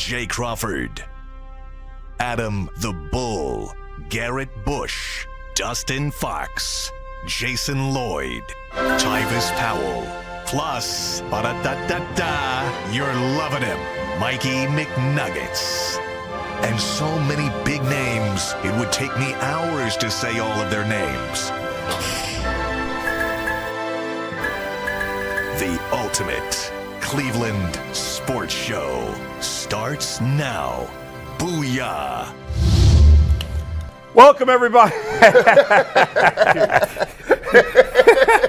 Jay Crawford, Adam the Bull, Garrett Bush, Dustin Fox, Jason Lloyd, Tyvis Powell, plus, ba-da-da-da-da, you're loving him, Mikey McNuggets. And so many big names, it would take me hours to say all of their names. The ultimate Cleveland sports show starts now. Booyah! Welcome, everybody.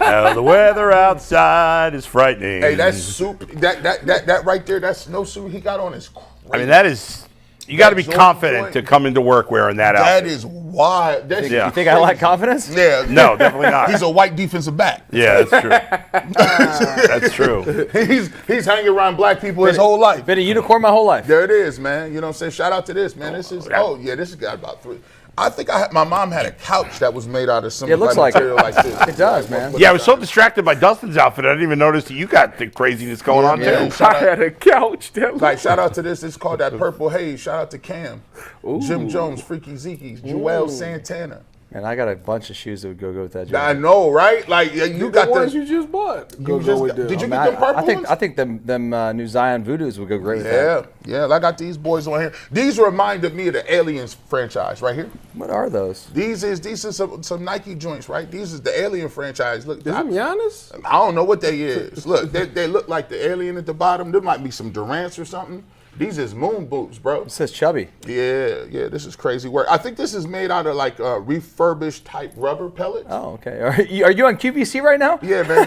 Now the weather outside is frightening. Hey, that's super. That right there, that's no suit he got on is crazy. I mean, that is. You got to be confident to come into work wearing that outfit. That is wild. That's Yeah. You think I lack confidence? Yeah. No, definitely not. He's a white defensive back. Yeah, that's true. That's true. He's hanging around black people his whole life. Been a unicorn my whole life. There it is, man. You know what I'm saying? Shout out to this, man. This is this has got about 3. I think my mom had a couch that was made out of some material like this. It does, man. Yeah, I was so distracted by Dustin's outfit, I didn't even notice that you got the craziness going on, yeah. too. I had a couch. Shout out to this. It's called that Purple Haze. Shout out to Cam, Jim Jones, Freaky Zeke, Joel Santana. And I got a bunch of shoes that would go with that. I know, right? Like you got the ones you just bought. Did you get them purple ones? I think them new Zion Voodoos would go great with that. Yeah. I got these boys on here. These reminded me of the Aliens franchise right here. What are those? These is some Nike joints, right? These is the Alien franchise. Look, Is them Giannis? I don't know what they is. Look, they look like the alien at the bottom. There might be some Durants or something. These is moon boots, bro. It says chubby. Yeah, this is crazy work. I think this is made out of like refurbished type rubber pellets. Oh, okay. Are you on QVC right now? Yeah, man.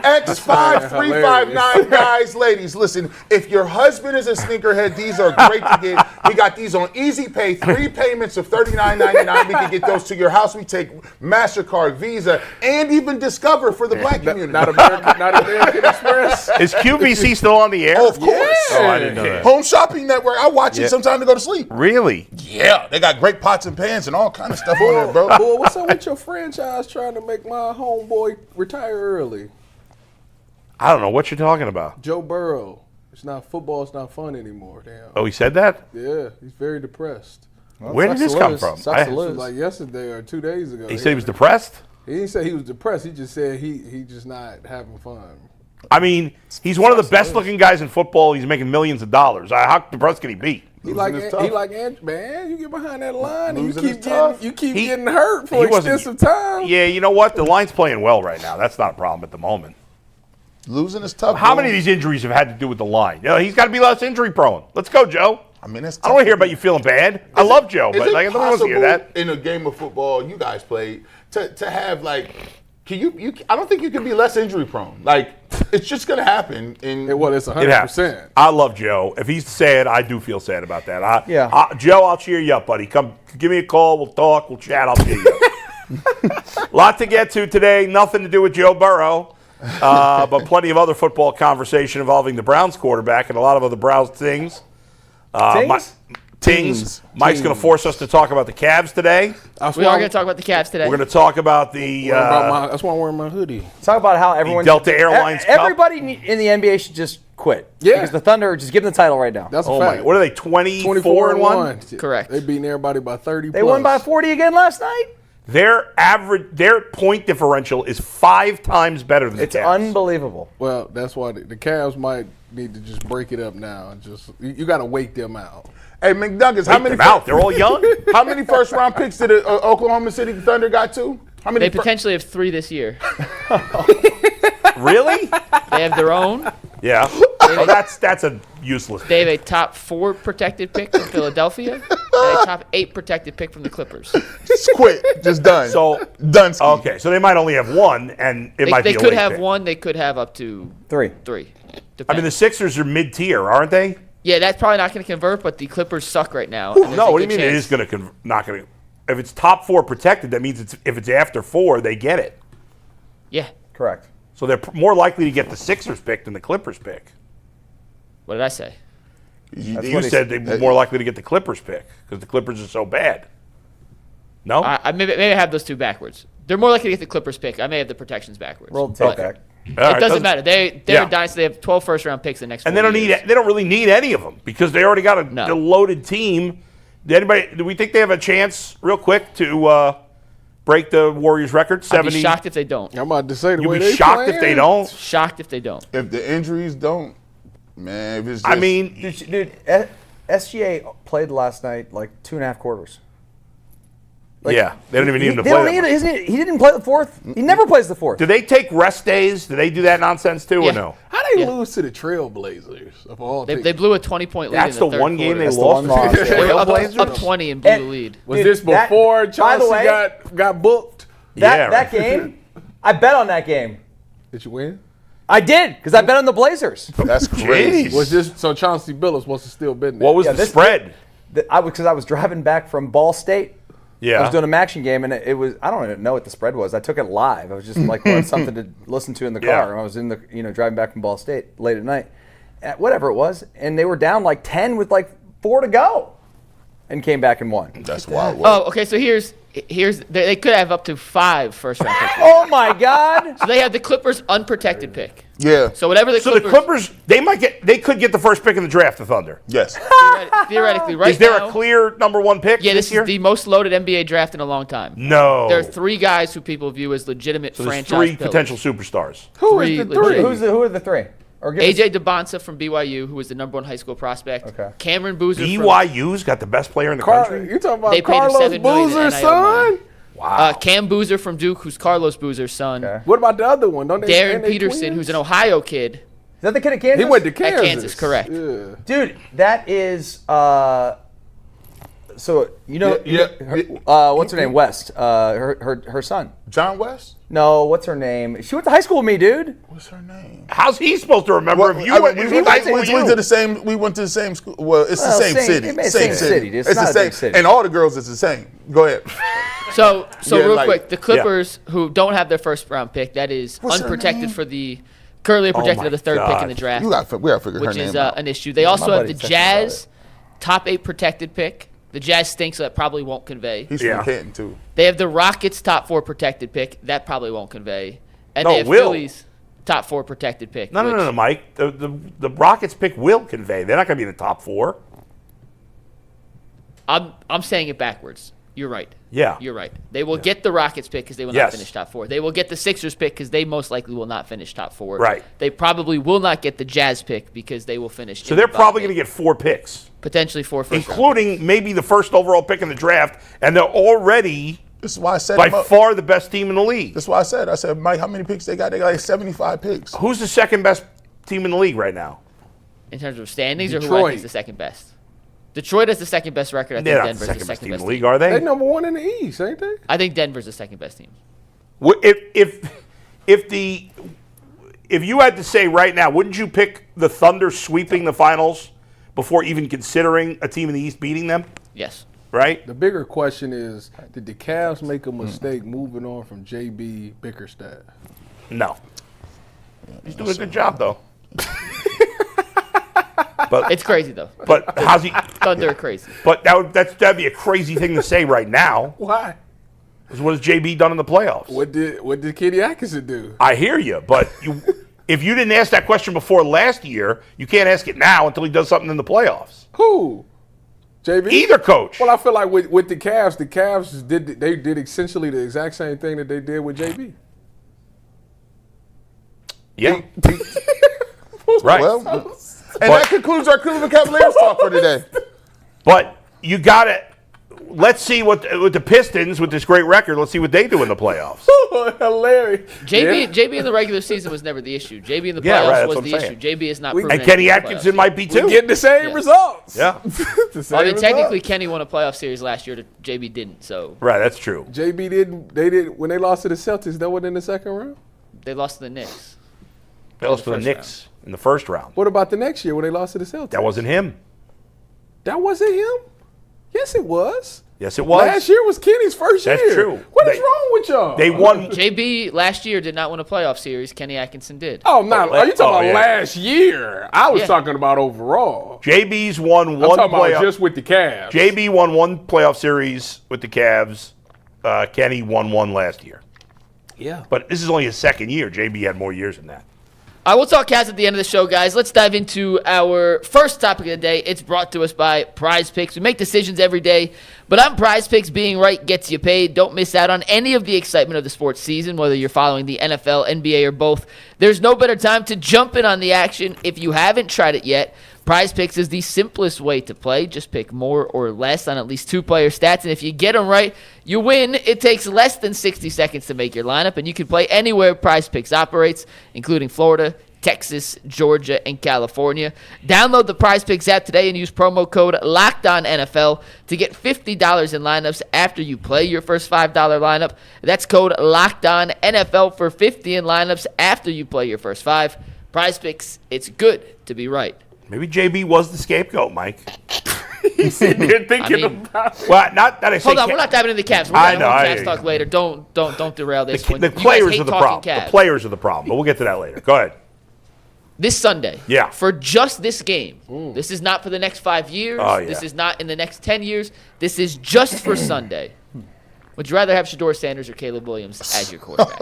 X5359 guys, ladies, listen, if your husband is a sneakerhead, these are great to get. We got these on Easy Pay, 3 payments of $39.99. We can get those to your house. We take MasterCard, Visa, and even Discover for the black community. Not American Express. Is QVC still on the air? Oh, of course. Oh, I didn't know that. Home Shopping Network. I watch it sometimes to go to sleep. Really? Yeah, they got great pots and pans and all kind of stuff on there, bro. Boy, what's up with your franchise trying to make my homeboy retire early? I don't know what you're talking about. Joe Burrow. It's not football. It's not fun anymore. Damn. Oh, he said that? Yeah, he's very depressed. Well, Where did sucks this to come lose. from? Sucks to This was lose. like yesterday or 2 days ago. He said he was depressed? He didn't say he was depressed. He just said he just not having fun. I mean, he's one of the best-looking guys in football. He's making millions of dollars. How depressed can he be? He like man, you get behind that line and Losing is you tough. keep He- getting hurt for he wasn't- extensive time. Yeah, you know what? The line's playing well right now. That's not a problem at the moment. Losing is tough. How bro. many of these injuries have had to do with the line? You know, he's got to be less injury prone. Let's go, Joe. I mean, that's I don't want to hear about you feeling bad. I love Joe, but like, I don't want to hear that. In a game of football you guys played to have like, can you? I don't think you can be less injury prone. Like, it's just gonna happen. It's It happens. 100%. I love Joe. If he's sad, I do feel sad about that. Yeah. Joe, I'll cheer you up, buddy. Come, give me a call. We'll talk. We'll chat. I'll cheer you up. Lot to get to today. Nothing to do with Joe Burrow, but plenty of other football conversation involving the Browns quarterback and a lot of other Browns things. Tings. Mike's going to force us to talk about the Cavs today. We are going to talk about the Cavs today. We're going to talk about the That's why I'm wearing my hoodie. Talk about how everyone Delta Airlines Cup. everybody in the NBA should just quit. Yeah. Because the Thunder just give them the title right now. That's a Oh fact. my! What are they? 24-1. Correct. They beating everybody by 30. They won by 40 again last night. Their point differential is 5 times better than the It's Cavs. unbelievable. Well, that's why the Cavs might need to just break it up now and just you got to wait them out. Hey, McNuggets, how many? They're out. They're all young. How many first round picks did the Oklahoma City Thunder got to? How many? They potentially have 3 this year. Really? They have their own. Yeah. Oh, that's a useless. They have a top 4 protected pick from Philadelphia and a top 8 protected pick from the Clippers. Just quit. Just done. So done. okay, so they might only have 1, and it might be They a could late have pick. 1. They could have up to 3. 3. I mean, Depends. the Sixers are mid-tier, aren't they? Yeah, that's probably not going to convert, but the Clippers suck right now. and there's No, a what do you good mean it chance. is going to not going to? If it's top 4 protected, that means if it's after 4, they get it. Yeah. Correct. So they're more likely to get the Sixers pick than the Clippers pick. What did I say? You said they're more likely to get the Clippers pick because the Clippers are so bad. No? I maybe I have those 2 backwards. They're more likely to get the Clippers pick. I may have the protections backwards. Roll the tape But back. It doesn't matter. They're a dynasty. They have 12 first-round picks the next. And 4 they don't really need any of them because they already got a loaded team. Do we think they have a chance, real quick, to break the Warriors' record? 70. I'd be shocked if they don't. I'm about to say the You'd way be they shocked playing. if they don't. Shocked if they don't. If the injuries don't, man, if it's just, I mean, Dude, SGA played last night like 2.5 quarters. they don't even need him to They play. don't that need much. it. He didn't play the fourth. He never plays the fourth. Do they take rest days? Do they do that nonsense too, Yeah. or no? How they lose to the Trailblazers of all They teams? blew a 20-point lead That's in the the third one game quarter. they That's the lost. one loss, yeah. They were Trailblazers? up 20 and blew And- the lead. Was Dude, this before by the Chauncey way, got booked? That game, I bet on that game. Did you win? I did because I bet on the Blazers. that's crazy. Jeez. Was this so Chauncey Billups must have still been there? What was Yeah, the this- spread? Because I was driving back from Ball State. I Yeah. was doing a action game, and it was, I don't even know what the spread was. I took it live. I was just like, well, it's something to listen to in the car. Yeah. And I was in the, driving back from Ball State late at night, whatever it was. And they were down like 10 with like 4 to go and came back and won. That's wild. Oh, okay. So here's they could have up to 5 first-round picks. Oh my God. So they have the Clippers unprotected pick. Yeah. So whatever the So the Clippers, Clippers, they could get the first pick in the draft, the Thunder. Yes. theoretically, right Is there now, a clear number 1 pick yeah, this this year? is the most loaded NBA draft in a long time. No. There are 3 guys who people view as legitimate So there's franchise 3 pillars. potential superstars. Who is Three the legit. three? Who are the 3? Or give us- AJ DeBonsa from BYU, who was the number 1 high school prospect. Okay. Cameron Boozer from BYU's got the best player in the country. You talking about They paid him Carlos $7 million in Boozer's NIL son? money. Cam Boozer from Duke, who's Carlos Boozer's son. Okay. What about the other one? Don't they? Darren ain't they Peterson, twins? who's an Ohio kid. Is that the kid at Kansas? He went to Kansas. Kansas, correct. Yeah. Dude, that is, so, what's her name? West. Her son. John West? No, what's her name? She went to high school with me, dude. What's her name? How's he supposed to remember if you I went mean, if we he went with to you? the same. We went to the same school. Well, it's the Well, same city. same city. It's not the a same big city. And all the girls, it's the same. Go ahead. So Yeah, real like- quick, the Clippers, who don't have their first round pick, that is What's her unprotected name? for the currently protected my for the third pick God. in the draft, We gotta figure her which name is out. an issue. They also have buddy the texted me about Jazz top 8 protected pick. The Jazz stinks, so that probably won't convey. He's Yeah. from Canton too. They have the Rockets top 4 protected pick. That probably won't convey. And No, they it have will. Phillies top 4 protected pick. No, which- Mike. The Rockets pick will convey. They're not going to be in the top 4. I'm saying it backwards. You're right. Yeah. You're right. They will get the Rockets pick because they will not Yes. finish top 4. They will get the Sixers pick because they most likely will not finish top 4. Right. They probably will not get the Jazz pick because they will finish. So they're probably going to get 4 picks, potentially 4 first round. including maybe the first overall pick in the draft, and they're already This is why I said by them up. far the best team in the league. That's why I said, Mike, how many picks they got? They got like 75 picks. Who's the second best team in the league right now? In terms of standings, or who I Detroit. think is the second best. Detroit has the second best record. I think They're not the Denver's second the best second team in best the league, team. are they? They number 1 in the East, ain't they? I think Denver's the second best team. If you had to say right now, wouldn't you pick the Thunder sweeping the finals before even considering a team in the East beating them? Yes. Right? The bigger question is, did the Cavs make a mistake moving on from JB Bickerstaff? No. He's doing a good job though. It's crazy though. But how's he? Thunder are crazy. But that'd be a crazy thing to say right now. Why? 'Cause what has JB done in the playoffs? What did Kenny Atkinson do? I hear you, but if you didn't ask that question before last year, you can't ask it now until he does something in the playoffs. Who? JB? Either coach. Well, I feel like with the Cavs did essentially the exact same thing that they did with JB. Yeah. Right. Well, and that concludes our Cleveland Cavaliers talk for today. But you got to let's see what with the Pistons with this great record. Let's see what they do in the playoffs. Hilarious. JB in the regular season was never the issue. JB in the Yeah, playoffs right, that's was what the I'm issue. saying. JB is not. We- proven And Kenny anything in the Atkinson playoffs. might be too. Getting the same Yeah. results. Yeah. The same I mean, technically, results. Kenny won a playoff series last year. JB didn't. So Right, that's true. JB didn't. When they lost to the Celtics, that wasn't in the second round. they lost to the Knicks. They lost to the first Knicks in the first round. What about the next year when they lost to the Celtics? That wasn't him. That wasn't him. Yes, it was. Yes, it was. Last year was Kenny's first That's year. true. What is wrong with y'all? They won. JB last year did not win a playoff series. Kenny Atkinson did. Oh, no. Are you talking Oh, about yeah. last year? I was Yeah. talking about overall. JB's won I'm one talking playoff. about just with the Cavs. JB won one playoff series with the Cavs. Kenny won one last year. Yeah. But this is only his second year. JB had more years than that. I will talk Cavs at the end of the show, guys. Let's dive into our first topic of the day. It's brought to us by Prize Picks. We make decisions every day, but on Prize Picks, being right gets you paid. Don't miss out on any of the excitement of the sports season, whether you're following the NFL, NBA, or both. There's no better time to jump in on the action. If you haven't tried it yet, Prize Picks is the simplest way to play. Just pick more or less on at least 2 player stats, and if you get them right, you win. It takes less than 60 seconds to make your lineup, and you can play anywhere Prize Picks operates, including Florida, Texas, Georgia, and California. Download the Prize Picks app today and use promo code LOCKEDONNFL to get $50 in lineups after you play your first $5 lineup. That's code LOCKEDONNFL for $50 in lineups after you play your first 5. Prize Picks, it's good to be right. Maybe JB was the scapegoat, Mike. He's sitting there thinking about it. Well, not that I say. Hold on, we're not diving into the Cavs. We're I diving know, into Cavs talk later. Don't derail this. The players are the problem. Cavs. The players are the problem, but we'll get to that later. Go ahead. This Sunday, Yeah. for just this game. This is not for the next 5 years. Oh, yeah. This is not in the next 10 years. This is just for Sunday. Would you rather have Shedeur Sanders or Caleb Williams as your quarterback?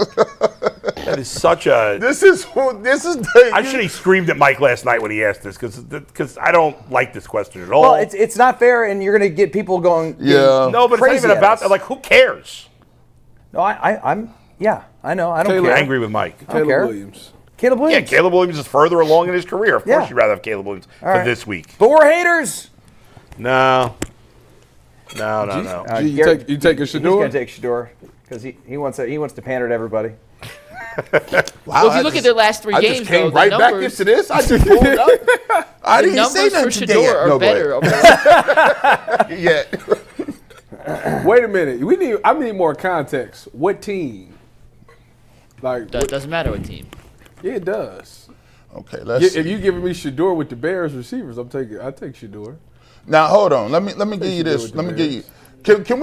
That is such a. This is the. I should have screamed at Mike last night when he asked this because I don't like this question at all. Well, it's not fair, and you're going to get people going. Yeah. no, but it's not crazy even at about us. that. Like, who cares? No, I'm. Yeah, I know. I don't Caleb- I'm care. angry with Mike. I don't Caleb care. Williams. Caleb Yeah, Williams. Caleb Williams is further along in his career. Of course, Yeah. you'd rather have Caleb Williams for right. this week. But we're haters. No. You Garrett- take a He's going Shedeur? to take Shedeur because he wants to pander to everybody. Wow, Well, if you look at their last 3 I games, just came though, right the back numbers, into this. I just pulled up. I the didn't say numbers for nothing today. Shedeur are No, go better. ahead. Yeah. Wait a minute. I need more context. What team? Like, That doesn't matter what team. yeah, it does. Okay, let's see. If you giving me Shedeur with the Bears receivers, I take Shedeur. Now hold on. Let me give you should do this. with the Let me give you. Bears. Can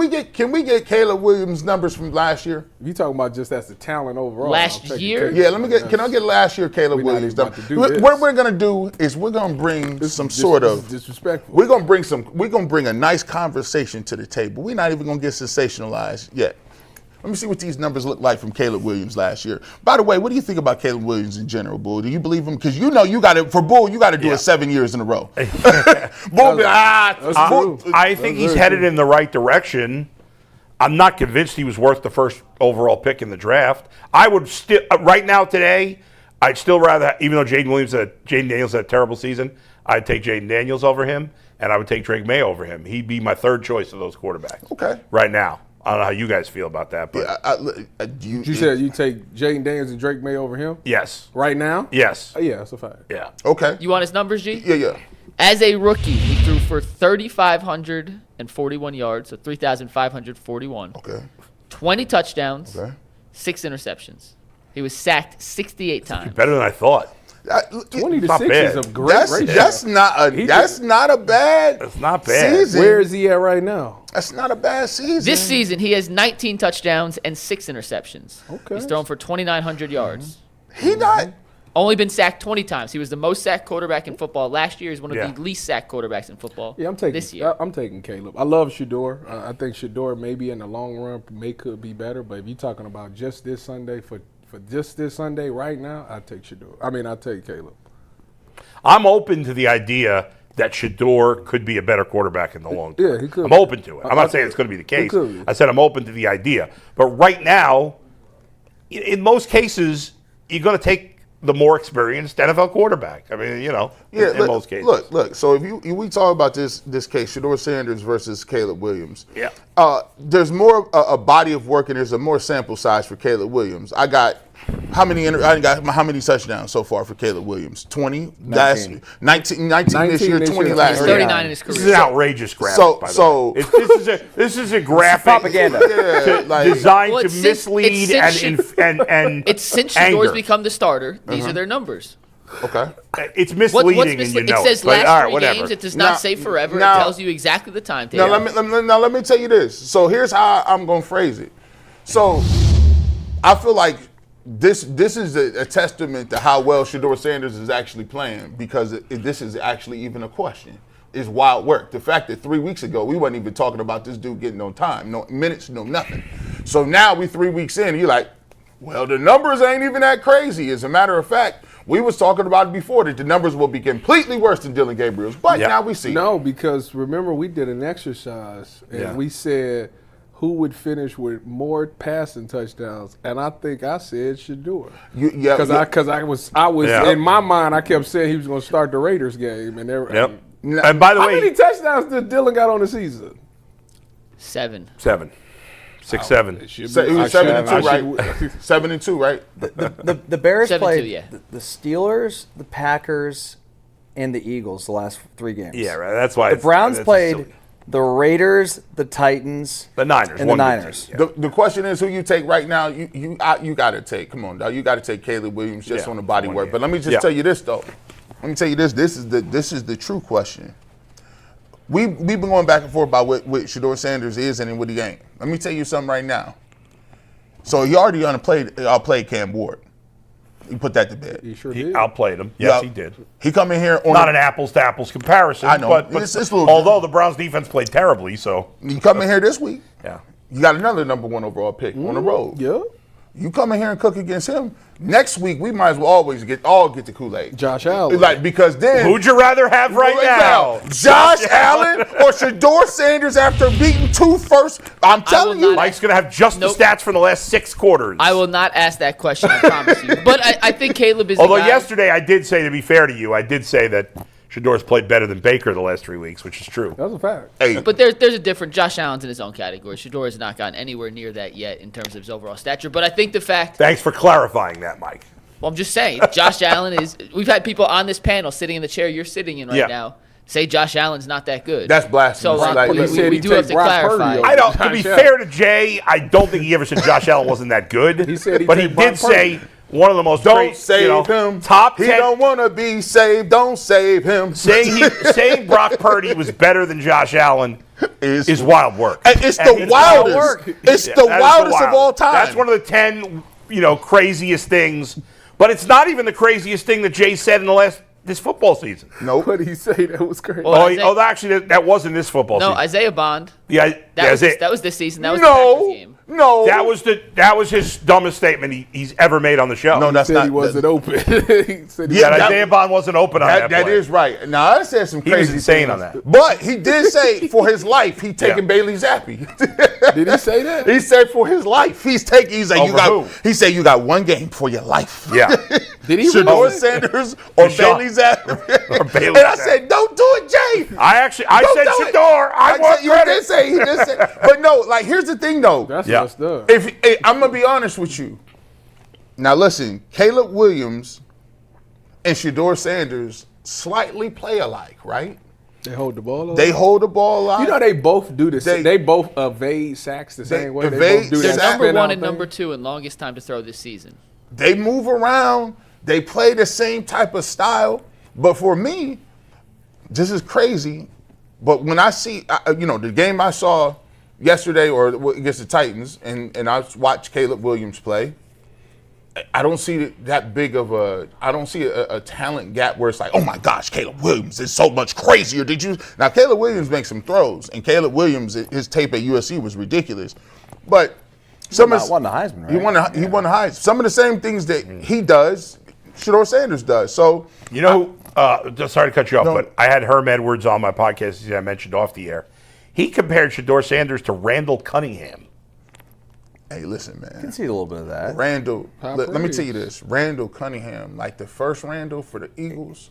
we get Caleb Williams numbers from last year? If you talking about just as the talent overall. Last I'm taking year? Caleb. Yeah, Can I get last year Caleb We're not Williams even about numbers? to do What this. we're gonna do is we're gonna bring some sort This of. is disrespectful. We're gonna bring a nice conversation to the table. We're not even gonna get sensationalized yet. Let me see what these numbers look like from Caleb Williams last year. By the way, what do you think about Caleb Williams in general, Bull? Do you believe him? Because you know you got to, for Bull, you got to do it 7 years in a row. Bull, That's Bull, true. I think he's headed in the right direction. I'm not convinced he was worth the first overall pick in the draft. I would still, right now today, I'd still rather, even though Jaden Daniels had a terrible season, I'd take Jaden Daniels over him, and I would take Drake May over him. He'd be my third choice of those quarterbacks. Okay. Right now. I don't know how you guys feel about that, but You said you take Jaden Daniels and Drake May over him yes. right now? Yes. Oh, yeah, that's a fact. Yeah. Okay. You want his numbers, G? Yeah. As a rookie, he threw for 3,541 yards, so 3,541. Okay. 20 touchdowns, Okay. 6 interceptions. He was sacked 68 times. Better than I thought. 20 to not 6 bad. is a great ratio. That's not a bad. That's not bad. Season. Where is he at right now? That's not a bad season. This season, he has 19 touchdowns and 6 interceptions. Okay. He's thrown for 2,900 yards. He not. Only been sacked 20 times. He was the most sacked quarterback in football last year. He's one of Yeah. the least sacked quarterbacks in football Yeah, I'm taking this year. I'm taking Caleb. I love Shedeur. I think Shedeur maybe in the long run could be better, but if you're talking about just this Sunday for just this Sunday right now, I take Shedeur. I mean, I take Caleb. I'm open to the idea that Shedeur could be a better quarterback in the long term. Yeah, he could. I'm open to it. I'm not saying it's going to be the case. could be. I said I'm open to the idea. But right now, in most cases, you're going to take the more experienced NFL quarterback. I mean, in most cases. Look. So if we talk about this case, Shedeur Sanders versus Caleb Williams. Yeah. There's more a body of work and there's a more sample size for Caleb Williams. I got how many touchdowns so far for Caleb Williams? 20. 19. That's 19 this year, 20 last He's year. 39 in his This is career. an outrageous graphic, So- by the so- way. This is a graphic Propaganda. designed Well, to it's mislead and It's since anger. Shedor's become the starter. These are their numbers. Okay. It's What's misleading, and you misleading? know It says But, last all right, 3 whatever. games. It does not Now- say forever. now- It tells you exactly the timetable. Now let me tell you this. So here's how I'm gonna phrase it. So I feel like this is a testament to how well Shedeur Sanders is actually playing because this is actually even a question. It's wild work. The fact that 3 weeks ago we wasn't even talking about this dude getting on time, no minutes, no nothing. So now we 3 weeks in, and you're like, Well, the numbers ain't even that crazy. As a matter of fact, we was talking about it before that the numbers will be completely worse than Dylan Gabriel's. But now we see. No, because remember we did an exercise and we said who would finish with more passing touchdowns, and I think I said Shedeur. Because I was in my mind I kept saying he was going to start the Raiders game, and And by the way, how many touchdowns did Dylan got on the season? 7. 7. 6, 7. He was 7-2, right? 7-2, right? The Bears 7-2, played yeah. the Steelers, the Packers, and the Eagles the last 3 games. Yeah, right. That's why The Browns that's played silly. the Raiders, the Titans, The Niners. and the one good Niners. team, The question is who you take right now. You got to take. Come on, dog. You got to take Caleb Williams just on the body work. But let me just tell you this though. Let me tell you this. This is the true question. We've been going back and forth about what Shedeur Sanders is and what he ain't. Let me tell you something right now. So he already outplayed Cam Ward. He put that to bed. He sure He did. outplayed him. Yes, he did. He come in here on Not an apples to apples comparison. I know. But It's a little although the Browns defense played terribly, so You come in here this week. yeah. You got another number 1 overall pick on the road. Yeah. You come in here and cook against him. Next week we might as well always get the Kool-Aid. Josh Allen. Because then Who'd you rather have right now? Josh Allen or Shedeur Sanders after beating 2 first? I'm telling you. not- Mike's going to have just the stats from the last 6 quarters. I will not ask that question, I promise you. But I think Caleb is Although the guy. yesterday I did say, to be fair to you, I did say that Shedeur's played better than Baker the last 3 weeks, which is true. That's a fact. Hey, But there's a different. Josh Allen's in his own category. Shedeur has not gotten anywhere near that yet in terms of his overall stature. But I think the fact, Thanks for clarifying that, Mike. well, I'm just saying, Josh Allen is. We've had people on this panel sitting in the chair you're sitting in right now say Josh Allen's not that good. That's blasphemous. So Like, we, he said we he'd do have take to Brock clarify. Purdy I don't. To Josh be Allen. fair to Jay, I don't think he ever said Josh Allen wasn't that good. He said he'd but he take Brock did say Purdy. one of the most don't great, save him. top He 10. don't want to be saved. Don't save him. Saying Brock Purdy was better than Josh Allen is wild work. It's And the it's wild wildest. work. It's Yeah, the that is wildest of wild. all time. That's one of the 10, craziest things. But it's not even the craziest thing that Jay said in this football season. Nope. What did he say? That was crazy. Well, Isaiah- Actually, that wasn't this football No, season. Isaiah Bond. Yeah, That was this season. That was the Packers game. No. That was his dumbest statement he's ever made on the show. No, that's He said not. he wasn't open. He said he Yeah, that that- Isaiah Bond wasn't open on that. That play. is right. Now I said some He crazy was insane things, on that. But he did say for his life he taking Bailey Zappi. Did he say that? He said for his life he's like Over who? he said you got 1 game for your life. Yeah. Did he Shedeur really? Sanders or Deshaun. Bailey Zappi. Or Bailey And I Zappi. said don't do it, Jay. I Don't said do it. Shedeur. I want you credit. did say he did say. But no, like here's the thing though. That's Yeah. messed up. I'm gonna be honest with you. Now listen, Caleb Williams and Shedeur Sanders slightly play alike, right? They hold the ball a lot. They hold the ball a lot. You know they both do the same. They- They both evade sacks the same way. They evade both do They're that sacks. number spin 1 out and thing. number 2 in longest time to throw this season. They move around. They play the same type of style. But for me, this is crazy. But when I see, the game I saw yesterday or against the Titans, and I watched Caleb Williams play, I don't see that big of I don't see a talent gap where it's like, oh my gosh, Caleb Williams is so much crazier. Now Caleb Williams makes some throws, and Caleb Williams, his tape at USC was ridiculous. But Won the Heisman, right? he won the Heisman. Some of the same things that he does, Shedeur Sanders does. So Just sorry to cut you off, No. but I had Herm Edwards on my podcast, as I mentioned off the air. He compared Shedeur Sanders to Randall Cunningham. hey, listen, I can man. see a little bit of that. Randall, High let me praise. tell you this. Randall Cunningham, like the first Randall for the Eagles,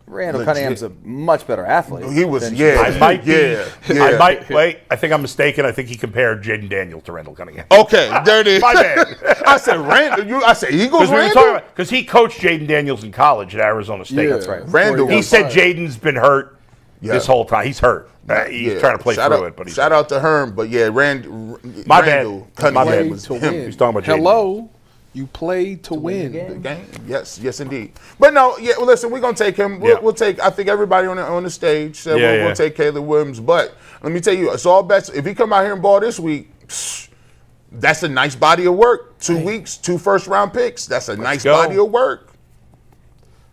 Randall Legit. Cunningham's a much better athlete. he was, than yeah. I might be. yeah. I might. Wait, I think I'm mistaken. I think he compared Jaden Daniels to Randall Cunningham. Okay, there it is. My bad. I said Randall. I said Eagles Because we were Randall? talking about because he coached Jaden Daniels in college at Arizona State. Yeah. That's right. Randall He was said Jaden's been hurt Yeah. this whole time. He's hurt. He's Yeah. trying to play Shout through out, it, but he's shout out to Herm. But yeah, My Randall bad. My Cunningham bad. was to him. win. He's talking about Jaden. Hello, you play to win. Game? Yes, indeed. But no, yeah. Well, listen, we're gonna take him. Yeah. We'll take. I think everybody on the stage said Yeah, we'll yeah. take Caleb Williams. But let me tell you, it's all bets. If he come out here and ball this week, that's a nice body of work. 2 weeks, 2 first-round picks. That's a nice go. body of work.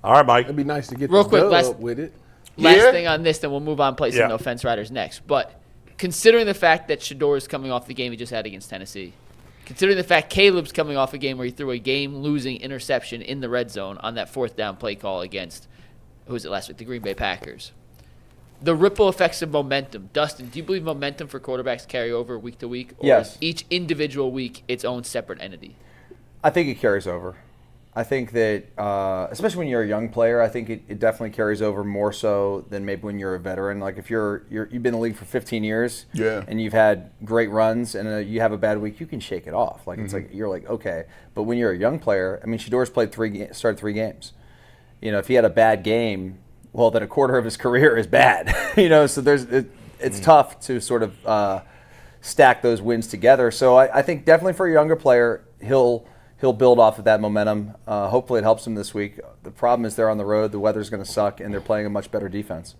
All right, Mike. It'd be nice to get Real the quick, dub last- with it. Last Yeah. thing on this, then we'll move on, play some Yeah. No Offense Riders next. But considering the fact that Shedeur is coming off the game he just had against Tennessee, considering the fact Caleb's coming off a game where he threw a game-losing interception in the red zone on that fourth down play call against, who was it last week, the Green Bay Packers. The ripple effects of momentum. Dustin, do you believe momentum for quarterbacks carry over week to week? Or Yes. is each individual week its own separate entity? I think it carries over. I think that, especially when you're a young player, I think it definitely carries over more so than maybe when you're a veteran. Like if you've been in the league for 15 years, and you've had great runs, and you have a bad week, you can shake it off. Like it's like you're like okay, but when you're a young player, I mean, Shedeur's started 3 games. If he had a bad game, well, then a quarter of his career is bad. So it's tough to sort of stack those wins together. So I think definitely for a younger player, he'll build off of that momentum. Hopefully it helps him this week. The problem is they're on the road, the weather's going to suck, and they're playing a much better defense.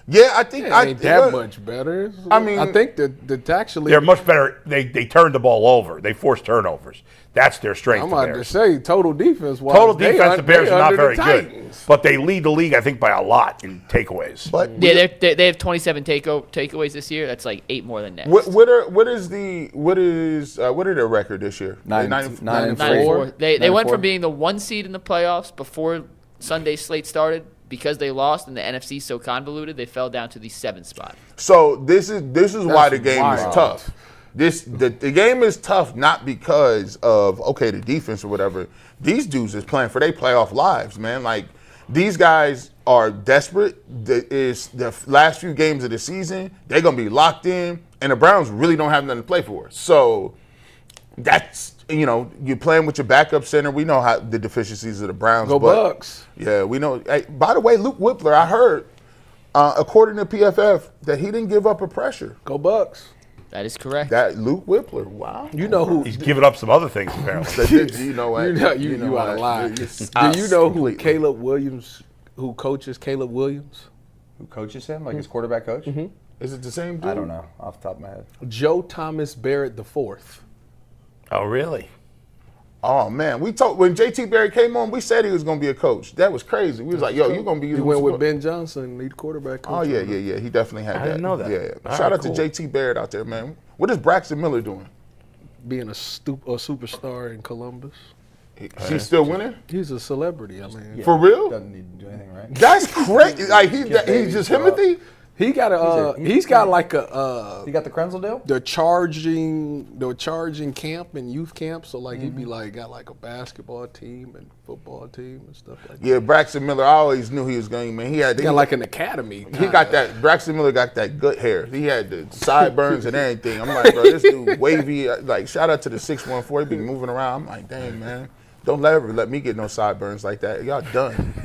Yeah, I think ain't that much better. I mean, I think that actually They're much better. They turned the ball over. They forced turnovers. That's their strength. I'm the about to Bears. say total defense. Total defense, the Bears are not very good, Titans. but they lead the league, I think, by a lot in takeaways. But Yeah, they have 27 takeaways this year. That's like 8 more than next. what are their record this year? 9-4. They went 9-4. from being the 1 seed in the playoffs before Sunday's slate started. Because they lost and the NFC so convoluted, they fell down to the 7th spot. So this is why the game is wild. tough. The game is tough not because of the defense or whatever. These dudes is playing for their playoff lives, man. Like these guys are desperate. The last few games of the season, they're gonna be locked in, and the Browns really don't have nothing to play for. So that's you're playing with your backup center. We know how the deficiencies of the Browns. Go Bucks. Yeah, we know. Hey, by the way, Luke Whippler, I heard, according to PFF, that he didn't give up a pressure. Go Bucks. That is correct. That Luke Whippler, wow. You know who? He's giving up some other things, apparently. You know what? You out of line. Do you know who Caleb Williams, who coaches Caleb Williams? Who coaches him? Like his quarterback coach? Is it the same dude? I don't know off the top of my head. Joe Thomas Barrett IV. Oh, really? Oh man, we talked when JT Barrett came on. We said he was going to be a coach. That was crazy. We was like, "Yo, you're going to be." He went with Ben Johnson, lead quarterback coach. Oh yeah. He definitely had that. I didn't know that. Yeah. All Shout right, out cool. to JT Barrett out there, man. What is Braxton Miller doing? Being a superstar in Columbus. He's still winning? He's a celebrity. I mean, For real? Doesn't need to do anything, right? That's crazy. Like he's just Timothy. he got he's got like a You got the Krenzel deal? the charging camp and youth camp. So like he'd be like got like a basketball team and football team and stuff like that. Yeah, Braxton Miller. I always knew he was going. Man, he He got like an academy. He got that. Braxton Miller got that good hair. He had the sideburns and everything. I'm like, bro, this dude wavy. Like, shout out to the 614. He be moving around. I'm like, dang, man. Don't ever let me get no sideburns like that. Y'all done.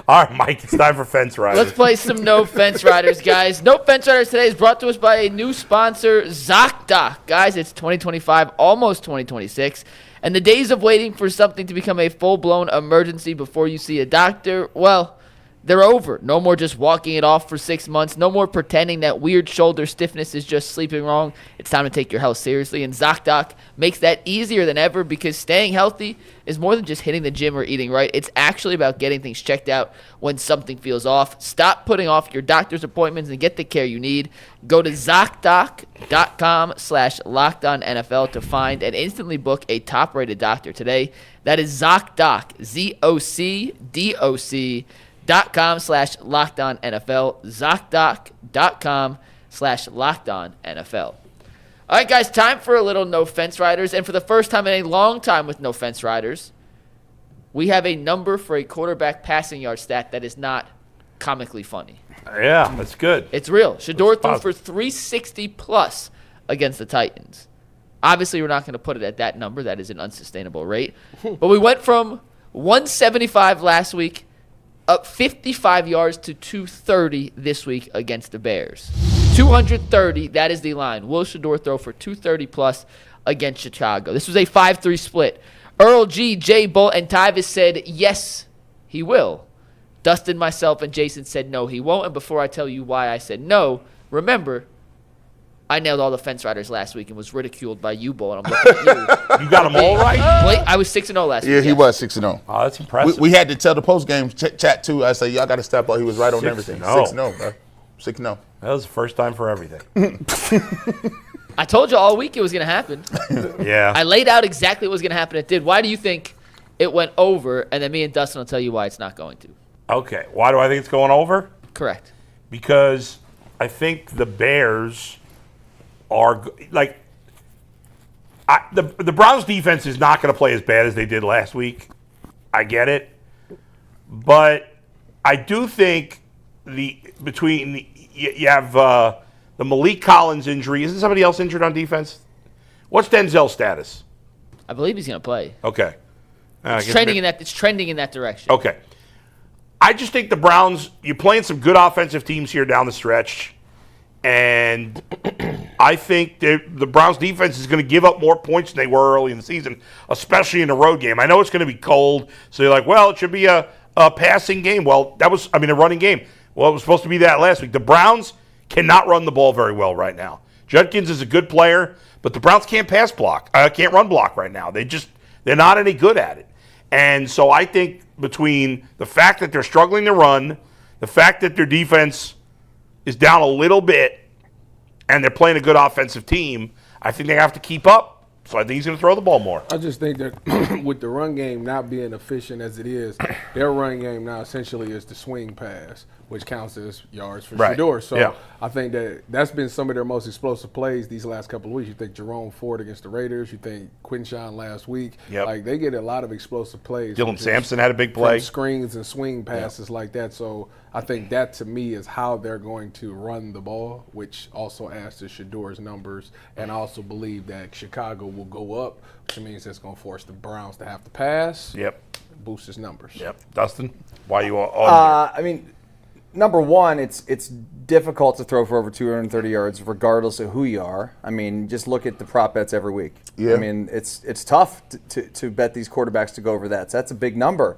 All right, Mike, it's time for Fence Riders. Let's play some No Fence Riders, guys. No Fence Riders today is brought to us by a new sponsor, ZocDoc. Guys, it's 2025, almost 2026. And the days of waiting for something to become a full-blown emergency before you see a doctor, well, they're over. No more just walking it off for 6 months. No more pretending that weird shoulder stiffness is just sleeping wrong. It's time to take your health seriously, and ZocDoc makes that easier than ever because staying healthy is more than just hitting the gym or eating right. It's actually about getting things checked out when something feels off. Stop putting off your doctor's appointments and get the care you need. Go to ZocDoc.com/LockedOnNFL to find and instantly book a top-rated doctor today. That is ZocDoc, ZocDoc.com/LockedOnNFL, ZocDoc.com/LockedOnNFL. All right, guys, time for a little No Fence Riders. And for the first time in a long time with No Fence Riders, we have a number for a quarterback passing yard stat that is not comically funny. Yeah, that's good. It's real. Shedeur threw positive. for 360 plus against the Titans. Obviously, we're not going to put it at that number. That is an unsustainable rate. But we went from 175 last week up 55 yards to 230 this week against the Bears. 230, that is the line. Will Shedeur throw for 230 plus against Chicago? This was a 5-3 split. Earl G, Jay Bull, and Tyvis said, yes, he will. Dustin, myself, and Jason said, no, he won't. And before I tell you why I said no, remember, I nailed all the Fence Riders last week and was ridiculed by you, Bull, and I'm looking at you. You got them all right? I was 6-0 last week. Yeah, he yes. was 6-0. Oh, that's impressive. We had to tell the post game chat too. I said, y'all got to step up. He was right on everything. 6-0. 6-0, bro. 6-0. That was the first time for everything. I told you all week it was going to happen. Yeah. I laid out exactly what was going to happen. It did. Why do you think it went over? And then me and Dustin will tell you why it's not going to. Okay. Why do I think it's going over? Correct. Because I think the Bears are like the Browns defense is not going to play as bad as they did last week. I get it, but I do think you have the Malik Collins injury. Isn't somebody else injured on defense? What's Denzel's status? I believe he's going to play. Okay, It's trending in that direction. Okay. I just think the Browns, you're playing some good offensive teams here down the stretch, and I think the Browns defense is going to give up more points than they were early in the season, especially in the road game. I know it's going to be cold, so you're like, well, it should be a passing game. Well, a running game. Well, it was supposed to be that last week. The Browns cannot run the ball very well right now. Judkins is a good player, but the Browns can't can't run block right now. They're not any good at it. And so I think between the fact that they're struggling to run, the fact that their defense is down a little bit, and they're playing a good offensive team, I think they have to keep up. So I think he's going to throw the ball more. I just think that with the run game not being efficient as it is, their run game now essentially is the swing pass, which counts as yards for Shedeur. So I think that's been some of their most explosive plays these last couple of weeks. You think Jerome Ford against the Raiders. You think Quinshawn last week. Yep. Like, they get a lot of explosive plays. Dylan Sampson had a big play. Screens and swing passes like that. So I think that, to me, is how they're going to run the ball, which also adds to Shedeur's numbers. And I also believe that Chicago will go up, which means it's going to force the Browns to have to pass. Yep. Boost his numbers. Yep. Dustin, why are you on I mean, number one, it's difficult to throw for over 230 yards regardless of who you are. I mean, just look at the prop bets every week. Yeah. I mean, it's tough to bet these quarterbacks to go over that. So that's a big number.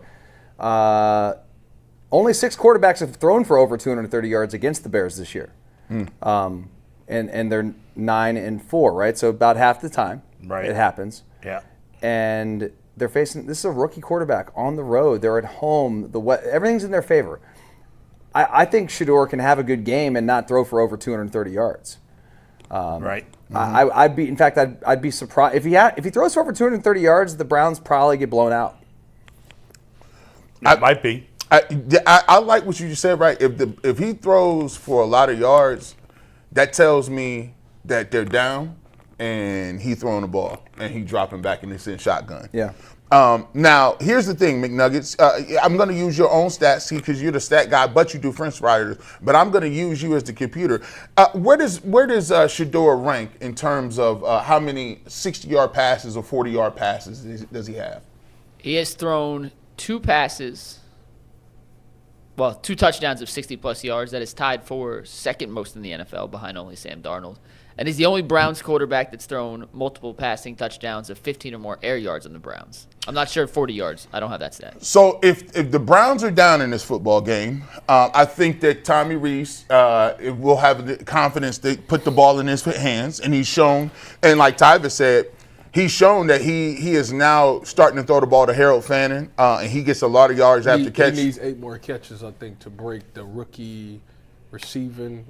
Only 6 quarterbacks have thrown for over 230 yards against the Bears this year. And they're 9-4, right? So about half the time it happens. Yeah. And they're facing, this is a rookie quarterback on the road. They're at home. Everything's in their favor. I think Shedeur can have a good game and not throw for over 230 yards. Right. I'd be surprised if he throws for over 230 yards. The Browns probably get blown out. It might be. I like what you just said, right? If he throws for a lot of yards, that tells me that they're down and he throwing the ball and he dropping back and it's in shotgun. Yeah. Now, here's the thing, McNuggets. I'm going to use your own stats because you're the stat guy, but you do French writers. But I'm going to use you as the computer. Where does Shedeur rank in terms of how many 60-yard passes or 40-yard passes does he have? He has thrown 2 passes. Well, 2 touchdowns of 60-plus yards. That is tied for second most in the NFL, behind only Sam Darnold. And he's the only Browns quarterback that's thrown multiple passing touchdowns of 15 or more air yards on the Browns. I'm not sure 40 yards. I don't have that stat. So if the Browns are down in this football game, I think that Tommy Rees will have the confidence to put the ball in his hands. And he's shown, and like Tyvis said, he's shown that he is now starting to throw the ball to Harold Fannin, and he gets a lot of yards after catch. He needs 8 more catches, I think, to break the rookie receiving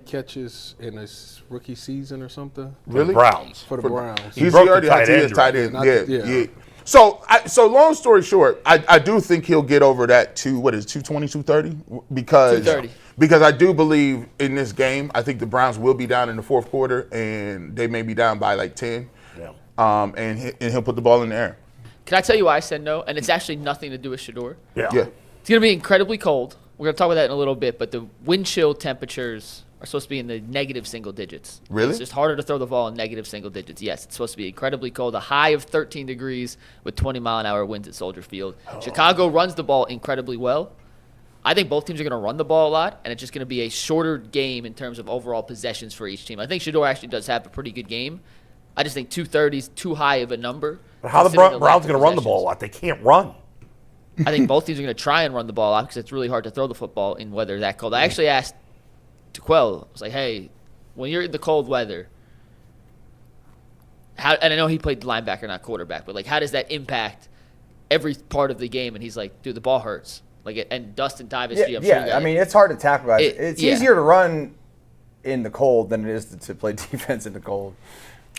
catches in his rookie season or something. Really? Browns. For the Browns. He's already tight end. Yeah. So long story short, I do think he'll get over that 220, 230? Because I do believe in this game, I think the Browns will be down in the fourth quarter, and they may be down by like 10. Yeah. And he'll put the ball in the air. Can I tell you why I said no? And it's actually nothing to do with Shedeur. Yeah. It's going to be incredibly cold. We're going to talk about that in a little bit, but the wind chill temperatures are supposed to be in the negative single digits. Really? It's just harder to throw the ball in negative single digits. Yes, it's supposed to be incredibly cold. A high of 13 degrees with 20-mile-an-hour winds at Soldier Field. Chicago runs the ball incredibly well. I think both teams are going to run the ball a lot, and it's just going to be a shorter game in terms of overall possessions for each team. I think Shedeur actually does have a pretty good game. I just think 230 is too high of a number. But how the Browns going to run the ball a lot? They can't run. I think both teams are going to try and run the ball a lot because it's really hard to throw the football in weather that cold. I actually asked Quell, I was like, hey, when you're in the cold weather, and I know he played linebacker, not quarterback, but like, how does that impact every part of the game? And he's like, dude, the ball hurts. Like, and Dustin Tyvis, I mean, it's hard to tackle guys. It's easier to run in the cold than it is to play defense in the cold.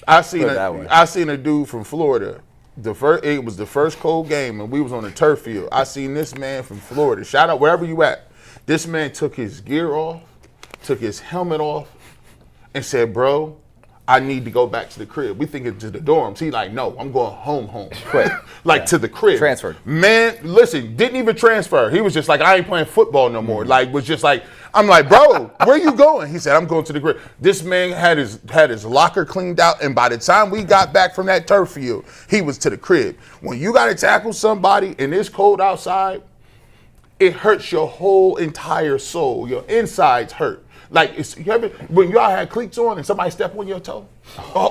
I seen a dude from Florida. It was the first cold game, and we was on the turf field. I seen this man from Florida. Shout out wherever you at. This man took his gear off, took his helmet off, and said, "Bro, I need to go back to the crib." We thinking to the dorms. He like, "No, I'm going home." Quick. To the crib. Transferred. Man, listen, didn't even transfer. He was just like, "I ain't playing football no more." Was just like, I'm like, "Bro, where you going?" He said, "I'm going to the crib." This man had his locker cleaned out, and by the time we got back from that turf field, he was to the crib. When you got to tackle somebody and it's cold outside, it hurts your whole entire soul. Your insides hurt. When y'all had cleats on and somebody step on your toe. Oh.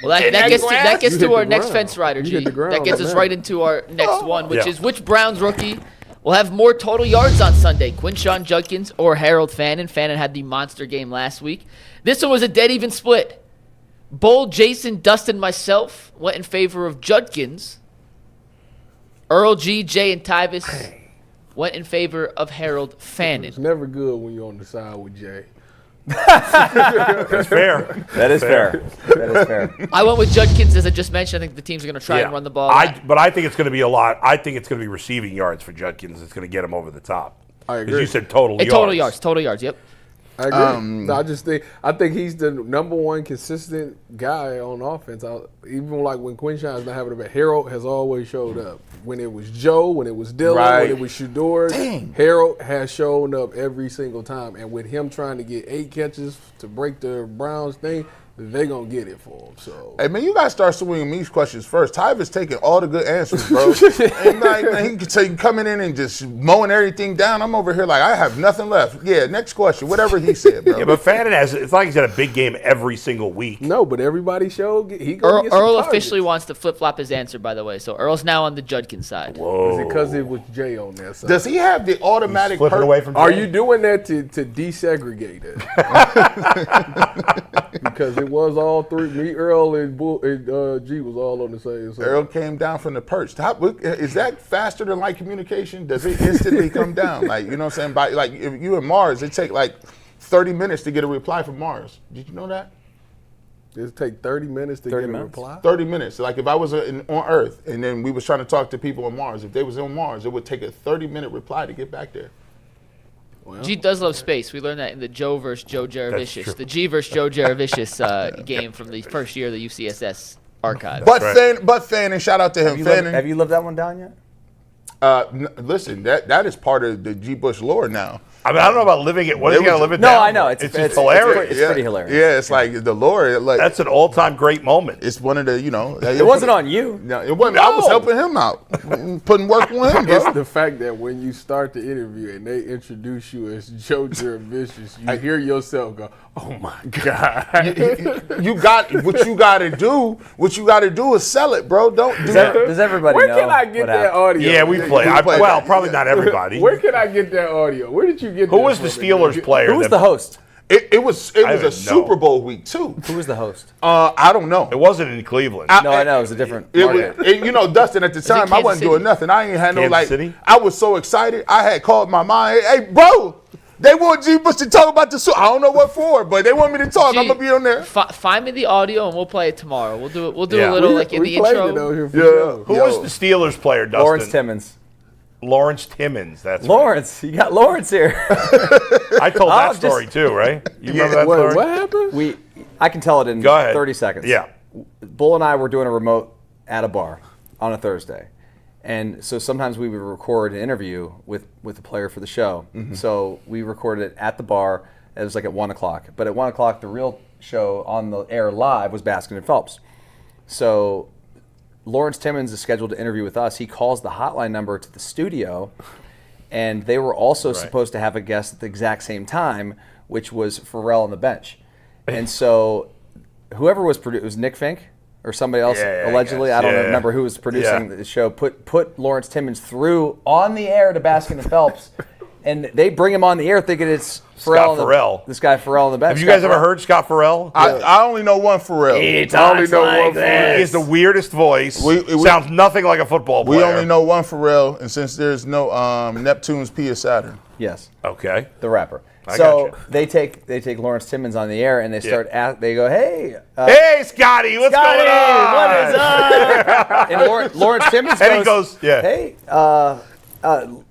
Well, that gets to our next fence rider, G. That gets us right into our next one, which is which Browns rookie will have more total yards on Sunday, Quinshon Judkins or Harold Fannin. Fannin had the monster game last week. This one was a dead even split. Bull, Jason, Dustin, myself went in favor of Judkins. Earl, G, Jay, and Tyvis went in favor of Harold Fannin. It's never good when you're on the side with Jay. That's fair. That is fair. That is fair. I went with Judkins, as I just mentioned. I think the teams are going to try and run the ball. But I think it's going to be a lot. I think it's going to be receiving yards for Judkins. It's going to get him over the top. I agree. Because you said total yards. Total yards, yep. I agree. I think he's the number one consistent guy on offense. Even like when Quinshon's not having a bad, Harold has always showed up. When it was Joe, when it was Dylan, when it was Shedeur, Harold has shown up every single time. And with him trying to get 8 catches to break the Browns thing, they're going to get it for him. So, hey, man, you got to start swinging these questions first. Tyvis taking all the good answers, bro. And he can say coming in and just mowing everything down. I'm over here like, I have nothing left. Yeah, next question, whatever he said, bro. Yeah, but Fannin it's like he's got a big game every single week. No, but everybody showed he going to get some Earl officially wants to flip-flop his answer, by the way. So Earl's now on the Judkins side. Whoa. Is it because it was Jay on that side? Does he have the automatic flipping away from Jay? Are you doing that to desegregate it? Because it was all three. Me, Earl, and G was all on the same side. Earl came down from the perch. Is that faster than light communication? Does it instantly come down? Like, you know what I'm saying? If you in Mars, it take like 30 minutes to get a reply from Mars. Did you know that? It take 30 minutes to get a reply? 30 minutes. Like if I was on Earth and then we was trying to talk to people on Mars, if they was on Mars, it would take a 30-minute reply to get back there. Well, G does love space. We learned that in the Joe versus Joe Jaravicious, the G versus Joe Jaravicious game from the first year of the UCSS archive. But Fannin, shout out to him. Have you lived that one down yet? Listen, that is part of the G. Bush lore now. I mean, I don't know about living it. What is he going to live it down? No, I know. It's hilarious. It's pretty hilarious. Yeah, it's like the lore. That's an all-time great moment. It's one of the, It wasn't on you. No, it wasn't. No. I was helping him out, putting work on him, bro. It's the fact that when you start the interview and they introduce you as Joe Jaravicious, you hear yourself go, "Oh my God!" you got what you got to do. What you got to do is sell it, bro. Does everybody know? Where can I get that audio? Yeah, we play. Well, probably not everybody. Where can I get that audio? Where did you get? Who was the Steelers player? Who was the host? It was a Super Bowl week too. Who was the host? I don't know. It wasn't in Cleveland. I know it was a different. Dustin at the time, I wasn't doing nothing. I ain't had Kansas City? I was so excited. I had called my mom. Hey, bro. They want G. Bush to talk about the Super. I don't know what for, but they want me to talk. I'm gonna be on there. Find me the audio and we'll play it tomorrow. We'll do it. We'll do a little in the intro. Who was the Steelers player, Dustin? Lawrence Timmons. Lawrence Timmons. That's Lawrence. Right. You got Lawrence here. I told that story too, right? You remember that story? What happened? I can tell it in 30 seconds. Yeah. Bull and I were doing a remote at a bar on a Thursday. And so sometimes we would record an interview with the player for the show. Mm-hmm. So we recorded it at the bar. It was like at 1 o'clock. But at 1 o'clock, the real show on the air live was Baskin and Phelps. So Lawrence Timmons is scheduled to interview with us. He calls the hotline number to the studio. And they were also supposed to have a guest at the exact same time, which was Pharrell on the bench. And so whoever was producing, it was Nick Fink? Or somebody else, allegedly. I don't remember who was producing the show. Put Lawrence Timmons through on the air to Baskin and Phelps, and they bring him on the air thinking it's Pharrell. This guy Pharrell on the bench. Have you guys ever heard Scott Pharrell? I only know one Pharrell. He talks like this. He has the weirdest voice. Sounds nothing like a football player. We only know one Pharrell, and since there's no Neptune's P of Saturn. Yes. Okay. The rapper. So they take Lawrence Timmons on the air and they start they go, hey, hey Scotty, what's going on? What is up? And Lawrence Timmons and he goes, hey,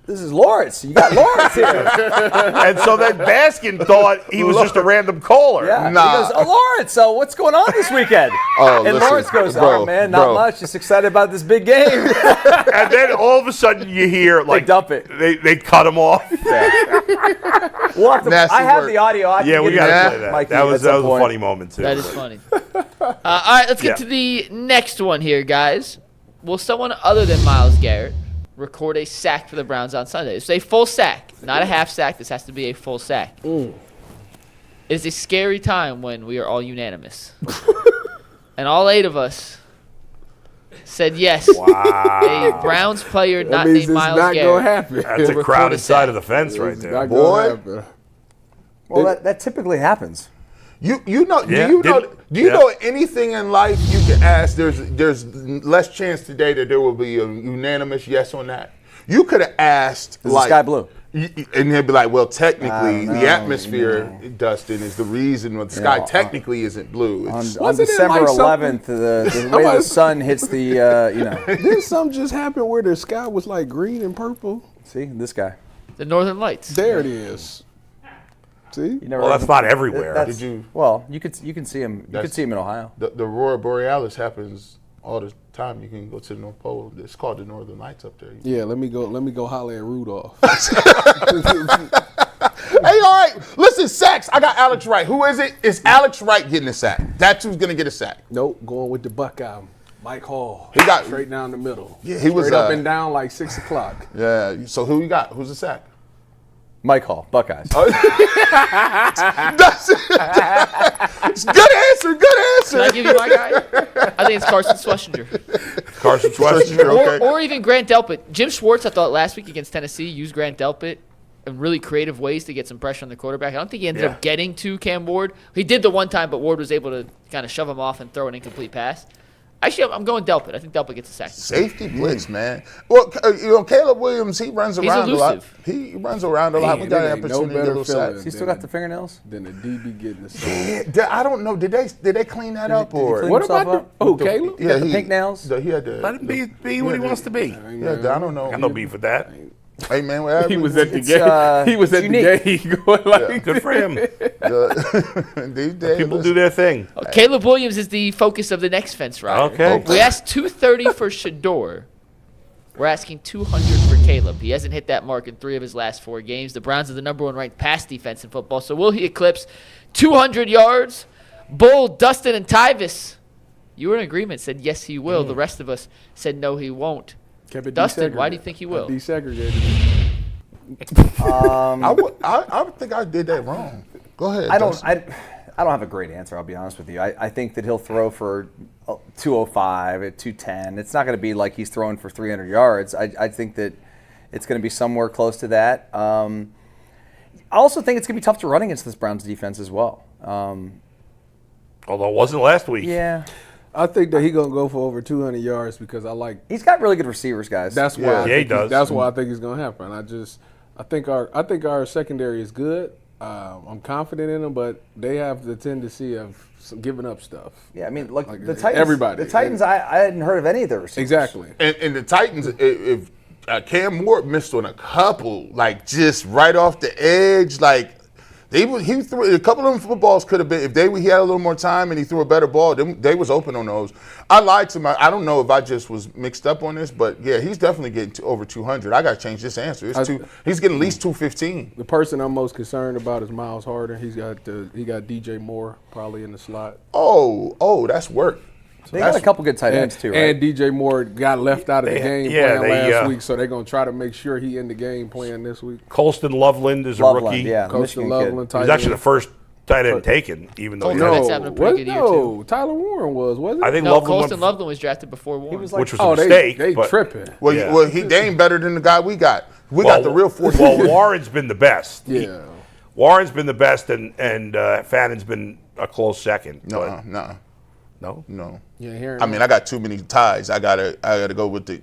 this is Lawrence. You got Lawrence here. And so then Baskin thought he was just a random caller. Yeah. He goes, Lawrence, so what's going on this weekend? And Lawrence goes, man, not much. Just excited about this big game. And then all of a sudden you hear, like, they dump it. They cut him off. I have the audio. We got to play that. That was a funny moment, too. That is funny. All right, let's get to the next one here, guys. Will someone other than Myles Garrett record a sack for the Browns on Sunday? It's a full sack, not a half sack. This has to be a full sack. It is a scary time when we are all unanimous. And all 8 of us said yes. Wow. A Browns player not named Myles Garrett. That's a crowded side of the fence right there. Boy. Well, that typically happens. Do you know anything in life you can ask? There's less chance today that there will be a unanimous yes on that. You could have asked Is the sky blue? And they'd be like, well, technically, the atmosphere, Dustin, is the reason the sky technically isn't blue. On December 11th, the way the sun hits the, Didn't something just happen where the sky was like green and purple? See, this guy. The Northern Lights. There it is. See? Well, that's not everywhere. Did you? Well, you can see him. You can see him in Ohio. The Aurora Borealis happens all the time. You can go to the North Pole. It's called the Northern Lights up there. Yeah, let me go holler at Rudolph. Hey, all right. Listen, sacks. I got Alex Wright. Who is it? It's Alex Wright getting a sack. That's who's going to get a sack. Nope, going with the Buckeye. Mike Hall. He got straight down the middle. Yeah, he was straight up and down like 6 o'clock. Yeah. So who you got? Who's the sack? Mike Hall, Buckeyes. Good answer. Can I give you my guy? I think it's Carson Schlesinger. Carson Schlesinger, okay. Or even Grant Delpit. Jim Schwartz, I thought last week against Tennessee, used Grant Delpit in really creative ways to get some pressure on the quarterback. I don't think he ended up getting to Cam Ward. He did the one time, but Ward was able to kind of shove him off and throw an incomplete pass. Actually, I'm going Delpit. I think Delpit gets a sack. Safety blitz, man. Well, Caleb Williams, he runs around a lot. He runs around a lot. We got an opportunity to little sacks. He still got the fingernails? Then the DB getting the sack. Yeah, I don't know. Did they clean that up or what about Caleb? Yeah, the pink nails. He had the. Let him be what he wants to be. Yeah, I don't know. I got no beef with that. Hey man, he was at the game. He was at the game going like, good for him. People do their thing. Caleb Williams is the focus of the next fence rider. Okay. We asked $230 for Shedeur. We're asking $200 for Caleb. He hasn't hit that mark in 3 of his last 4 games. The Browns are the #1 ranked pass defense in football. So will he eclipse 200 yards? Bull, Dustin, and Tyvis, you were in agreement, said yes he will. The rest of us said no he won't. Dustin, why do you think he will? Desegregated. I think I did that wrong. Go ahead. I don't have a great answer. I'll be honest with you. I think that he'll throw for 205 at 210. It's not going to be like he's throwing for 300 yards. I think that it's going to be somewhere close to that. I also think it's going to be tough to run against this Browns defense as well. Although it wasn't last week. Yeah. I think that he's gonna go for over 200 yards because he's got really good receivers, guys. That's why. Yeah, he does. That's why I think it's gonna happen. I think our secondary is good. I'm confident in them, but they have the tendency of giving up stuff. Yeah, I mean, like the Titans. Everybody. The Titans. I hadn't heard of any of their receivers. Exactly. And the Titans, if Cam Ward missed on a couple, like just right off the edge, like. He threw a couple of them footballs could have been if he had a little more time and he threw a better ball. They was open on those. I lied to I don't know if I just was mixed up on this, but yeah, he's definitely getting to over 200. I got to change this answer. He's getting at least 215. The person I'm most concerned about is Miles Harden. He got DJ Moore probably in the slot. Oh, that's work. They got a couple good tight ends too, right? And DJ Moore got left out of the game playing last week, so they're going to try to make sure he in the game playing this week. Colston Loveland is a rookie. Yeah, Colston Loveland. He's actually the first tight end taken, even though having a pretty good year too. Tyler Warren wasn't it? I think Colston Loveland was drafted before Warren. Which was a mistake. They tripping. Well, they ain't better than the guy we got. We got the real 40. Well, Warren's been the best. Yeah. Warren's been the best, and Fannon's been a close second. No. Yeah, I mean, I got too many ties. I gotta go with the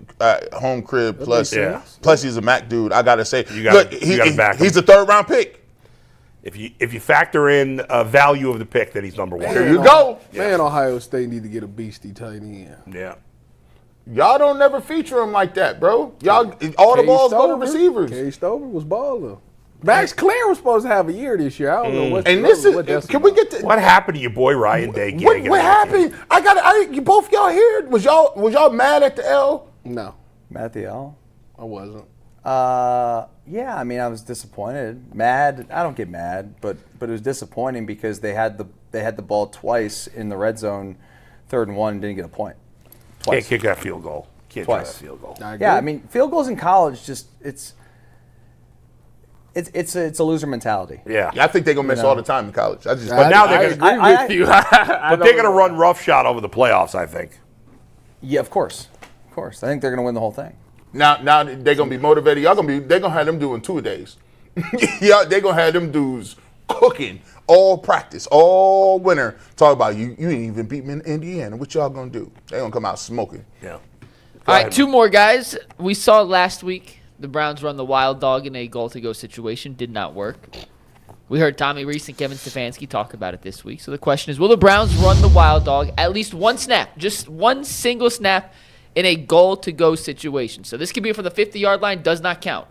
home crib plus. Plus, he's a Mac dude. I gotta say, he's a 3rd round pick. If you factor in value of the pick, that he's number one. There you go. Man, Ohio State need to get a beastie tight end. Yeah. Y'all don't never feature him like that, bro. Y'all all the balls go to receivers. Cade Stover was balling. Max Clare was supposed to have a year this year. I don't know what. And this is. Can we get to what happened to your boy Ryan Day? What happened? You both y'all here? Was y'all mad at the L? No, Mad at the L? I wasn't. Yeah, I mean, I was disappointed. Mad? I don't get mad, but it was disappointing because they had the ball twice in the red zone, 3rd and 1, and didn't get a point. Can't kick that field goal. Can't kick that field goal. Yeah, I mean, field goals in college it's a loser mentality. Yeah. I think they're gonna miss all the time in college. But now they're gonna. I agree with you. But they're gonna run roughshod over the playoffs, I think. Yeah, of course. I think they're gonna win the whole thing. Now they're gonna be motivated. They're gonna have them doing 2-a-days. Yeah, they're gonna have them dudes cooking all practice, all winter. Talk about you ain't even beat me in Indiana. What y'all gonna do? They gonna come out smoking. Yeah. All right, 2 more guys. We saw last week the Browns run the wild dog in a goal-to-go situation. Did not work. We heard Tommy Reese and Kevin Stefanski talk about it this week. So the question is, will the Browns run the wild dog at least one snap, just one single snap in a goal-to-go situation? So this could be from the 50-yard line, does not count.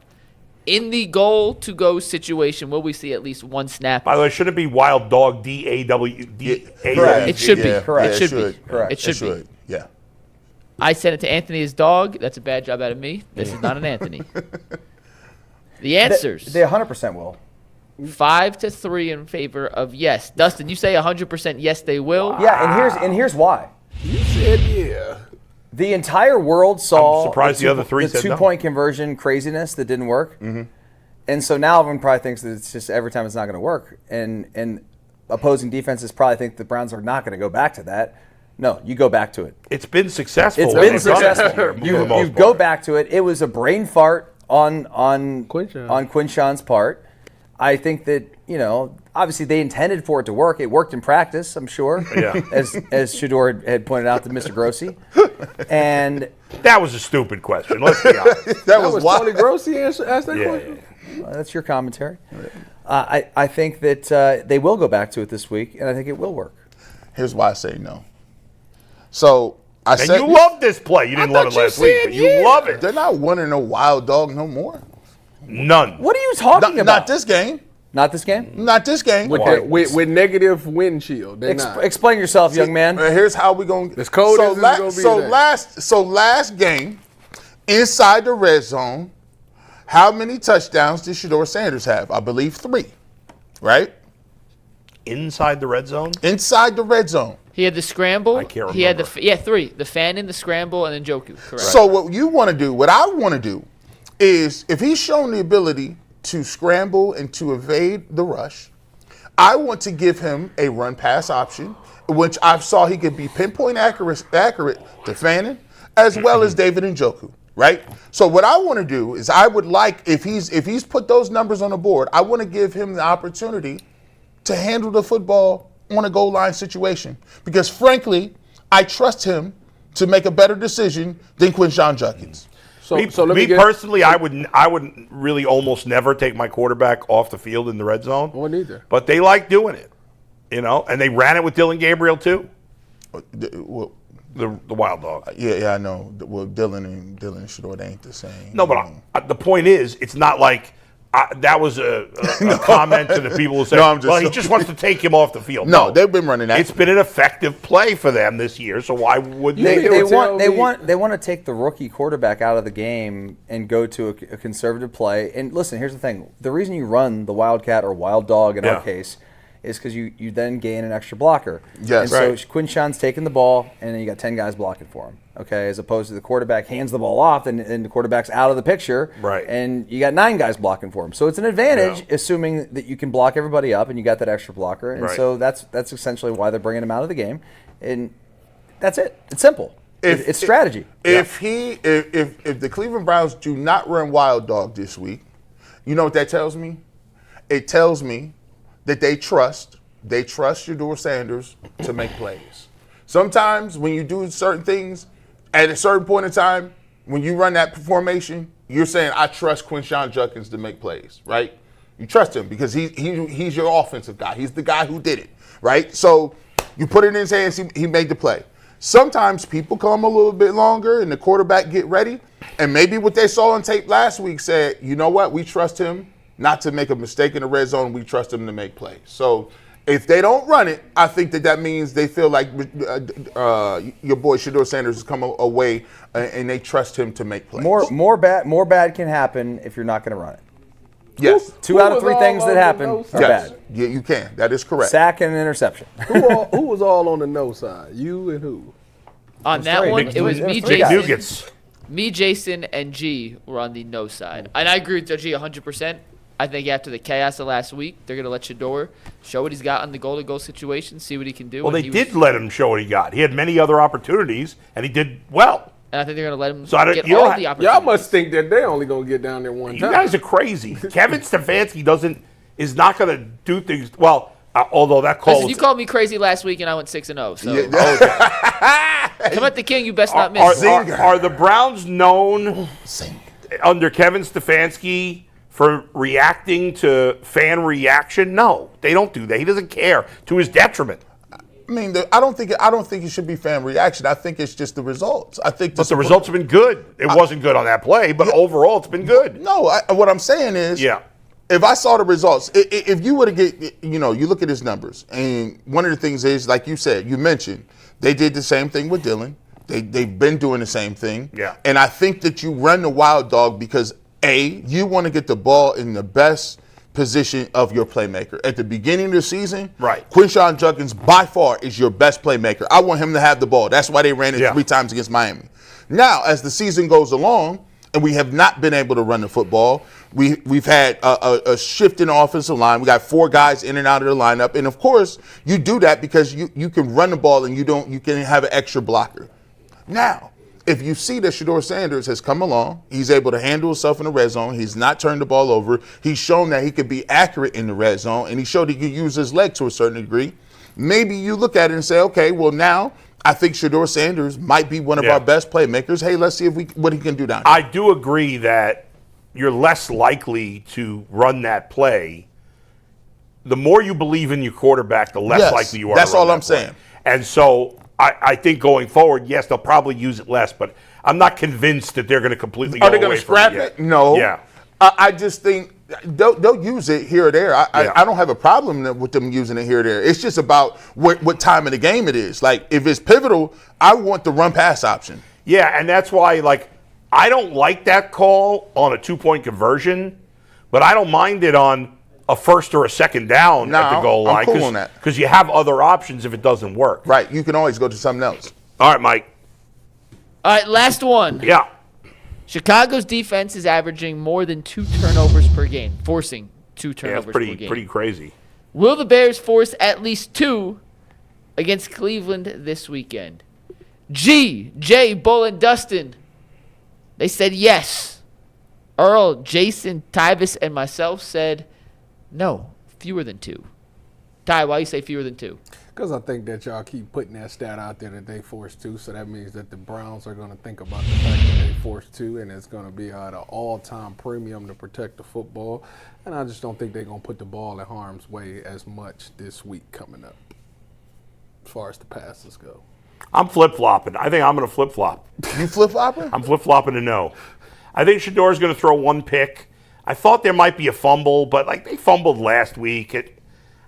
In the goal-to-go situation, will we see at least one snap? By the way, should it be wild dog D-A-W-D? Correct. It should be. Correct. It should be. Correct. It should be. Yeah. I sent it to Anthony as Dawg. That's a bad job out of me. This is not an Anthony. The answers. They 100% will. 5-3 in favor of yes. Dustin, you say 100% yes, they will. Yeah, and here's why. You said yeah. The entire world saw I'm surprised the other 3 said no. 2-point conversion craziness that didn't work. Mm-hmm. And so now everyone probably thinks that it's just every time it's not going to work. And opposing defenses probably think the Browns are not going to go back to that. No, you go back to it. It's been successful. It's been successful. You go back to it. It was a brain fart on Quinshawn's part. I think that, obviously they intended for it to work. It worked in practice, I'm sure, as Shedeur had pointed out to Mr. Grossi. And that was a stupid question. Let's be honest. that was Tony Grossi asked that question? That's your commentary. I think that they will go back to it this week, and I think it will work. Here's why I say no. So I said you love this play. You didn't love it last week, but you love it. They're not winning no wild dog no more. None. What are you talking about? Not this game. Not this game? Not this game. With negative wind chill. Explain yourself, young man. Here's how we going to. As cold as it's going to be. So last game, inside the red zone, how many touchdowns did Shedeur Sanders have? I believe 3, right? Inside the red zone? Inside the red zone. He had the scramble. I can't remember. He had 3. The fan in the scramble, and then Njoku. Correct. So what I want to do, is if he's shown the ability to scramble and to evade the rush, I want to give him a run-pass option, which I saw he could be pinpoint accurate to Fannin as well as David Njoku, right? So what I want to do is I would like, if he's put those numbers on the board, I want to give him the opportunity to handle the football on a goal line situation. Because frankly, I trust him to make a better decision than Quinshawn Judkins. Personally, I would really almost never take my quarterback off the field in the red zone. I wouldn't either. But they like doing it, and they ran it with Dylan Gabriel too. Well, the wild dog. Yeah, I know. Well, Dylan and Shedeur, they ain't the same. No, but the point is, it's not like that was a comment to the people who say, he just wants to take him off the field. No, they've been running that. It's been an effective play for them this year, so why wouldn't they want to take the rookie quarterback out of the game and go to a conservative play. And listen, here's the thing. The reason you run the Wildcat or Wild Dog in our case is because you then gain an extra blocker. Yes, and so Quinshawn's taking the ball, and then you got 10 guys blocking for him. Okay, as opposed to the quarterback hands the ball off, and the quarterback's out of the picture. Right. And you got 9 guys blocking for him. So it's an advantage, assuming that you can block everybody up, and you got that extra blocker. And so that's essentially why they're bringing him out of the game. And that's it. It's simple. It's strategy. If the Cleveland Browns do not run Wild Dog this week, you know what that tells me? It tells me that they trust Shedeur Sanders to make plays. Sometimes when you do certain things, at a certain point in time, when you run that formation, you're saying, I trust Quinshawn Judkins to make plays, right? You trust him because he's your offensive guy. He's the guy who did it, right? So you put it in his hands, he made the play. Sometimes people come a little bit longer and the quarterback get ready, and maybe what they saw on tape last week said, you know what, we trust him not to make a mistake in the red zone. We trust him to make plays. So if they don't run it, I think that means they feel like your boy Shedeur Sanders has come away and they trust him to make plays. More bad can happen if you're not going to run it. Yes. Two out of three things that happen are bad. Yeah, you can. That is correct. Sack and an interception. Who was all on the no side? You and who? On that one, it was me, Jason. McNuggets. Me, Jason, and G were on the no side. And I agree with G 100%. I think after the chaos of last week, they're going to let Shedeur show what he's got in the goal-to-goal situation, see what he can do. Well, they did let him show what he got. He had many other opportunities, and he did well. And I think they're going to let him get you all the opportunities. Y'all must think that they're only going to get down there one time. You guys are crazy. Kevin Stefanski is not going to do things well. Although that call, listen, you called me crazy last week, and I went 6-0. So come at the king, you best not miss. Are the Browns known under Kevin Stefanski for reacting to fan reaction? No, they don't do that. He doesn't care, to his detriment. I mean, I don't think it should be fan reaction. I think it's just the results. But the results have been good. It wasn't good on that play, but overall, it's been good. No, what I'm saying is, if I saw the results, if you were to get, you look at his numbers, and one of the things is, like you said, you mentioned, they did the same thing with Dylan. They've been doing the same thing. Yeah. And I think that you run the wild dog because, you want to get the ball in the best position of your playmaker. At the beginning of the season, right, Quinshon Judkins by far is your best playmaker. I want him to have the ball. That's why they ran it 3 times against Miami. Now, as the season goes along, and we have not been able to run the football, we've had a shift in the offensive line. We got 4 guys in and out of the lineup, and of course, you do that because you can run the ball and you can have an extra blocker. Now, if you see that Shedeur Sanders has come along, he's able to handle himself in the red zone. He's not turned the ball over. He's shown that he could be accurate in the red zone, and he showed he could use his leg to a certain degree. Maybe you look at it and say, okay, well now I think Shedeur Sanders might be one of our best playmakers. Hey, let's see what he can do down here. I do agree that you're less likely to run that play. The more you believe in your quarterback, the less likely you are. That's to run all that I'm play. saying. And so I think going forward, yes, they'll probably use it less, but I'm not convinced that they're going to completely go away from it. Are they going to scrap it? No. Yeah. I just think they'll use it here or there. I don't have a problem with them using it here or there. It's just about what time of the game it is. Like, if it's pivotal, I want the run-pass option. Yeah, and that's why, I don't like that call on a 2-point conversion, but I don't mind it on a first or a second down at the goal line. I'm cool on that. Because you have other options if it doesn't work. Right. You can always go to something else. All right, Mike. All right, last one. Yeah. Chicago's defense is averaging more than 2 turnovers per game, forcing 2 turnovers per game. Pretty crazy. Will the Bears force at least 2 against Cleveland this weekend? G, J, Bull, and Dustin, they said yes. Earl, Jason, Tyvis, and myself said no, fewer than 2. Ty, why you say fewer than 2? Because I think that y'all keep putting that stat out there that they forced 2, so that means that the Browns are going to think about the fact that they forced 2, and it's going to be at an all-time premium to protect the football. And I just don't think they're going to put the ball in harm's way as much this week coming up, as far as the passes go. I'm flip-flopping. I think I'm going to flip-flop. You flip-flopping? I'm flip-flopping to no. I think Shedeur's going to throw 1 pick. I thought there might be a fumble, but they fumbled last week.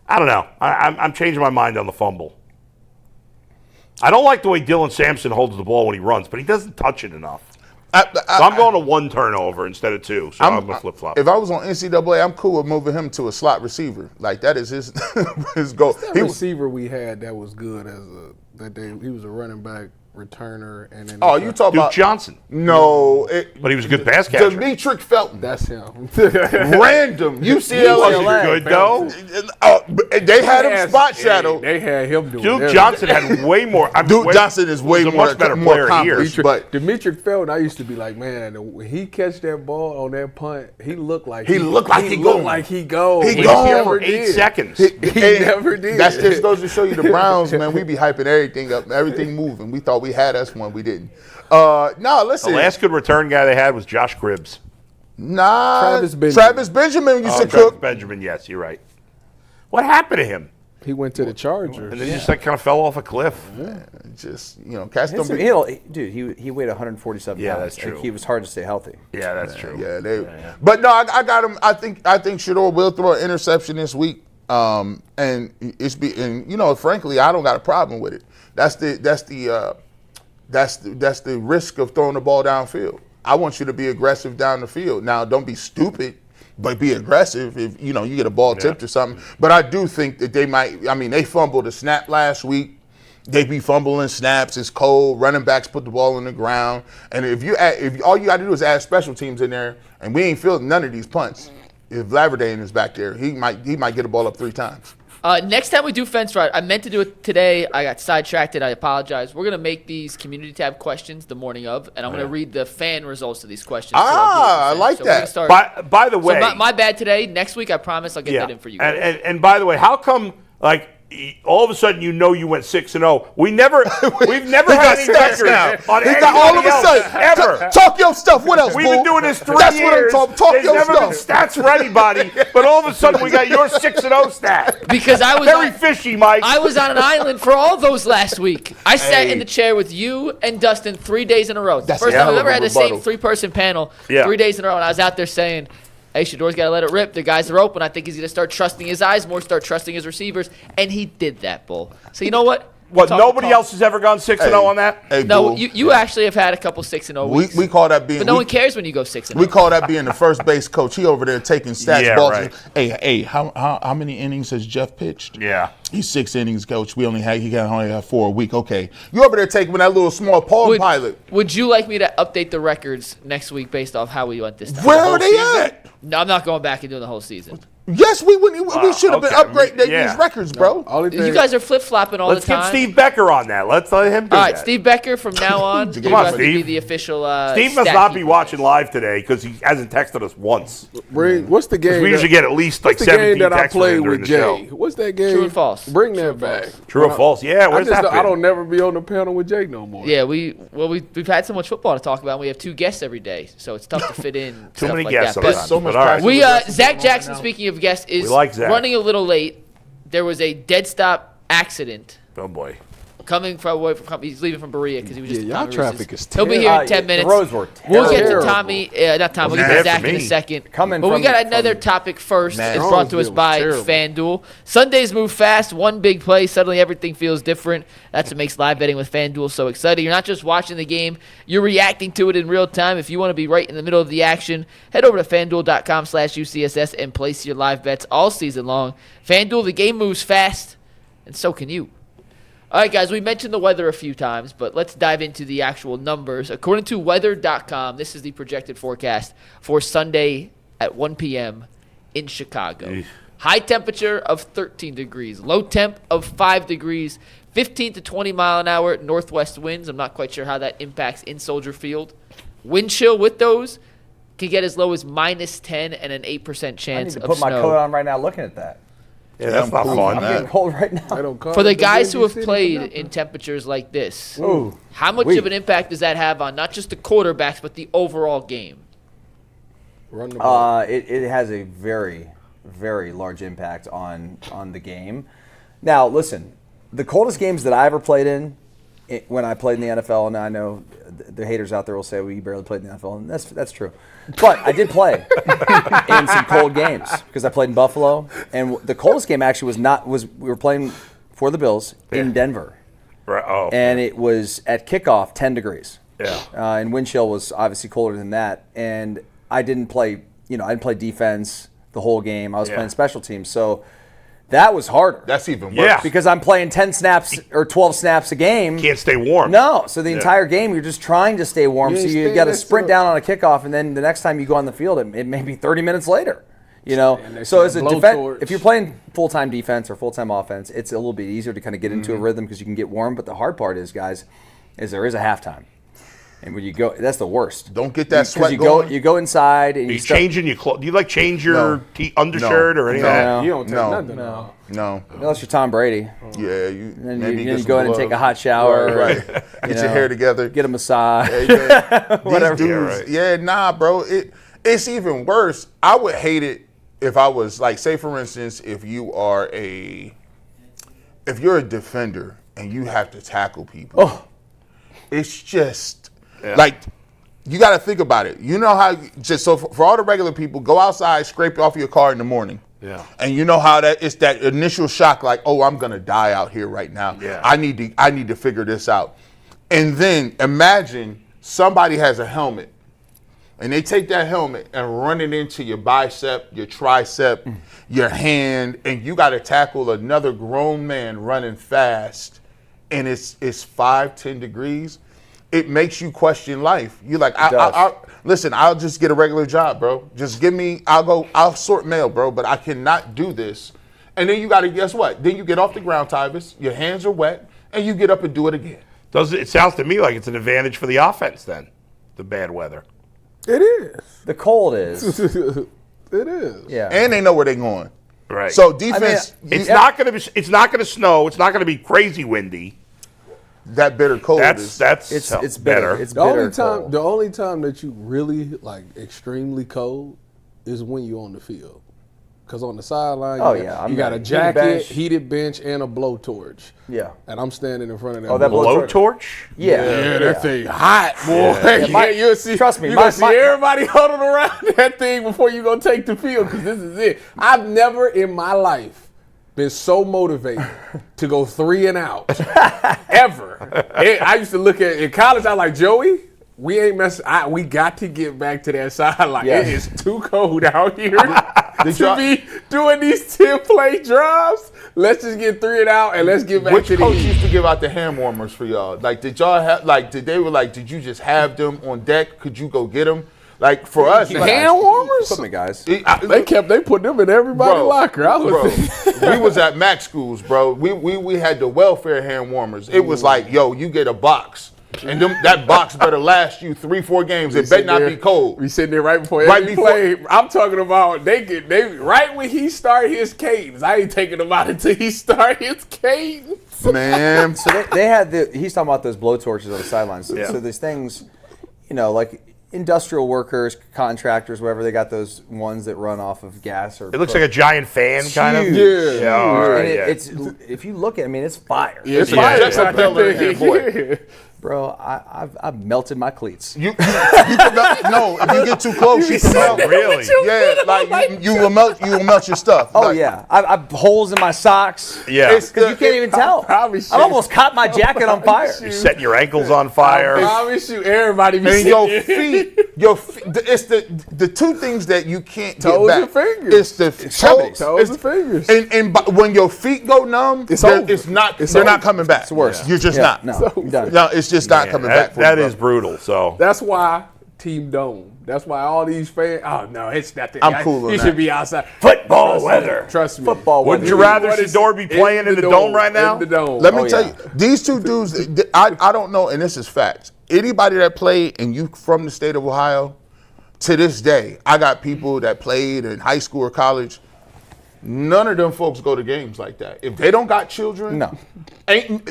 I don't know. I'm changing my mind on the fumble. I don't like the way Dylan Sampson holds the ball when he runs, but he doesn't touch it enough. So I'm going to 1 turnover instead of 2, so I'm going to flip-flop. If I was on NCAA, I'm cool with moving him to a slot receiver. That is his his goal. That receiver we had that was good he was a running back returner, and then you talking Duke about Johnson? No, but he was a good pass catcher. Demetric Felton. That's him. Random UCLA. He wasn't good though. They had him spot shadow. They had him doing. Duke Johnson had way more. Duke Johnson is way more much better player here. But Demetric Felton, I used to be like, man, when he catch that ball on that punt, he looked like he goes. He gone for 8 seconds. He never did. That just goes to show you the Browns, man. We be hyping everything up, everything moving. We thought we had us one, we didn't. No, listen. The last good return guy they had was Josh Cribbs. Nah, Travis Benjamin used to Travis cook. Benjamin, yes, you're right. What happened to him? He went to the Chargers. And then he just kind of fell off a cliff. Yeah, just, cats don't be. Dude, he weighed 147 Yeah, pounds. that's true. He was hard to stay healthy. Yeah, that's true. Yeah, But no, I got him. I think Shedeur will throw an interception this week. And frankly, I don't got a problem with it. That's the risk of throwing the ball downfield. I want you to be aggressive down the field. Now, don't be stupid, but be aggressive if you get a ball tipped or something. But I do think that they might. I mean, they fumbled a snap last week. They be fumbling snaps. It's cold. Running backs put the ball on the ground. And if all you got to do is add special teams in there, and we ain't fielding none of these punts. If Laverdane is back there, he might get a ball up 3 times. Next time we do Fence Ride, I meant to do it today. I got sidetracked. I apologize. We're going to make these community tab questions the morning of, and I'm going to read the fan results of these questions. I like that. By the way. So my bad today. Next week, I promise I'll get that in for you guys. And by the way, how come, all of a sudden you went 6-0? We've never had any records on anybody all of a sudden ever. Talk your stuff. What else? We've been doing this 3 That's years. what I'm talking. There's Talk never your been stuff. stats for anybody, but all of a sudden we got your 6-0 stat. Because I was very fishy, Mike. I was on an island for all those last week. I sat in the chair with you and Dustin 3 days in a row. First time I've ever had the same 3-person panel 3 days in a row, and I was out there saying, hey, Shedeur's got to let it rip. The guys are open. I think he's going to start trusting his eyes more, start trusting his receivers. And he did that, Bull. So you know what? Nobody else has ever gone 6-0 on that? Hey, no, you actually have had a couple 6-0 weeks. We call that being. But no one cares when you go 6-0. We call that being the first base coach. He over there taking stats. Balls. Right. Hey, how many innings has Jeff pitched? Yeah. He's 6 innings, coach. He only have 4 a week. Okay. You over there taking that little small Palm Pilot. Would you like me to update the records next week based off how we went this time? Where are they at? No, I'm not going back and doing the whole season. Yes, we should have been upgrading these records, bro. You guys are flip-flopping all the time. Let's get Steve Becker on that. Let's let him do that. All right, Steve Becker from now on. Come on, Steve. Be the official Steve must not be watching live today because he hasn't texted us once. What's the game? We usually get at least 17 that I texts played during with the Jay. show. What's that game? True and false. Bring that back. True or false? Yeah, where's that been? I don't never be on the panel with Jay no more. Yeah, we've had so much football to talk about. We have 2 guests every day, so it's tough to fit in. Too many like guests that. sometimes. So much Zach Jackson, speaking of guests, is running a little late. There was a dead stop accident. Oh boy. Coming from he's leaving from Berea because he was just y'all traffic is terrible. He'll be here in 10 minutes. The roads were We'll get to Tommy, not Tommy. We'll get to Zach in a second. But we got another topic first. It's brought to us by FanDuel. Sundays move fast. One big play. Suddenly everything feels different. That's what makes live betting with FanDuel so exciting. You're not just watching the game. You're reacting to it in real time. If you want to be right in the middle of the action, head over to FanDuel.com/UCSS and place your live bets all season long. FanDuel, the game moves fast, and so can you. All right, guys, we mentioned the weather a few times, but let's dive into the actual numbers. According to weather.com, this is the projected forecast for Sunday at 1 p.m. in Chicago. High temperature of 13 degrees, low temp of 5 degrees, 15 to 20 mile an hour northwest winds. I'm not quite sure how that impacts in Soldier Field. Wind chill with those can get as low as -10 and an 8% chance of snow. I need to put my coat on right now looking at that. Yeah, that's not fun. I'm getting cold right now. For the guys who have played in temperatures like this, how much of an impact does that have on not just the quarterbacks, but the overall game? It has a very, very large impact on the game. Now, listen, the coldest games that I ever played in, when I played in the NFL, and I know the haters out there will say, well, you barely played in the NFL, and that's true. But I did play in some cold games because I played in Buffalo, and the coldest game actually we were playing for the Bills in Denver. Right. Oh. And it was at kickoff 10 degrees. Yeah. And wind chill was obviously colder than that. And I didn't play defense the whole game. I was playing special teams. So that was harder. That's even worse. Yeah. Because I'm playing 10 snaps or 12 snaps a game. Can't stay warm. No. So the entire game, you're just trying to stay warm. So you got to sprint down on a kickoff, and then the next time you go on the field, it may be 30 minutes later. So as a defense, if you're playing full-time defense or full-time offense, it's a little bit easier to kind of get into a rhythm because you can get warm. But the hard part is, guys, there is a halftime. And when you go, that's the worst. Don't get that sweat going. You go inside and Are you changing your clothes? Do you change your undershirt or anything? No. You don't take nothing. No. Unless you're Tom Brady. Yeah. Then you go in and take a hot shower. Right. Get your hair together. Get a massage. Whatever. These dudes, bro. It's even worse. I would hate it if I was like, say for instance, if you're a defender and you have to tackle people. Oh. It's just like, you got to think about it. You know how, just so for all the regular people, go outside, scrape off your car in the morning. Yeah. And you know how it's that initial shock, like, oh, I'm gonna die out here right now. Yeah. I need to figure this out. And then imagine somebody has a helmet, and they take that helmet and run it into your bicep, your tricep, your hand, and you got to tackle another grown man running fast, and it's 5-10 degrees. It makes you question life. You're like, listen, I'll just get a regular job, bro. Just give me, I'll sort mail, bro, but I cannot do this. And then you got to, guess what? Then you get off the ground, Tyvis, your hands are wet, and you get up and do it again. It sounds to me like it's an advantage for the offense then, the bad weather. It is. The cold is. It is. Yeah. And they know where they're going. Right. So defense, it's not going to snow. It's not going to be crazy windy. that bitter cold It's bitter. It's bitter. The only time that you really like extremely cold is when you're on the field. Because on the sideline, you got a jacket, heated bench, and a blowtorch. Yeah. And I'm standing in front of that. Oh, that blowtorch? Yeah, that thing hot, boy. You'll see, trust me, you're going to see everybody huddled around that thing before you're going to take the field, because this is it. I've never in my life been so motivated to go 3 and out, ever. I used to look at, in college, I was like, Joey, we ain't messing. We got to get back to that sideline. It is too cold out here to be doing these 10-play drives. Let's just get 3 and out and let's get back to the Which coach used to give out the hand warmers for y'all? Like, did y'all have, like, did you just have them on deck? Could you go get them? Like, for us. Hand warmers? Equipment guys. They put them in everybody's locker. We was at Mac schools, bro. We had the welfare hand warmers. It was like, yo, you get a box. And that box better last you 3-4 games. It better not be cold. We sitting there right before every play. I'm talking about they right when he started his cadence. I ain't taking him out until he started his cadence. Man. So they had he's talking about those blowtorches on the sidelines. So these things, like industrial workers, contractors, whatever, they got those ones that run off of gas or. It looks like a giant fan, kind of. Yeah. All right, it's if you look at it, I mean, it's fire. Yeah, it's fire. Just a pillar in there, boy. Bro, I've melted my cleats. You no, if you get too close, you can melt. Really? Yeah, like you will melt your stuff. Oh like, yeah, I've holes in my socks. Yeah. Because you can't even tell. I've almost caught my jacket on fire. You're setting your ankles on fire. I promise you, everybody be And your feet, it's the two things that you can't Toes get back. and fingers. It's the Toes and fingers. And when your feet go numb, they're not coming back. It's worse. You're just not. No, you're done. No, it's just not coming back. That is brutal. So That's why Team Dome. That's why all these fans. Oh no, it's not that. I'm cool on You that. should be outside. football weather. Trust me. Football weather. Wouldn't you rather Shedeur be playing in the dome right now? In the dome. Let me tell you, these two dudes, I don't know, and this is facts. Anybody that played and you from the state of Ohio, to this day, I got people that played in high school or college. None of them folks go to games like that. If they don't got children, No.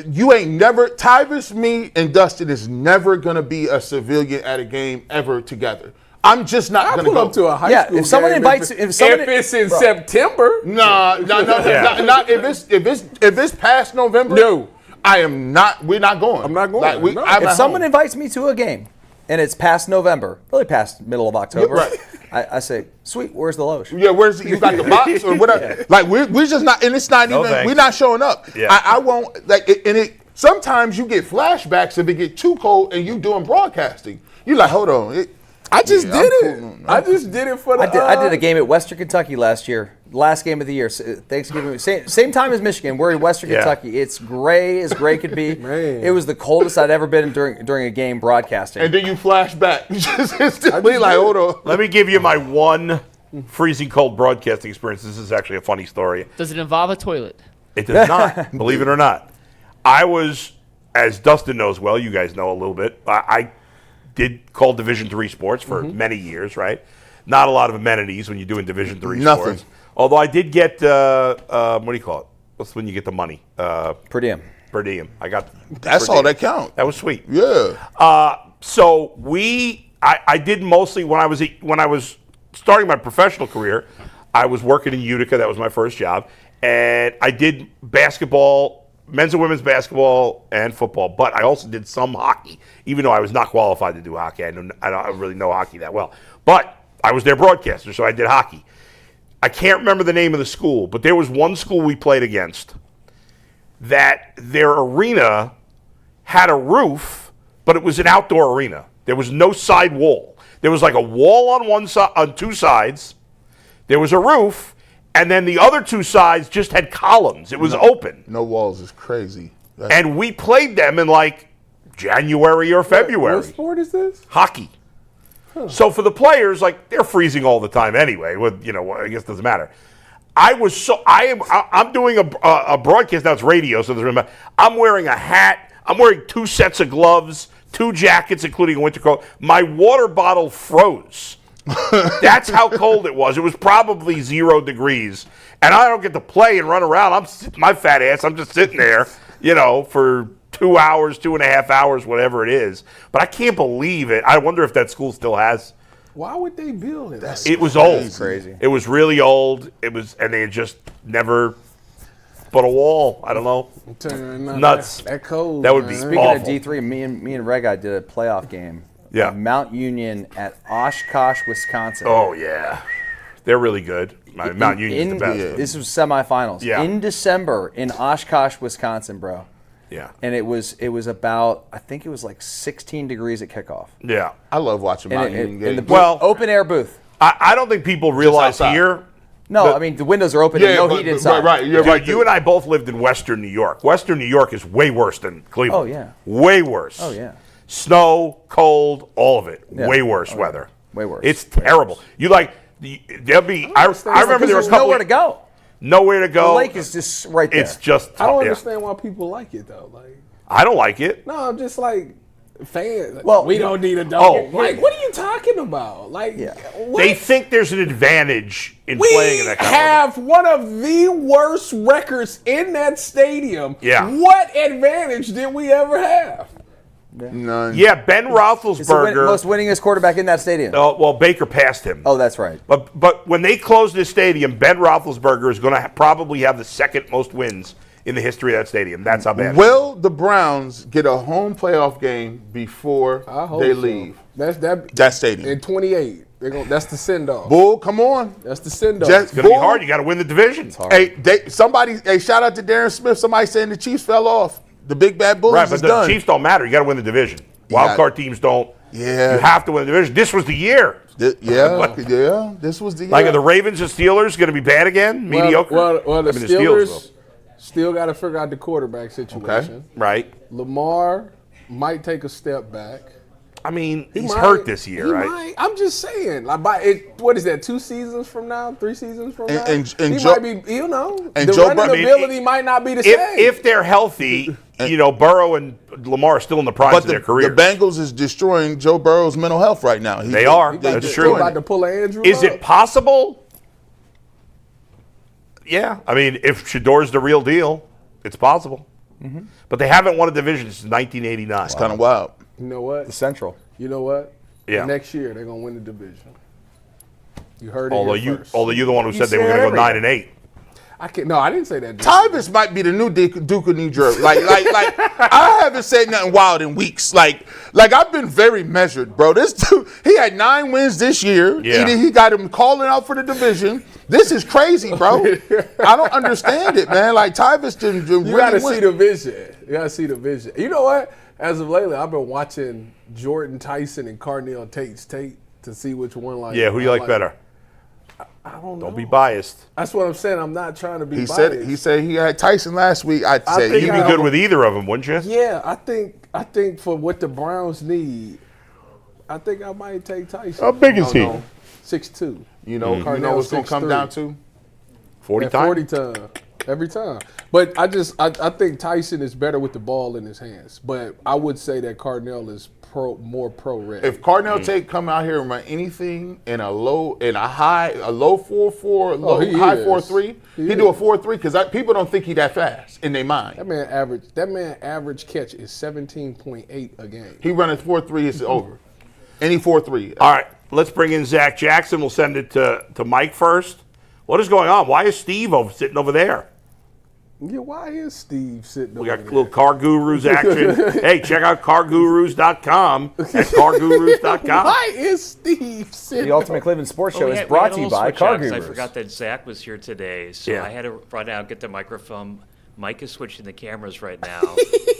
You ain't never, Tyvis, me, and Dustin is never going to be a civilian at a game ever together. I'm just not going to pull go. up to a high school if someone game invites, if it's in September. No. Not if it's past November. No. We're not going. I'm not going. No. I'm if at someone home. invites me to a game and it's past November, really past middle of October, Right. I say, sweet, where's the loge? Yeah, you got the box or whatever? Like we're just not, and it's not No even. thanks. We're not showing up. Yeah. I won't like it, and it. Sometimes you get flashbacks if it get too cold and you doing broadcasting. You like, hold on. I just did it. cool. I just did it for the. I did a game at Western Kentucky last year, last game of the year, Thanksgiving. Same time as Michigan. We're in Western Kentucky. It's gray as gray could be. Man. It was the coldest I'd ever been during a game broadcasting. And then you flash back. Just instantly like, hold on. let me give you my one freezing cold broadcasting experience. This is actually a funny story. Does it involve a toilet? It does not, believe it or not. I was, as Dustin knows well, you guys know a little bit, I did call Division III sports for many years, right? Not a lot of amenities when you're doing Division III Nothing. sports. Although I did get, what do you call it? What's when you get the money? Per diem. Per diem. I got That's per all diem. that count. That was sweet. Yeah. So we I did mostly when I was starting my professional career. I was working in Utica. That was my first job, and I did basketball, men's and women's basketball, and football. But I also did some hockey, even though I was not qualified to do hockey. I don't really know hockey that well, but I was their broadcaster, so I did hockey. I can't remember the name of the school, but there was one school we played against that their arena had a roof, but it was an outdoor arena. There was no side wall. There was like a wall on one side, on two sides. There was a roof, and then the other two sides just had columns. It was open. No walls is crazy. And we played them in like January or February. What sport is this? Hockey. So for the players, like they're freezing all the time anyway. With I guess it doesn't matter. I'm doing a broadcast now. It's radio, so I'm wearing a hat. I'm wearing 2 sets of gloves, 2 jackets, including a winter coat. My water bottle froze. That's how cold it was. It was probably 0 degrees, and I don't get to play and run around. My fat ass. I'm just sitting there, for 2 hours, 2.5 hours, whatever it is. But I can't believe it. I wonder if that school still has. Why would they build it? It was old. Crazy. It was really old. And they had just never put a wall. I don't know. Nuts. That cold. That would be Speaking awful. of D3, me and Red Guy did a playoff game. Yeah. Mount Union at Oshkosh, Wisconsin. Oh, yeah. They're really good. Mount Union's the best. This was semifinals. Yeah. In December in Oshkosh, Wisconsin, bro. Yeah. And it was about, I think it was like 16 degrees at kickoff. Yeah. I love watching Mount Union In games. the booth, open air booth. I don't think people realize here. No, I mean, the windows are open and no heat inside. Right, you're Dude, right. you and I both lived in Western New York. Western New York is way worse than Cleveland. Oh, yeah. Way worse. Oh, yeah. Snow, cold, all of it. Yeah. Way worse weather. Way worse. It's terrible. There'll be. I remember there was There's nowhere to go. Nowhere to go. The lake is just right there. It's just. I don't yeah. understand why people like it though. Like, I don't like it. no, I'm just like fans. Well, we don't need a dog. Oh. Like, what are you talking about? Like, what? They think there's an advantage in playing in that kind have one of the worst records in that stadium. Yeah. What advantage did we ever have? None. Yeah, Ben It's the Roethlisberger. most winningest quarterback in that stadium. Well, Baker passed him. Oh, that's right. But when they close this stadium, Ben Roethlisberger is going to probably have the second most wins in the history of that stadium. That's how bad. Will the Browns get a home playoff game before I hope they so. leave That stadium? in 28. That's the send off. Bull, come on. That's the send off. It's going to be hard. You got to win the division. Hey, shout out to Darren Smith. Somebody saying the Chiefs fell off. The big bad Bulls Right, but is the done. Chiefs don't matter. You got to win the division. Wild card teams don't. Yeah. You have to win the division. This was the year. Yeah. This was the year. Like, are the Ravens and Steelers going to be bad again? Mediocre? Well, the I mean, Steelers will. still got to figure out the quarterback situation. Right. Lamar might take a step back. I mean, he's might- hurt this year, he right? might. I'm just saying. Like, what is that? 2 seasons from now? 3 seasons from now? And he Joe- might be. and The Joe running Burrow- ability might not be the same. If they're healthy, Burrow and Lamar are still in the prime but of their the career. Bengals is destroying Joe Burrow's mental health right now. They are. They That's just true. about to pull an Andrew. Is Luck. it possible? Yeah. I mean, if Shedeur's the real deal, it's possible. Mm-hmm. But they haven't won a division since 1989. It's kind of wild. You know what? The Central. You know what? Yeah. Next year they're gonna win the division. You heard it Although here you're first. the one who said they say were that going to go every 9-8. I can't. No, I didn't say that. Tyvis might be the new Duke of New Jersey. Like I haven't said nothing wild in weeks. Like I've been very measured, bro. This dude, he had 9 wins this year. Yeah. He got him calling out for the division. This is crazy, bro. I don't understand it, man. Like Tyvis didn't really You gotta win. see the vision. You gotta see the vision. You know what? As of lately, I've been watching Jordan Tyson and Carnell Tate's tape to see which one. Like, Yeah, who do you like better? I don't know. Don't be biased. That's what I'm saying. I'm not trying to be He biased. said he said he had Tyson last week. I said You'd be good with either of them, wouldn't you? Yeah, I think for what the Browns need, I think I might take Tyson. How big is he? 6'2". You know what's gonna come 6'3". down to? 40 At times? 40 times. Every time. But I think Tyson is better with the ball in his hands. But I would say that Carnell is more pro-ready. If Carnell Tate come out here and run anything in a low 4.4, he high is. 4.3, he do a 4.3 because people don't think he that fast in their mind. That man average catch is 17.8 a game. He run a 4.3, it's over. Any 4-3. All right, let's bring in Zach Jackson. We'll send it to Mike first. What is going on? Why is Steve sitting over there? Yeah, why is Steve sitting over We got there? a little Car Gurus action. Hey, check out cargurus.com at cargurus.com. Why is Steve sitting The Ultimate Cleveland Sports Show is brought to you by Car Gurus. I forgot that Zach was here today, so I had to run out, get the microphone. Mike is switching the cameras right now.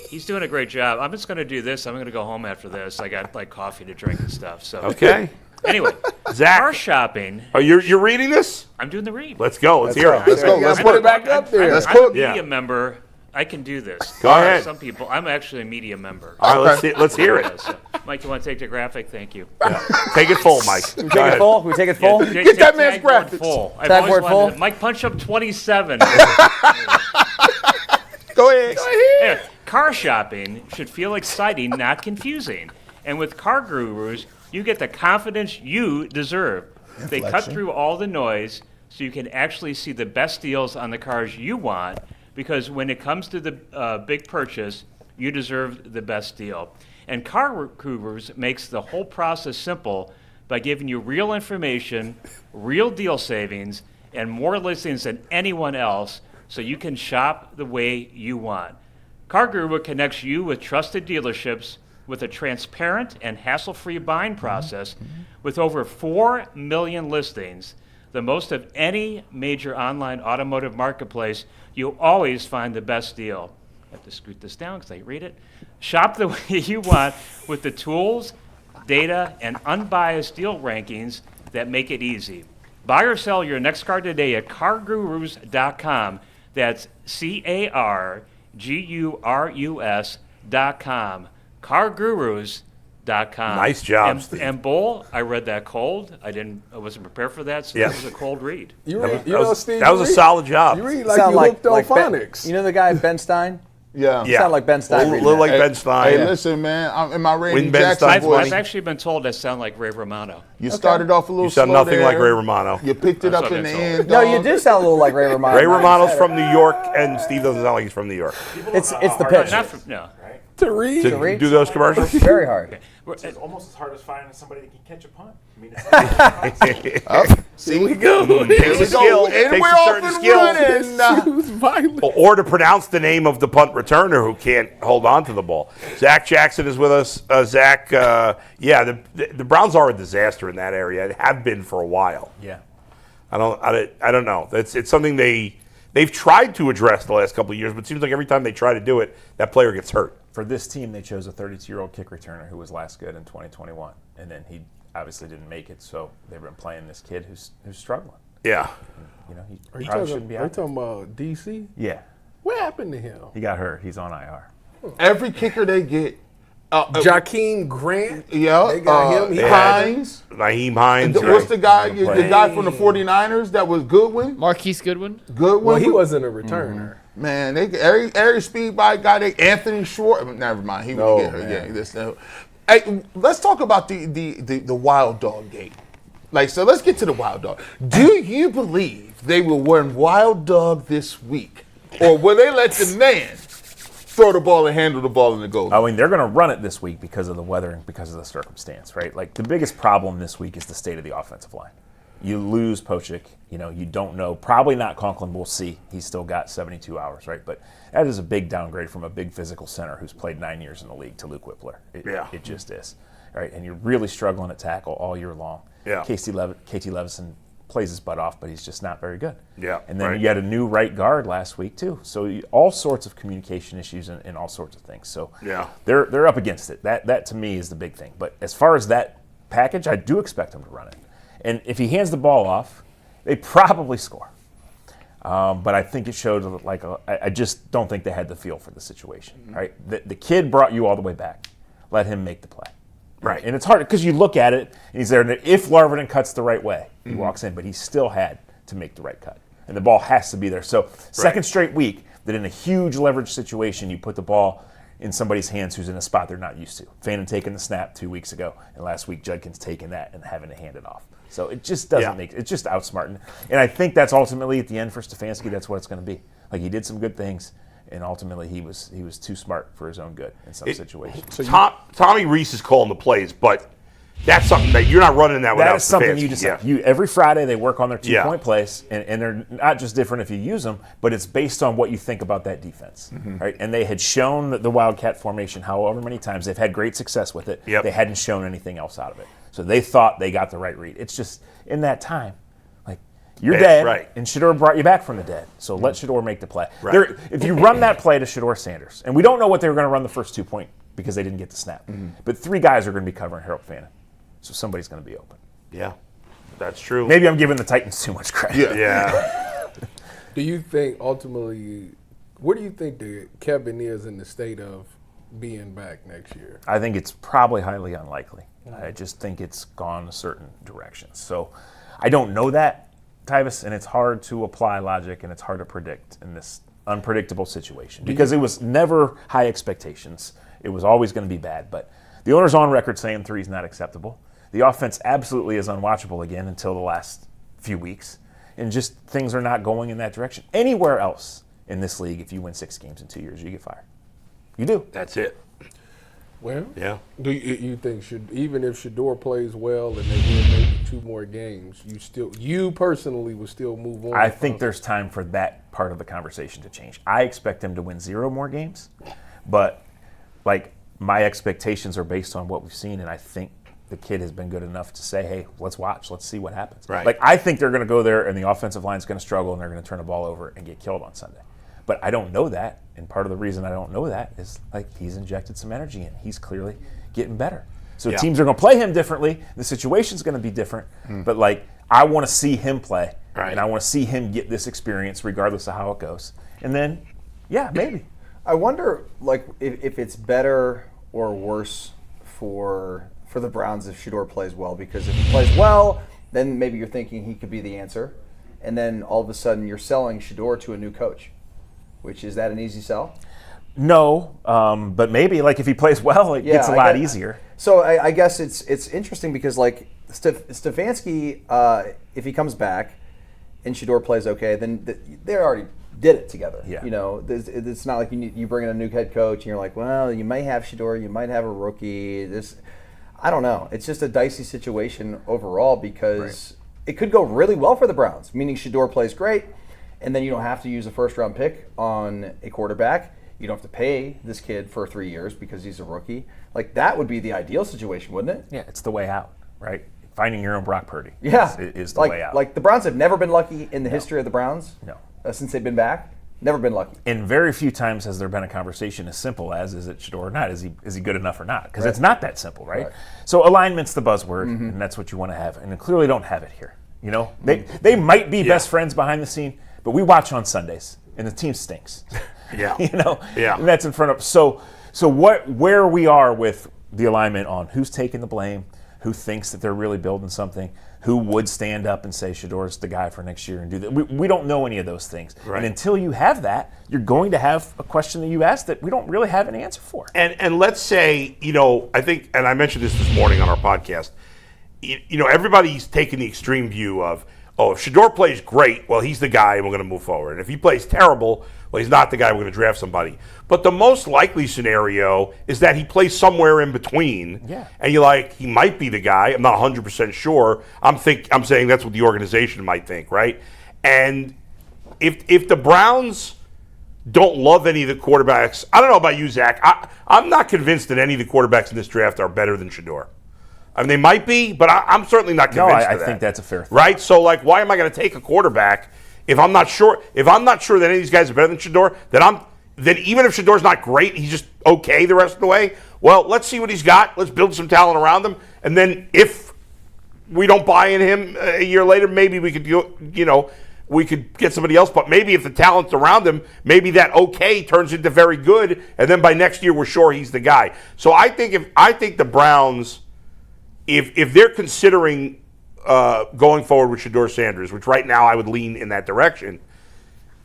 He's doing a great job. I'm just going to do this. I'm going to go home after this. I got like coffee to drink and stuff. So Okay. Anyway, Zach, car shopping. Oh, you're reading this? I'm doing the read. Let's go. Let's hear it. Let's go. Let's put it back up there. Let's I'm cook. a media member. I can do this. Go ahead. Some people. I'm actually a media member. All right, let's hear it. So, Mike, you want to take the graphic? Thank you. Yeah. Take it full, Mike. We take it full? We take it full? Yeah, Get that man's graphics. Full. I've Tag always board full? wanted Mike, punch up 27. Go ahead. Yeah, car shopping should feel exciting, not confusing. And with Car Gurus, you get the confidence you deserve. They cut through all the noise so you can actually see the best deals on the cars you want, because when it comes to the big purchase, you deserve the best deal. And Car Gurus makes the whole process simple by giving you real information, real deal savings, and more listings than anyone else, so you can shop the way you want. Car Guru connects you with trusted dealerships with a transparent and hassle-free buying process. With over 4 million listings, the most of any major online automotive marketplace, you always find the best deal. I have to scoot this down because I read it. Shop the way you want with the tools, data, and unbiased deal rankings that make it easy. Buy or sell your next car today at cargurus.com. That's cargurus.com. Cargurus.com. Nice job, Steve. And Bull, I read that cold. I wasn't prepared for that, so Yeah. that was a cold read. Steve, That was a solid job. You read like you hooked on phonics. You know the guy Ben Stein? Yeah. You sound like Ben Stein. A little like Ben Stein. Hey, listen, man. I'm in my Randy Win Ben Jackson Stein. voice. I've actually been told I sound like Ray Romano. You started off a little You sound slow nothing there. like Ray Romano. You picked it That's up what in the I've been end. No, you dog. do sound a little like Ray Romano. Ray Romano's from New York, and Steve doesn't sound like he's from New York. It's the pitch. Not from, no. To read. To do those commercials? Very hard. It's almost as hard as finding somebody that can catch a punt. I mean, See, we go. Takes a skill. And Takes we're a off certain and skill. running. Or to pronounce the name of the punt returner who can't hold on to the ball. Zach Jackson is with us. Zach, the Browns are a disaster in that area. They have been for a while. yeah. I don't know. It's something they've tried to address the last couple of years, but it seems like every time they try to do it, that player gets hurt. For this team, they chose a 32-year-old kick returner who was last good in 2021, and then he obviously didn't make it. So they've been playing this kid who's struggling. Yeah. You know, he Are you probably shouldn't be out there. talking about DC? Yeah, What happened to him? he got hurt. He's on IR. Every kicker they get. Jakeem Grant? Yeah. They got him. Hines. Naheem Hines. What's the guy? Play. The guy from the 49ers that was Goodwin? Marquise Goodwin. Goodwin. Well, he wasn't a returner. Man, they every speed bike guy. Anthony Short. Never mind. He would get hurt. Yeah, this. Hey, let's talk about the Wild Dog gate. Like, so let's get to the Wild Dog. Do you believe they will run Wild Dog this week, or will they let the man throw the ball and handle the ball in the goal? I mean, they're going to run it this week because of the weather and because of the circumstance, right? Like, the biggest problem this week is the state of the offensive line. You lose Pochik, you don't know. Probably not Conklin. We'll see. He's still got 72 hours, right? But that is a big downgrade from a big physical center who's played 9 years in the league to Luke Whippler. It just is, right? And you're really struggling at tackle all year long. Yeah. KT Levison plays his butt off, but he's just not very good. Yeah, And then right. you had a new right guard last week too. So all sorts of communication issues and all sorts of things. So Yeah. they're up against it. That to me is the big thing. But as far as that package, I do expect him to run it. And if he hands the ball off, they probably score. But I think it showed I just don't think they had the feel for the situation. Right? The kid brought you all the way back. Let him make the play. Right. And it's hard because you look at it and he's there. And if Larvin cuts the right way, he walks in, but he still had to make the right cut. And the ball has to be there. So second straight week that in a huge leverage situation, you put the ball in somebody's hands who's in a spot they're not used to. Fannin taking the snap 2 weeks ago, and last week Judkins taking that and having to hand it off. So it just doesn't make – it's just outsmarting. And I think that's ultimately at the end for Stefanski, that's what it's going to be. Like, he did some good things, and ultimately he was too smart for his own good in some situations. Tommy Reese is calling the plays, but That's something that you're not running that without That is something Stefanski. you decide. Every Friday they work on their 2-point Yeah. plays, and they're not just different if you use them, but it's based on what you think about that defense, right? And they had shown the Wildcat formation however many times. They've had great success with it. Yep. They hadn't shown anything else out of it. So they thought they got the right read. It's just in that time, like you're dead, right. and Shedeur brought you back from the dead. So let Shedeur make the play. Right. If you run that play to Shedeur Sanders, and we don't know what they were going to run the first 2-point because they didn't get the snap, but 3 guys are going to be covering Harold Fannin. So somebody's going to be open. Yeah, that's true. Maybe I'm giving the Titans too much credit. Yeah. Do you think ultimately, where do you think that Kevin is in the state of being back next year? I think it's probably highly unlikely. I just think it's gone a certain direction. So I don't know that, Tyvis, and it's hard to apply logic and it's hard to predict in this unpredictable situation because it was never high expectations. It was always going to be bad, but the owner's on record saying 3 is not acceptable. The offense absolutely is unwatchable again until the last few weeks. And just things are not going in that direction. Anywhere else in this league, if you win 6 games in 2 years, you get fired. You do. That's it. Well, Yeah. do you think even if Shedeur plays well and they win maybe 2 more games, you personally would still move on? I think there's time for that part of the conversation to change. I expect him to win 0 more games, but my expectations are based on what we've seen, and I think the kid has been good enough to say, hey, let's watch. Let's see what happens. Right. I think they're going to go there, and the offensive line is going to struggle, and they're going to turn the ball over and get killed on Sunday. But I don't know that, and part of the reason I don't know that is he's injected some energy in. He's clearly getting better. So teams are going to play him differently. The situation's going to be different. But I want to see him play, and I want to see him get this experience regardless of how it goes. And then, maybe. I wonder, if it's better or worse for the Browns if Shedeur plays well, because if he plays well, then maybe you're thinking he could be the answer, and then all of a sudden you're selling Shedeur to a new coach, which is that an easy sell? No, but maybe if he plays well, it gets a lot easier. So I guess it's interesting because Stefanski, if he comes back and Shedeur plays okay, then they already did it together. Yeah. It's not like you bring in a new head coach and you're like, well, you might have Shedeur, you might have a rookie. I don't know. It's just a dicey situation overall because it could go really well for the Browns, meaning Shedeur plays great, and then you don't have to use a first-round pick on a quarterback. You don't have to pay this kid for 3 years because he's a rookie. That would be the ideal situation, wouldn't it? Yeah, it's the way out, right? Finding your own Brock Purdy is the way out. The Browns have never been lucky in the history of the Browns. No. Since they've been back. Never been lucky. And very few times has there been a conversation as simple as, is it Shedeur or not? Is he good enough or not? Because it's not that simple, right? So alignment's the buzzword, and that's what you want to have. And they clearly don't have it here. They might be best friends behind the scene, but we watch on Sundays, and the team stinks. And that's in front of. So where we are with the alignment on who's taking the blame, who thinks that they're really building something, who would stand up and say Shedeur's the guy for next year and do that. We don't know any of those things. Right. And until you have that, you're going to have a question that you ask that we don't really have an answer for. And let's say, I think, and I mentioned this morning on our podcast, everybody's taking the extreme view of, if Shedeur plays great, well, he's the guy and we're going to move forward. And if he plays terrible, well, he's not the guy, we're going to draft somebody. But the most likely scenario is that he plays somewhere in between. Yeah. And you're he might be the guy. I'm not 100% sure. I'm saying that's what the organization might think, right? And if the Browns don't love any of the quarterbacks, I don't know about you, Zach. I'm not convinced that any of the quarterbacks in this draft are better than Shedeur. I mean, they might be, but I'm certainly not convinced of that. I think that's a fair thing. Right? So, why am I going to take a quarterback if I'm not sure? If I'm not sure that any of these guys are better than Shedeur, then even if Shedeur's not great, he's just okay the rest of the way. Well, let's see what he's got. Let's build some talent around him, and then if we don't buy in him a year later, maybe we could we could get somebody else. But maybe if the talent's around him, maybe that okay turns into very good, and then by next year we're sure he's the guy. So I think the Browns, if they're considering going forward with Shedeur Sanders, which right now I would lean in that direction,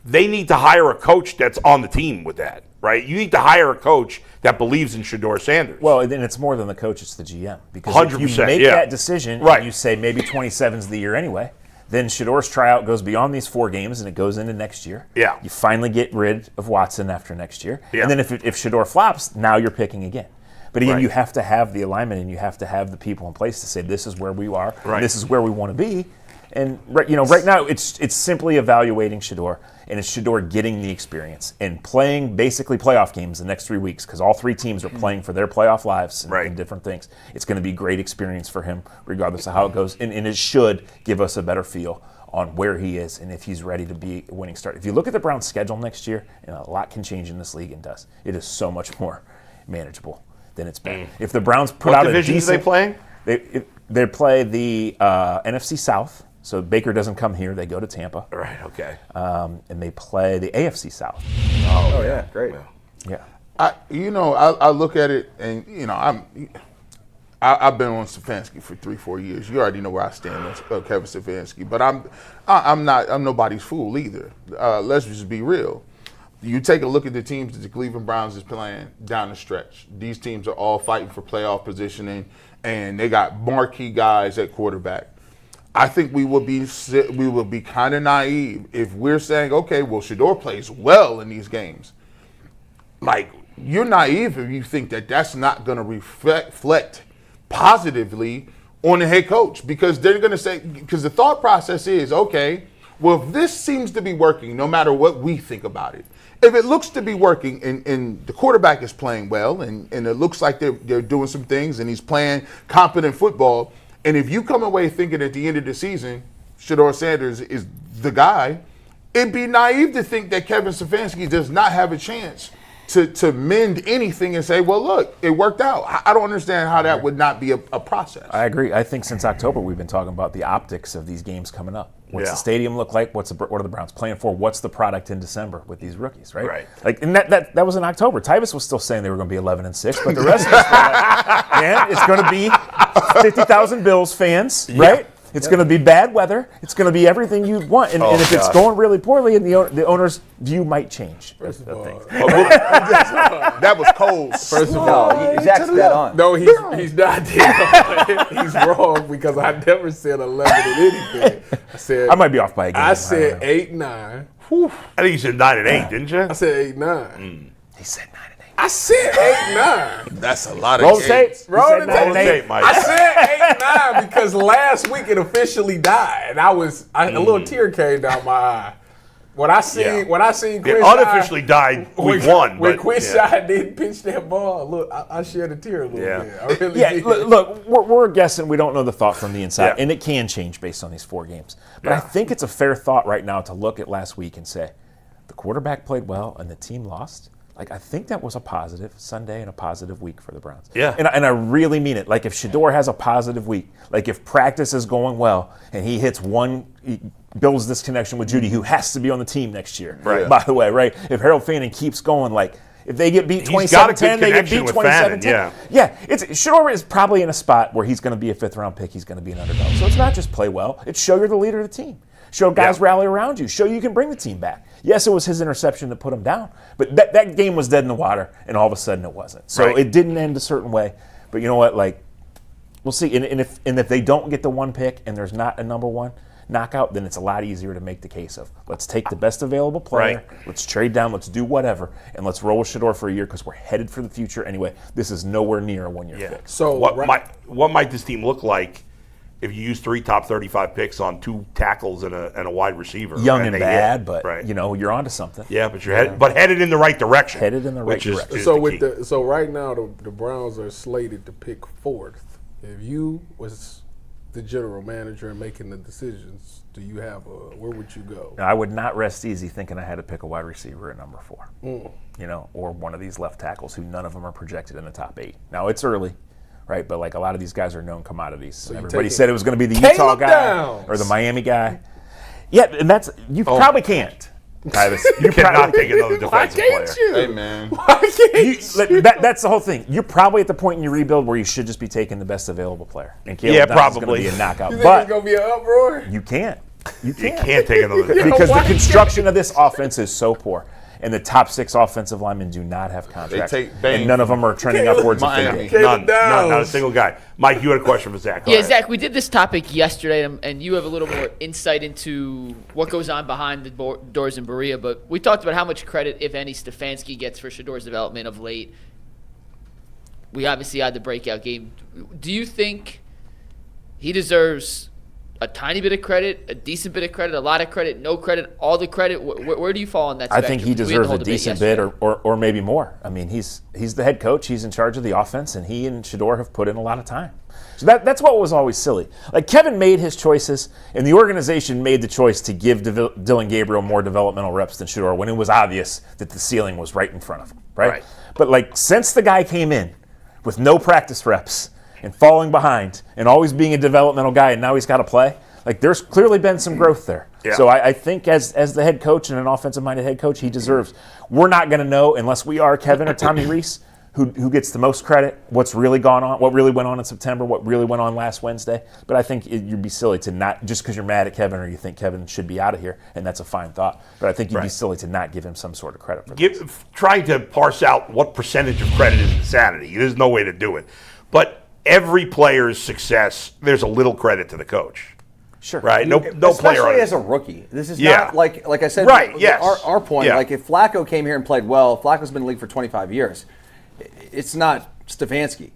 they need to hire a coach that's on the team with that, right? You need to hire a coach that believes in Shedeur Sanders. Well, then it's more than the coach, it's the GM. Because 100%, if you make that decision and you say maybe 27's the year anyway, then Shedeur's tryout goes beyond these 4 games and it goes into next year. Yeah. You finally get rid of Watson after next year. Yeah. And then if Shedeur flops, now you're picking again. But again, you have to have the alignment and you have to have the people in place to say this is where we are, this is where we want to be. And right now it's simply evaluating Shedeur, and it's Shedeur getting the experience and playing basically playoff games the next 3 weeks because all 3 teams are playing for their playoff lives and different things. It's going to be great experience for him regardless of how it goes, and it should give us a better feel on where he is and if he's ready to be a winning start. If you look at the Browns' schedule next year, and a lot can change in this league and does, it is so much more manageable than it's been. If the Browns put out a decent... What divisions are they playing? They play the NFC South. So Baker doesn't come here; they go to Tampa. Right. Okay. And they play the AFC South. Oh yeah, great. Yeah. I look at it, and I've been on Stefanski for 3-4 years. You already know where I stand on Kevin Stefanski, but I'm nobody's fool either. Let's just be real. You take a look at the teams that the Cleveland Browns is playing down the stretch. These teams are all fighting for playoff positioning, and they got marquee guys at quarterback. I think we will be kind of naive if we're saying, okay, well, Shedeur plays well in these games. Like, you're naive if you think that that's not going to reflect positively on the head coach, because they're going to say, because the thought process is, okay, well, if this seems to be working, no matter what we think about it, if it looks to be working and the quarterback is playing well and it looks like they're doing some things and he's playing competent football, and if you come away thinking at the end of the season, Shedeur Sanders is the guy, it'd be naive to think that Kevin Stefanski does not have a chance to mend anything and say, well, look, it worked out. I don't understand how that would not be a process. I agree. I think since October we've been talking about the optics of these games coming up. What's the stadium look like? What are the Browns playing for? What's the product in December with these rookies, right? Right. Like, and that was in October. Tyvis was still saying they were going to be 11-6, but the rest of us were like, man, it's going to be 50,000 Bills fans, right? It's going to be bad weather. It's going to be everything you want. And if it's going really poorly, and the owner's view might change. First of all, that was cold. First of all, Zach's dead on. No, he's not dead on. He's wrong because I never said 11 in anything. I might be off by a game. I said 8-9. I think you said 9-8, didn't you? I said 8-9. He said 9-8. I said 8-9. That's a lot of Roll the tape. Roll the tape, Mike. I said 8-9 because last week it officially died, and a little tear came down my eye when I seen Quinn. It unofficially died week 1. When Quinn Shide didn't pitch that ball, look, I shed a tear a little bit. I really did. Look, we're guessing. We don't know the thought from the inside, and it can change based on these 4 games. But I think it's a fair thought right now to look at last week and say the quarterback played well and the team lost. Like, I think that was a positive Sunday and a positive week for the Browns. Yeah. And I really mean it. Like, if Shedeur has a positive week, like if practice is going well and he builds this connection with Judy, who has to be on the team next year, by the way, right? If Harold Fanning keeps going, like, if they get beat 27-10, they get beat 27-10. Yeah, Shedeur is probably in a spot where he's going to be a 5th-round pick. He's going to be an underdog. So it's not just play well. It's show you're the leader of the team. Show guys rally around you. Show you can bring the team back. Yes, it was his interception that put him down, but that game was dead in the water, and all of a sudden it wasn't. So it didn't end a certain way. But you know what? Like, we'll see. And if they don't get the 1 pick and there's not a number 1 knockout, then it's a lot easier to make the case of let's take the best available player, let's trade down, let's do whatever, and let's roll with Shedeur for a year because we're headed for the future anyway. This is nowhere near a 1-year fix. So what might this team look like if you use 3 top 35 picks on 2 tackles and a wide receiver? Young and bad, but you're onto something. Yeah, but you're headed in the right direction. Headed in the right direction. So right now the Browns are slated to pick 4th. If you was the general manager and making the decisions, do you have where would you go? Now, I would not rest easy thinking I had to pick a wide receiver at number 4. Or one of these left tackles who none of them are projected in the top 8. Now it's early. Right, but like a lot of these guys are known commodities. So everybody said it was going to be the Utah guy or the Miami guy. Yeah, and that's probably can't. Tyvis, you cannot take another defensive player. Why can't you? Hey man, why can't you? That's the whole thing. You're probably at the point in your rebuild where you should just be taking the best available player. And Caleb Downs is going to be a knockout. You think it's going to be an uproar? You can't. You can't take another defensive because the construction of this offense is so poor. And the top 6 offensive linemen do not have contracts. And none of them are trending upwards of Miami. None, not a single guy. Mike, you had a question for Zach. Zach, we did this topic yesterday, and you have a little more insight into what goes on behind the doors in Berea. But we talked about how much credit, if any, Stefanski gets for Shedeur's development of late. we obviously had the breakout game. Do you think he deserves a tiny bit of credit, a decent bit of credit, a lot of credit, no credit, all the credit? Where do you fall on that spectrum? I think he deserves a decent bit or maybe more. I mean, he's the head coach. He's in charge of the offense, and he and Shedeur have put in a lot of time. So that's what was always silly. Like, Kevin made his choices, and the organization made the choice to give Dillon Gabriel more developmental reps than Shedeur when it was obvious that the ceiling was right in front of him, right? But, like, since the guy came in with no practice reps and falling behind and always being a developmental guy, and now he's got to play, like, there's clearly been some growth there. Yeah. So I think as the head coach and an offensive-minded head coach, he deserves. We're not going to know unless we are Kevin or Tommy Rees who gets the most credit, what's really gone on, what really went on in September, what really went on last Wednesday. But I think you'd be silly to not, just because you're mad at Kevin or you think Kevin should be out of here, and that's a fine thought. But I think you'd be silly to not give him some sort of credit for this. Trying to parse out what percentage of credit is insanity. There's no way to do it. But every player's success, there's a little credit to the coach. Sure. Right. No player. Especially as a rookie. This is not like I said. Right. Yes. Our point. Like, if Flacco came here and played well, Flacco's been in the league for 25 years. It's not Stefanski.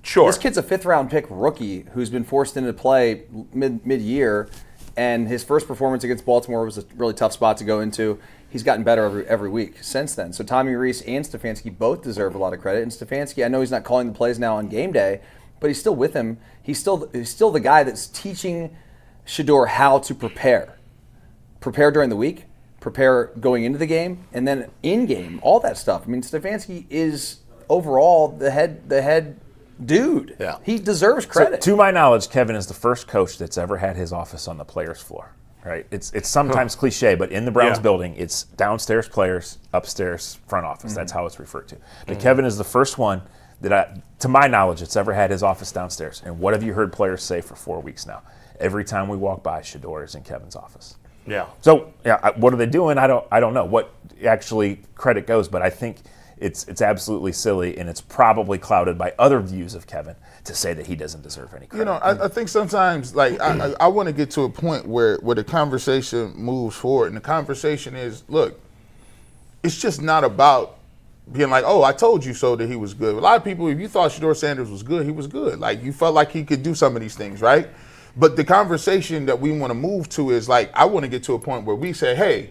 Sure. This kid's a 5th-round pick rookie who's been forced into play mid-year, and his first performance against Baltimore was a really tough spot to go into. He's gotten better every week since then. So Tommy Rees and Stefanski both deserve a lot of credit. And Stefanski, I know he's not calling the plays now on game day, but he's still with him. He's still the guy that's teaching Shedeur how to prepare during the week, prepare going into the game, and then in game, all that stuff. I mean, Stefanski is overall the head dude. Yeah. He deserves credit. So, to my knowledge, Kevin is the first coach that's ever had his office on the players' floor. Right? It's sometimes cliche, but in the Browns building, it's downstairs players, upstairs front office. Mm-hmm. That's how it's referred to. But Kevin is the first one that, to my knowledge, that's ever had his office downstairs. And what have you heard players say for 4 weeks now? Every time we walk by, Shedeur is in Kevin's office. Yeah. So, what are they doing? I don't know what actually credit goes, but I think it's absolutely silly, and it's probably clouded by other views of Kevin to say that he doesn't deserve any credit. I think sometimes, like, I want to get to a point where the conversation moves forward, and the conversation is, look, it's just not about being like, oh, I told you so that he was good. A lot of people, if you thought Shedeur Sanders was good, he was good. Like, you felt like he could do some of these things, right? But the conversation that we want to move to is, like, I want to get to a point where we say, hey,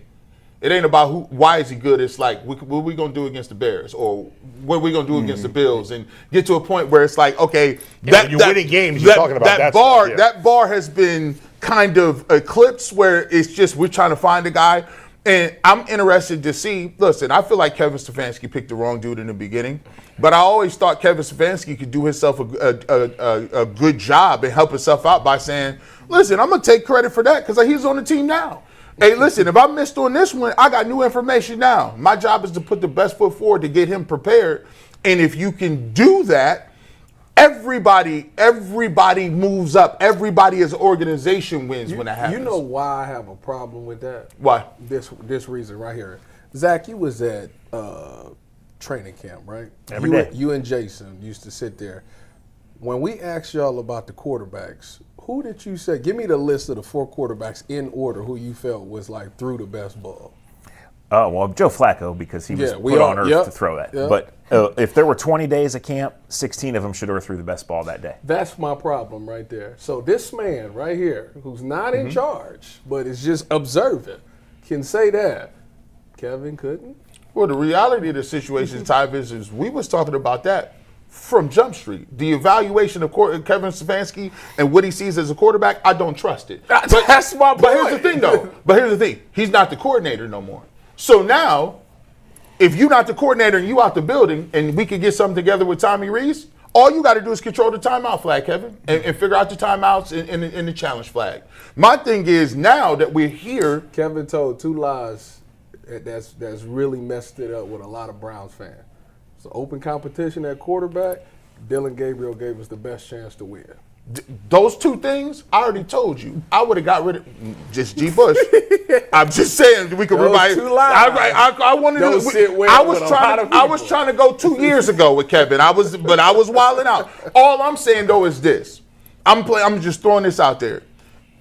it ain't about why is he good. It's like, what are we going to do against the Bears? Or what are we going to do against the Bills? And get to a point where it's like, okay, when you're winning games, you're talking about that bar. Stuff, That bar has been kind of eclipsed where it's just we're trying to find a guy. And I'm interested to see, listen, I feel like Kevin Stefanski picked the wrong dude in the beginning. But I always thought Kevin Stefanski could do himself a good job and help himself out by saying, listen, I'm going to take credit for that because he's on the team now. Hey, listen, if I missed on this one, I got new information now. My job is to put the best foot forward to get him prepared. And if you can do that, everybody moves up. Everybody as an organization wins when that happens. You know why I have a problem with that? Why? This reason right here. Zach, you was at training camp, right? Every day. You and Jason used to sit there. When we asked y'all about the quarterbacks, who did you say? Give me the list of the 4 quarterbacks in order who you felt was like threw the best ball. Oh, well, Joe Flacco, because he was put on earth to throw that. But if there were 20 days of camp, 16 of them Shedeur threw the best ball that day. That's my problem right there. So this man right here, who's not in charge, but is just observant, can say that. Kevin couldn't? Well, the reality of the situation, Tyvis, is we was talking about that from Jump Street. The evaluation of Kevin Stefanski and what he sees as a quarterback, I don't trust it. That's my point. But here's the thing, though. He's not the coordinator no more. So now, if you're not the coordinator and you out the building and we could get something together with Tommy Rees, all you got to do is control the timeout flag, Kevin, and figure out the timeouts and the challenge flag. My thing is, now that we're here. Kevin told 2 lies that's really messed it up with a lot of Browns fans. It's an open competition at quarterback. Dillon Gabriel gave us the best chance to win. Those 2 things, I already told you. I would have got rid of just G. Bush. I'm just saying we could revise. I wanted to. I was trying to go 2 years ago with Kevin. I was wilding out. All I'm saying though is this. I'm just throwing this out there.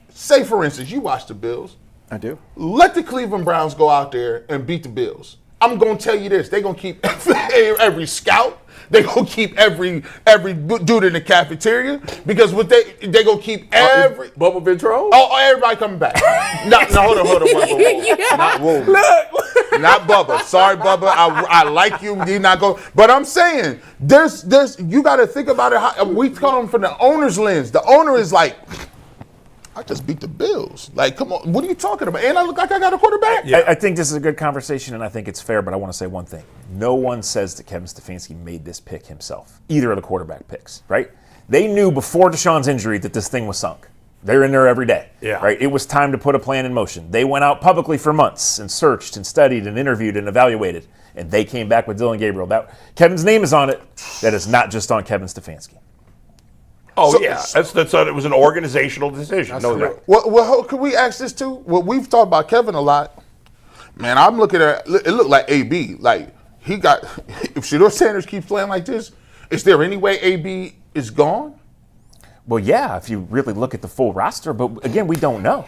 Say for instance, you watch the Bills. I do. Let the Cleveland Browns go out there and beat the Bills. I'm going to tell you this. They're going to keep every scout. They gonna keep every dude in the cafeteria because what they gonna keep every Bubba Ventrone. Oh, everybody coming back. No, hold on. Not Bubba. Sorry, Bubba. I like you. You not go. But I'm saying there's you got to think about it. How, we come from the owner's lens. The owner is like, I just beat the Bills. Like, come on, what are you talking about? And I look like I got a quarterback. Yeah. I think this is a good conversation, and I think it's fair, but I want to say one thing. No one says that Kevin Stefanski made this pick himself, either of the quarterback picks, right? They knew before Deshaun's injury that this thing was sunk. They're in there every day, right? It was time to put a plan in motion. They went out publicly for months and searched and studied and interviewed and evaluated, and they came back with Dillon Gabriel. Kevin's name is on it. That is not just on Kevin Stefanski. Oh, that's it was an organizational decision. No doubt. Well, could we ask this too? Well, we've talked about Kevin a lot. Man, I'm looking at it. It looked like AB. Like he got. If Shedeur Sanders keeps playing like this, is there any way AB is gone? Well, yeah, if you really look at the full roster, but again, we don't know.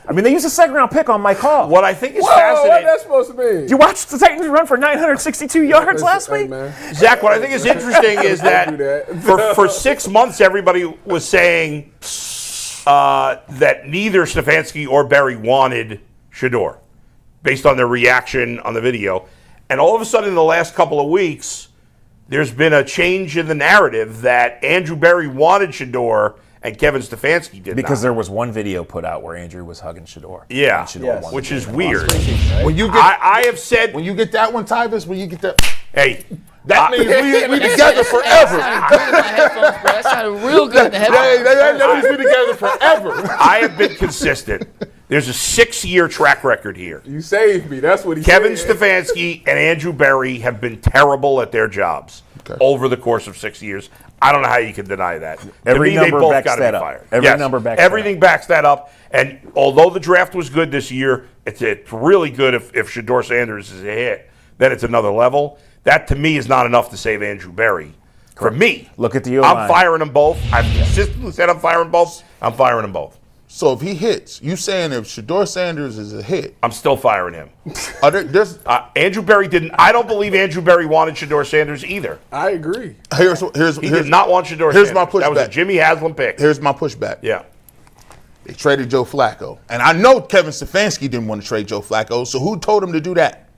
I mean, they used a second-round pick on Mike Hall. What I think is fascinating. What's that supposed to mean? You watched the Titans run for 962 yards last week? Zach, what I think is interesting is that for 6 months, everybody was saying that neither Stefanski or Berry wanted Shedeur, based on their reaction on the video. And all of a sudden, in the last couple of weeks, there's been a change in the narrative that Andrew Berry wanted Shedeur and Kevin Stefanski did because not. there was one video put out where Andrew was hugging Shedeur. Yeah, Shedeur which is weird. When you get, I have said when you get that one, Tyvis, when you get that, hey, that means we together forever. That sounded real good in the headphones. That means we together forever. I have been consistent. There's a 6-year track record here. You saved me. That's what he Kevin said. Stefanski and Andrew Berry have been terrible at their jobs over the course of 6 years. I don't know how you can deny that. Every to me, number they both backs got to that be up. fired. Every number backs everything backs that up. And although the draft was good this year, it's really good if Shedeur Sanders is a hit. Then it's another level. That to me is not enough to save Andrew Berry. For me, look at the O-line. I'm firing them both. I've consistently said I'm firing both. I'm firing them both. So if he hits, you saying if Shedeur Sanders is a hit, I'm still firing him. Andrew Berry didn't. I don't believe Andrew Berry wanted Shedeur Sanders either. I agree. He did not want Shedeur Sanders. Here's my pushback. That was a Jimmy Haslam pick. Here's my pushback. Yeah. They traded Joe Flacco, and I know Kevin Stefanski didn't want to trade Joe Flacco. So who told him to do that?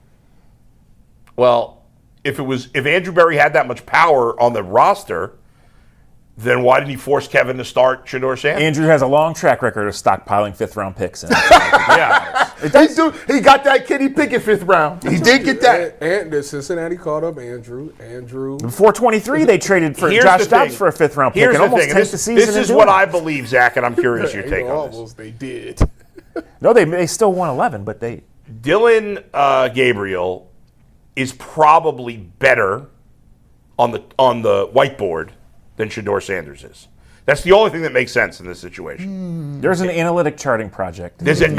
Well, if Andrew Berry had that much power on the roster, then why didn't he force Kevin to start Shedeur Sanders? Andrew has a long track record of stockpiling fifth-round picks. Yeah. He got that Kenny Pickett 5th round. He did get that. And Cincinnati called up Andrew. Before 23, they traded for Josh Dobbs for a 5th-round pick. Here's and the almost thing. tanked the season. This is what I believe, Zach, and I'm curious your take on this. Almost they did. No, they still won 11, but they... Dillon Gabriel is probably better on the whiteboard than Shedeur Sanders is. That's the only thing that makes sense in this situation. There's an analytic charting project. That's it,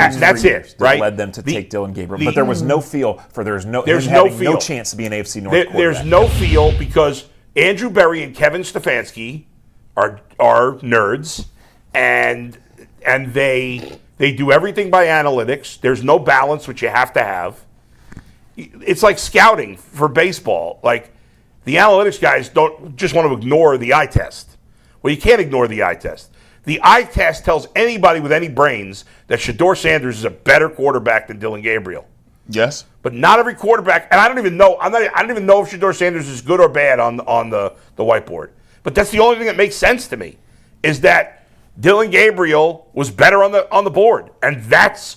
right? That led them to take Dillon Gabriel, but there was no feel for there's no chance to be an AFC North quarterback. There's no feel because Andrew Berry and Kevin Stefanski are nerds, and they do everything by analytics. There's no balance, which you have to have. It's like scouting for baseball. Like, the analytics guys don't just want to ignore the eye test. Well, you can't ignore the eye test. The eye test tells anybody with any brains that Shedeur Sanders is a better quarterback than Dillon Gabriel. Yes. But not every quarterback, and I don't even know. I don't even know if Shedeur Sanders is good or bad on the whiteboard. But that's the only thing that makes sense to me, is that Dillon Gabriel was better on the board, and that's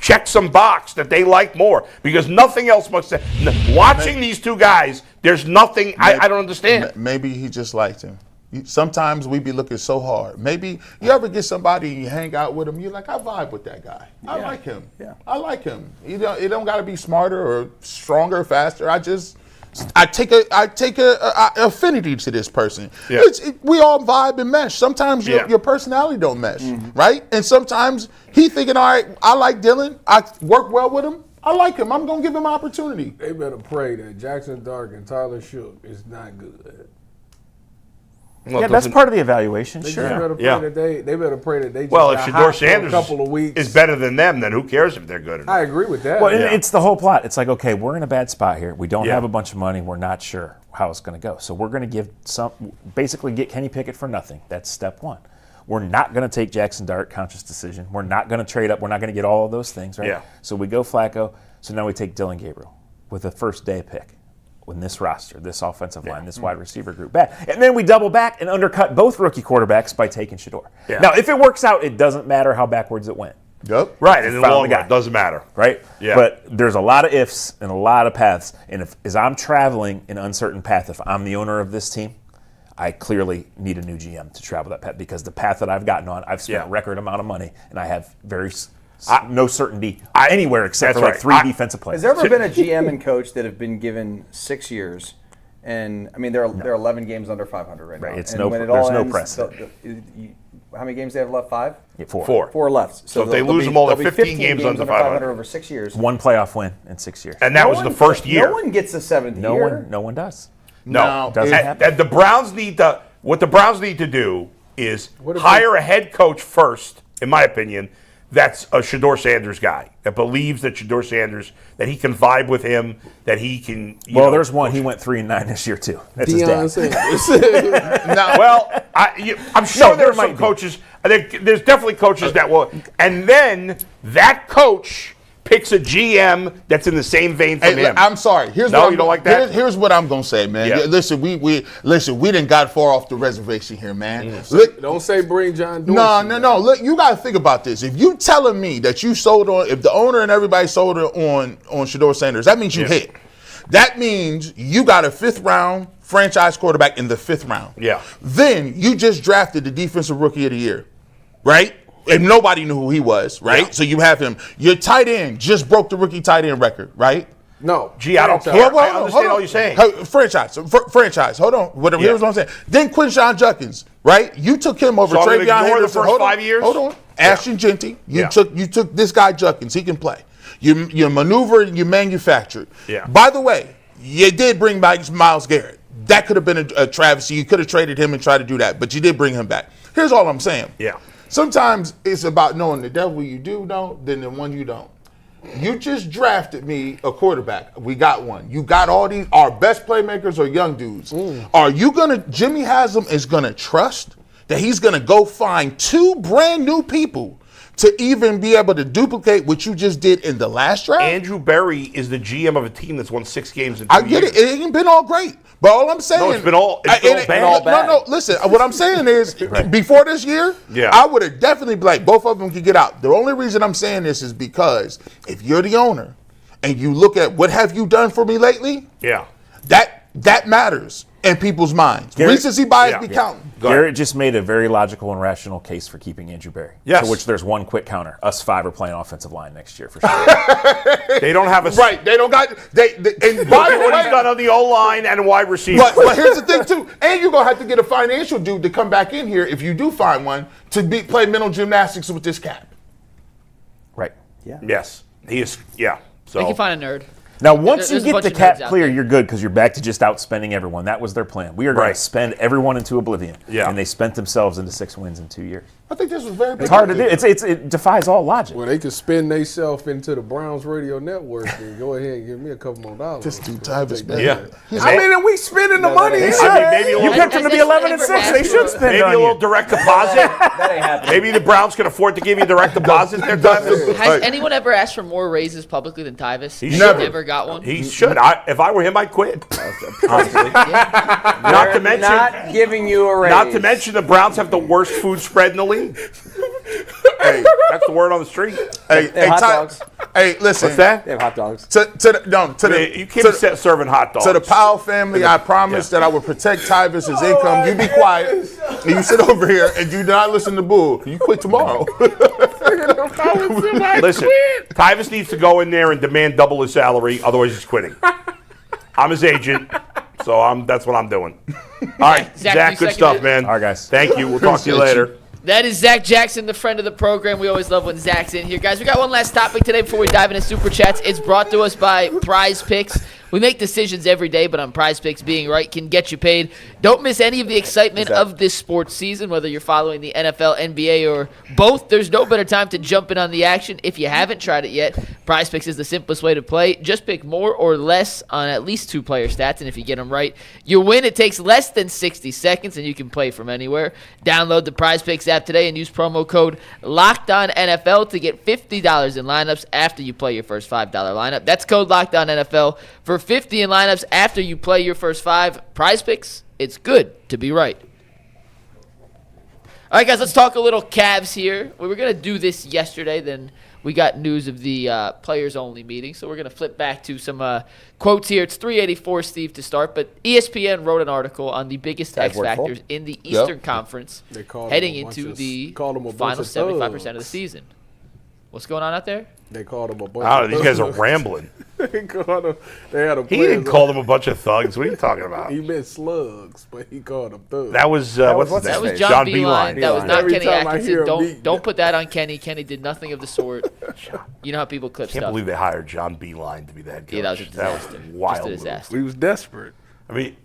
check some box that they like more, because nothing else makes sense. Watching these two guys, there's nothing I don't understand. Maybe he just liked him. Sometimes we be looking so hard. Maybe you ever get somebody and you hang out with him, you're like, I vibe with that guy. I like him. Yeah. I like him. You don't got to be smarter or stronger, faster. I take a affinity to this person. Yeah. We all vibe and mesh. Sometimes your personality don't mesh, right? And sometimes he thinking, all right, I like Dillon. I work well with him. I like him. I'm going to give him opportunity. They better pray that Jackson Dark and Tyler Shook is not good. Well, that's part of the evaluation. They Sure. better pray they better pray that they just Well, if got Shedeur hot for Sanders a couple of weeks. is better than them, then who cares if they're good or not? I agree with that. Well, it's the whole plot. It's like, okay, we're in a bad spot here. We don't Yeah. have a bunch of money. We're not sure how it's going to go. So we're going to basically get Kenny Pickett for nothing. That's step one. We're not going to take Jackson Dart, conscious decision. We're not going to trade up. We're not going to get all of those things, right? Yeah. So we go Flacco. So now we take Dylan Gabriel with a first day pick. In this roster, this offensive line, this wide receiver group back. And then we double back and undercut both rookie quarterbacks by taking Shedeur. Yeah. Now, if it works out, it doesn't matter how backwards it went. Yep. Right, in the Found long the guy. run, doesn't matter. Right? Yeah. But there's a lot of ifs and a lot of paths. And as I'm traveling an uncertain path, if I'm the owner of this team, I clearly need a new GM to travel that path because the path that I've gotten on, I've spent a record amount of money and I have no certainty anywhere except for like three defensive players. Has there ever been a GM and coach that have been given 6 years? And I mean, they're 11 games under 500 right now. It's and there's no precedent. How many games do they have left? 5? Yeah, 4. 4 left. So if they lose them all, they're 15 games under 500 over 6 years. 1 playoff win in 6 years. And that was the first year. No one gets the 7th year. No one does. No. Doesn't happen. And the Browns what the Browns need to do is hire a head coach first, in my opinion, that's a Shedeur Sanders guy that believes that Shedeur Sanders, that he can vibe with him, that he can. There's one. He went 3-9 this year too. That's his dad. I'm sure there are some coaches. There's definitely coaches that will, and then that coach picks a GM that's in the same vein from him. I'm sorry. You don't like that? Here's what I'm gonna say, man. Yeah. Listen, we didn't got far off the reservation here, man. Look, don't say bring John Dorsey. No. Look, you gotta think about this. If you telling me that you sold on, if the owner and everybody sold on Shedeur Sanders, that means you hit. That means you got a 5th round franchise quarterback in the 5th round. Yeah. Then you just drafted the defensive rookie of the year, right? And nobody knew who he was, right? Yeah. So you have him. Your tight end just broke the rookie tight end record, right? No. Gee, I don't care. I understand all you're saying. Franchise. Hold on. Here's what I'm saying. Then Quinshon Judkins, right? You took him over Travion Henderson. The first 5 years? Hold on. Ashton Genty. You took this guy Judkins. He can play. You maneuvered and you manufactured. Yeah. By the way, you did bring back Myles Garrett. That could have been a travesty. You could have traded him and tried to do that, but you did bring him back. Here's all I'm saying. Yeah. Sometimes it's about knowing the devil you do know than the one you don't. You just drafted me a quarterback. We got one. You got all these. Our best playmakers are young dudes. Are you Jimmy Haslam is gonna trust that he's gonna go find 2 brand new people to even be able to duplicate what you just did in the last draft? Andrew Berry is the GM of a team that's won 6 games in 2 years. I get it. It ain't been all great. But all I'm saying, it's been all bad. No, listen. What I'm saying is, before this year, I would have definitely been like, both of them could get out. The only reason I'm saying this is because if you're the owner and you look at what have you done for me lately, that matters in people's minds. Recency bias be counting. Garrett just made a very logical and rational case for keeping Andrew Berry. Yes. To which there's one quick counter. Us 5 are playing offensive line next year for sure. They don't have a right. They don't got. And by the way, what he's done on the O-line and wide receiver. But here's the thing too, and you're gonna have to get a financial dude to come back in here if you do find one to play mental gymnastics with this cap. Right. Yeah. Yes. He is. Yeah. So They can find a nerd. Now, once There's you a get bunch the of cap nerds out clear, there. you're good because you're back to just outspending everyone. That was their plan. We are going to spend everyone into oblivion. Yeah. And they spent themselves into 6 wins in 2 years. I think this was very big. It's hard to do. It defies all logic. Well, they could spend themselves into the Browns radio network and go ahead and give me a couple more dollars. Just do Tyvis, man. Yeah. I mean, and we spending the money. Maybe You picked them to be 11-6. They should spend maybe on a little you. direct deposit. That ain't happening. Maybe the Browns can afford to give you direct deposit there, Tyvis. Has anyone ever asked for more raises publicly than Tyvis? He He's never. never got one. He should. If I were him, I'd quit. Honestly. Not to mention, Not giving you a raise. not to mention, the Browns have the worst food spread in the league. Hey, that's the word on the street. Hey, hot dogs. Hey, listen. What's that? They have hot dogs. You can't be serving hot dogs. To the Powell family, I promised that I would protect Tyvis' income. You be quiet, and you sit over here and do not listen to Bull. You quit tomorrow. Listen, Tyvis needs to go in there and demand double his salary, otherwise he's quitting. I'm his agent, so that's what I'm doing. All right, Zach, good stuff, man. All right, guys. Thank you. We'll talk to you later. That is Zach Jackson, the friend of the program. We always love when Zach's in here. Guys, we got one last topic today before we dive into Super Chats. It's brought to us by Prize Picks. We make decisions every day, but on Prize Picks, being right can get you paid. Don't miss any of the excitement of this sports season, whether you're following the NFL, NBA, or both. There's no better time to jump in on the action. If you haven't tried it yet, Prize Picks is the simplest way to play. Just pick more or less on at least 2 player stats, and if you get them right, you win. It takes less than 60 seconds, and you can play from anywhere. Download the Prize Picks app today and use promo code LOCKEDONNFL to get $50 in lineups after you play your first $5 lineup. That's code LOCKEDONNFL for $50 in lineups after you play your first 5. Prize Picks, it's good to be right. All right, guys, let's talk a little Cavs here. We were going to do this yesterday, then we got news of the players-only meeting, so we're going to flip back to some quotes here. It's 384, Steve, to start, but ESPN wrote an article on the biggest X-Factors in the Eastern Conference heading into the final 75% of the season. What's going on out there? They called him a bunch These guys are rambling. He didn't call them a bunch of thugs. What are you talking about? He meant slugs, but he called them thugs. That was that was John Beeline. That was not Every Kenny time I hear Atkinson. him, Don't put that on Kenny. Kenny did nothing of the sort. You know how people clip I can't stuff. believe they hired John Beeline to be the head coach. Yeah, that was a disaster. That was wild. Just a disaster. He was desperate. I mean,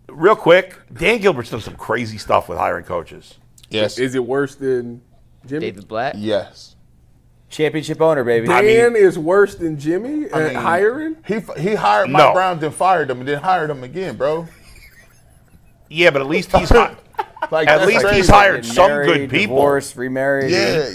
real quick, Dan Gilbert's done some crazy stuff with hiring coaches. Yes. Is it worse than Jimmy? David Blatt? Yes. Championship owner, baby. Dan is worse than Jimmy at hiring? He hired Mike Brown, then fired him, and then hired him again, bro. Yeah, but at least he's he's hired some good people. Divorced, remarried. Yeah,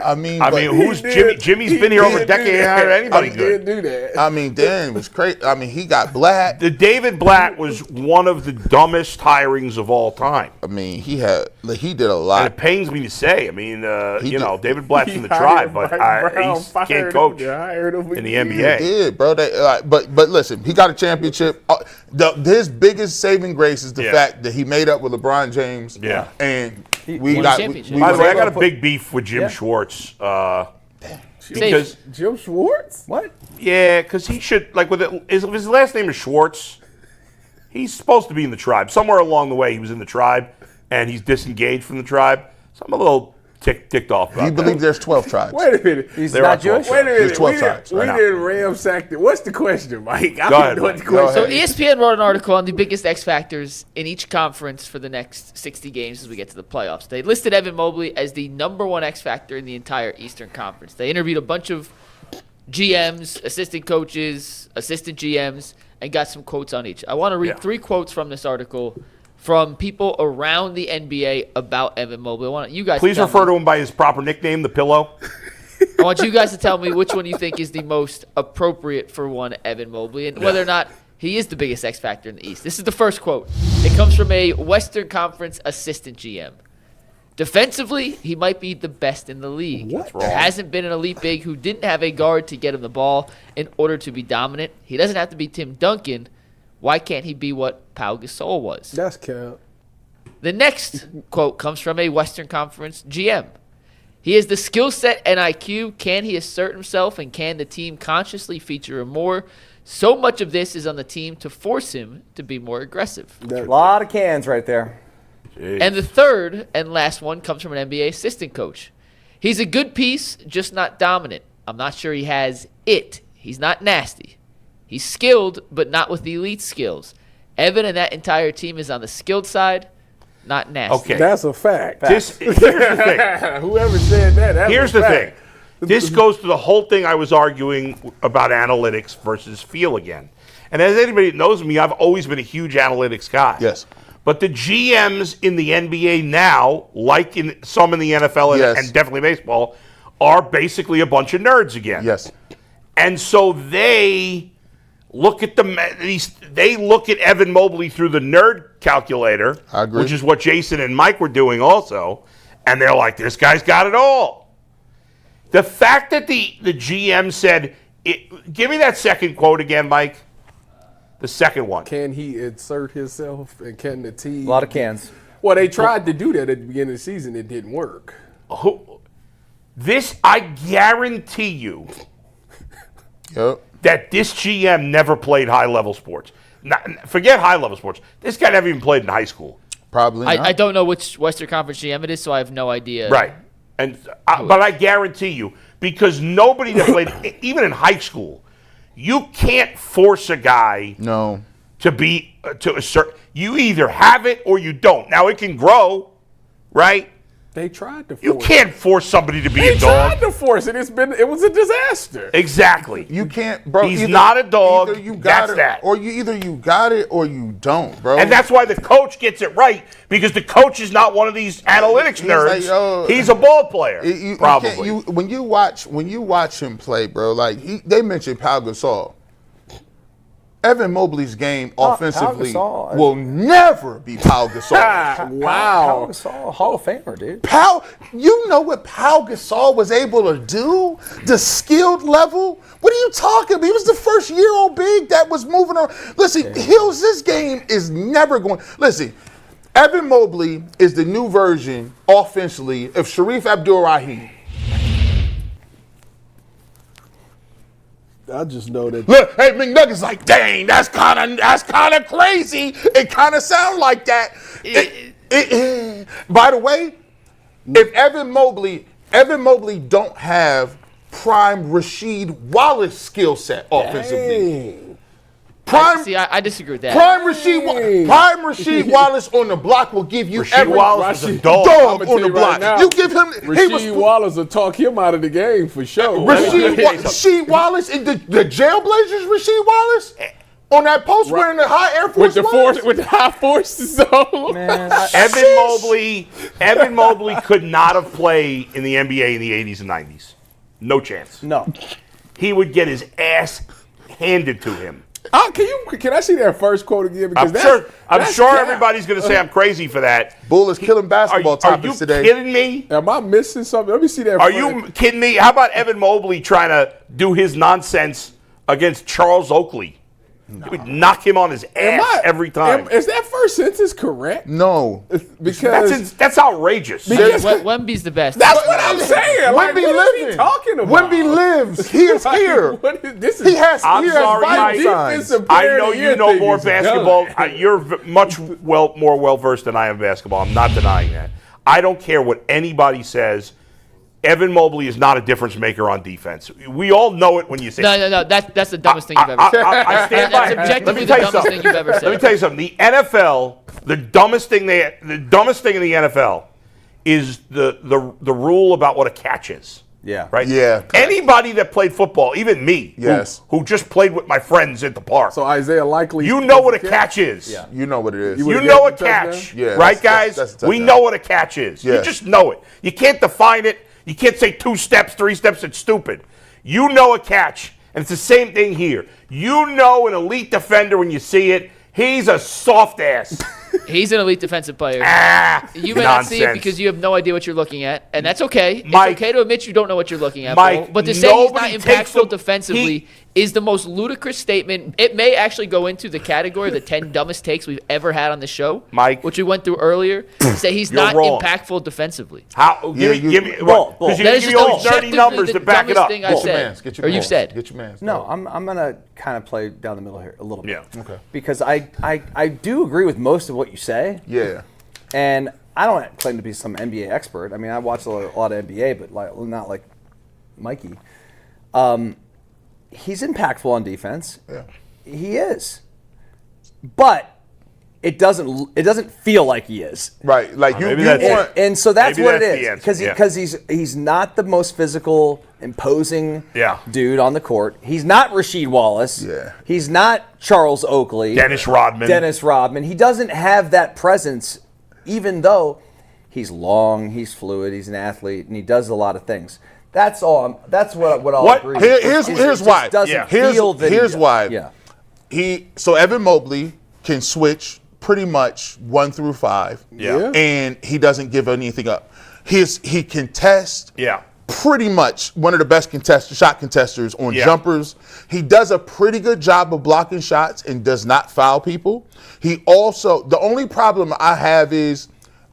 I mean, who's Jimmy? Jimmy's been here over a decade and hired anybody good. Did do that. I mean, Dan was crazy. I mean, he got Blatt. The David Blatt was one of the dumbest hirings of all time. I mean, he did a lot. And it pains me to say. I mean, David Blatt's in the tribe, but he can't coach in the NBA. He did, bro. But listen, he got a championship. His biggest saving grace is the fact that he made up with LeBron James. Yeah, and By the way, I got a big beef with Jim Schwartz. Because Jim Schwartz? What? Yeah, because he should, if his last name is Schwartz, he's supposed to be in the tribe. Somewhere along the way, he was in the tribe, and he's disengaged from the tribe. So I'm a little ticked off about that. You believe there's 12 tribes? Wait a minute. He's not Jewish? Wait a minute. There's 12 tribes. We didn't ransack it. What's the question, Mike? Go ahead, Mike. So ESPN wrote an article on the biggest X factors in each conference for the next 60 games as we get to the playoffs. They listed Evan Mobley as the #1 X factor in the entire Eastern Conference. They interviewed a bunch of GMs, assistant coaches, assistant GMs, and got some quotes on each. I want to read 3 quotes from this article from people around the NBA about Evan Mobley. I want you guys please refer to him by his proper nickname, the Pillow. I want you guys to tell me which one you think is the most appropriate for one Evan Mobley and whether or not he is the biggest X factor in the East. This is the first quote. It comes from a Western Conference assistant GM. Defensively, he might be the best in the league. There hasn't been an elite big who didn't have a guard to get him the ball in order to be dominant. He doesn't have to be Tim Duncan. Why can't he be what Pau Gasol was? That's cap. The next quote comes from a Western Conference GM. He has the skill set and IQ. Can he assert himself, and can the team consciously feature him more? So much of this is on the team to force him to be more aggressive. A lot of cans right there. Jeez. And the third and last one comes from an NBA assistant coach. He's a good piece, just not dominant. I'm not sure he has it. He's not nasty. He's skilled, but not with the elite skills. Evan and that entire team is on the skilled side, not nasty. Okay. That's a fact. Here's the thing. Whoever said that, here's the thing. This goes to the whole thing I was arguing about analytics versus feel again. And as anybody that knows me, I've always been a huge analytics guy. Yes. But the GMs in the NBA now, like in some in the NFL and definitely baseball, are basically a bunch of nerds again. Yes. And so they look at they look at Evan Mobley through the nerd calculator, I agree. which is what Jason and Mike were doing also, and they're like, this guy's got it all. The fact that the GM said, give me that second quote again, Mike. The second one. Can he insert himself, and can the team? A lot of cans. Well, they tried to do that at the beginning of the season. It didn't work. I guarantee you that this GM never played high-level sports. Forget high-level sports. This guy never even played in high school. Probably not. I don't know which Western Conference GM it is, so I have no idea. Right. But I guarantee you, because nobody that played, even in high school, You can't force a guy to be to assert. You either have it or you don't. Now it can grow, right? They tried to force You can't force somebody to be a dog. They tried to force it. It was a disaster. Exactly. You can't, bro. He's not a dog. Either you got That's it, that. or you got it or you don't, bro. And that's why the coach gets it right, because the coach is not one of these analytics nerds. He's a ball player, probably. When you watch him play, bro, like they mentioned Pau Gasol. Evan Mobley's game offensively will never be Pau Gasol. Wow. Pau Gasol, Hall of Famer, dude. You know what Pau Gasol was able to do? The skilled level? What are you talking about? He was the first-year-old big that was moving around. Listen, this game is never going. Listen, Evan Mobley is the new version offensively of Sharif Abdul-Rahim. I just know that. Look, hey, McNuggets like, dang, that's kind of crazy. It kind of sounds like that. By the way, if Evan Mobley don't have prime Rasheed Wallace skill set offensively. I disagree with that. Prime Rasheed Wallace on the block will give you Rasheed Wallace was a dog on the block. Right, you give him Rasheed Wallace will talk him out of the game for sure. Rasheed Wallace and the Jailblazers. Rasheed Wallace on that post wearing the high Air Force with the high forces on. Man, Evan Mobley could not have played in the NBA in the 80s and 90s. No chance. No. He would get his ass handed to him. Can I see that first quote again? Because I'm sure everybody's going to say I'm crazy for that. Bull is killing basketball topics today. Are you kidding me? Am I missing something? Let me see that. Are you kidding me? How about Evan Mobley trying to do his nonsense against Charles Oakley? He would knock him on his ass every time. Is that first sentence correct? No. Because that's outrageous. Wemby's the best. That's what I'm saying. Wemby what is he talking about? Wemby lives. He is here. He has Mike. signs. I know you know more basketball. You're much more well-versed than I am in basketball. I'm not denying that. I don't care what anybody says. Evan Mobley is not a difference maker on defense. We all know it when you say it. No. That's the dumbest thing you've ever said. I stand by it. That's objectively the dumbest thing you've ever said. Let me tell you something. The NFL, the dumbest thing in the NFL is the rule about what a catch is. Yeah. Right? Yeah. Anybody that played football, even me, yes, who just played with my friends at the park. So Isaiah likely. You know what a catch is. Yeah. You know what it is. You know a catch. Yeah, right, guys? We know what a catch is. Yeah. You just know it. You can't define it. You can't say 2 steps, 3 steps. It's stupid. You know a catch. And it's the same thing here. You know an elite defender when you see it. He's a soft ass. He's an elite defensive player. You may not see it because you have no idea what you're looking at, and that's okay. Mike, it's okay to admit you don't know what you're looking at, Mike, but to say he's not impactful defensively is the most ludicrous statement. It may actually go into the category of the 10 dumbest takes we've ever had on the show, Mike, which we went through earlier. To say he's not impactful defensively. How? Give me because you give me all these dirty numbers to back it up. Thing I've said, or you've said. Get your man. No, I'm gonna kind of play down the middle here a little bit. Yeah. Okay. Because I do agree with most of what you say. Yeah. And I don't claim to be some NBA expert. I mean, I watch a lot of NBA, but not like Mikey. He's impactful on defense. Yeah. He is. But it doesn't feel like he is. Right. Like and so that's what it is. Because he's not the most physical, imposing dude on the court. He's not Rasheed Wallace. Yeah. He's not Charles Oakley. Dennis Rodman. He doesn't have that presence, even though he's long, he's fluid, he's an athlete, and he does a lot of things. That's all. That's what I'll agree. Here's why. Here's why. Yeah. So Evan Mobley can switch pretty much 1 through 5. Yeah. And he doesn't give anything up. He contests. Yeah. Pretty much one of the best shot contesters on jumpers. He does a pretty good job of blocking shots and does not foul people. The only problem I have is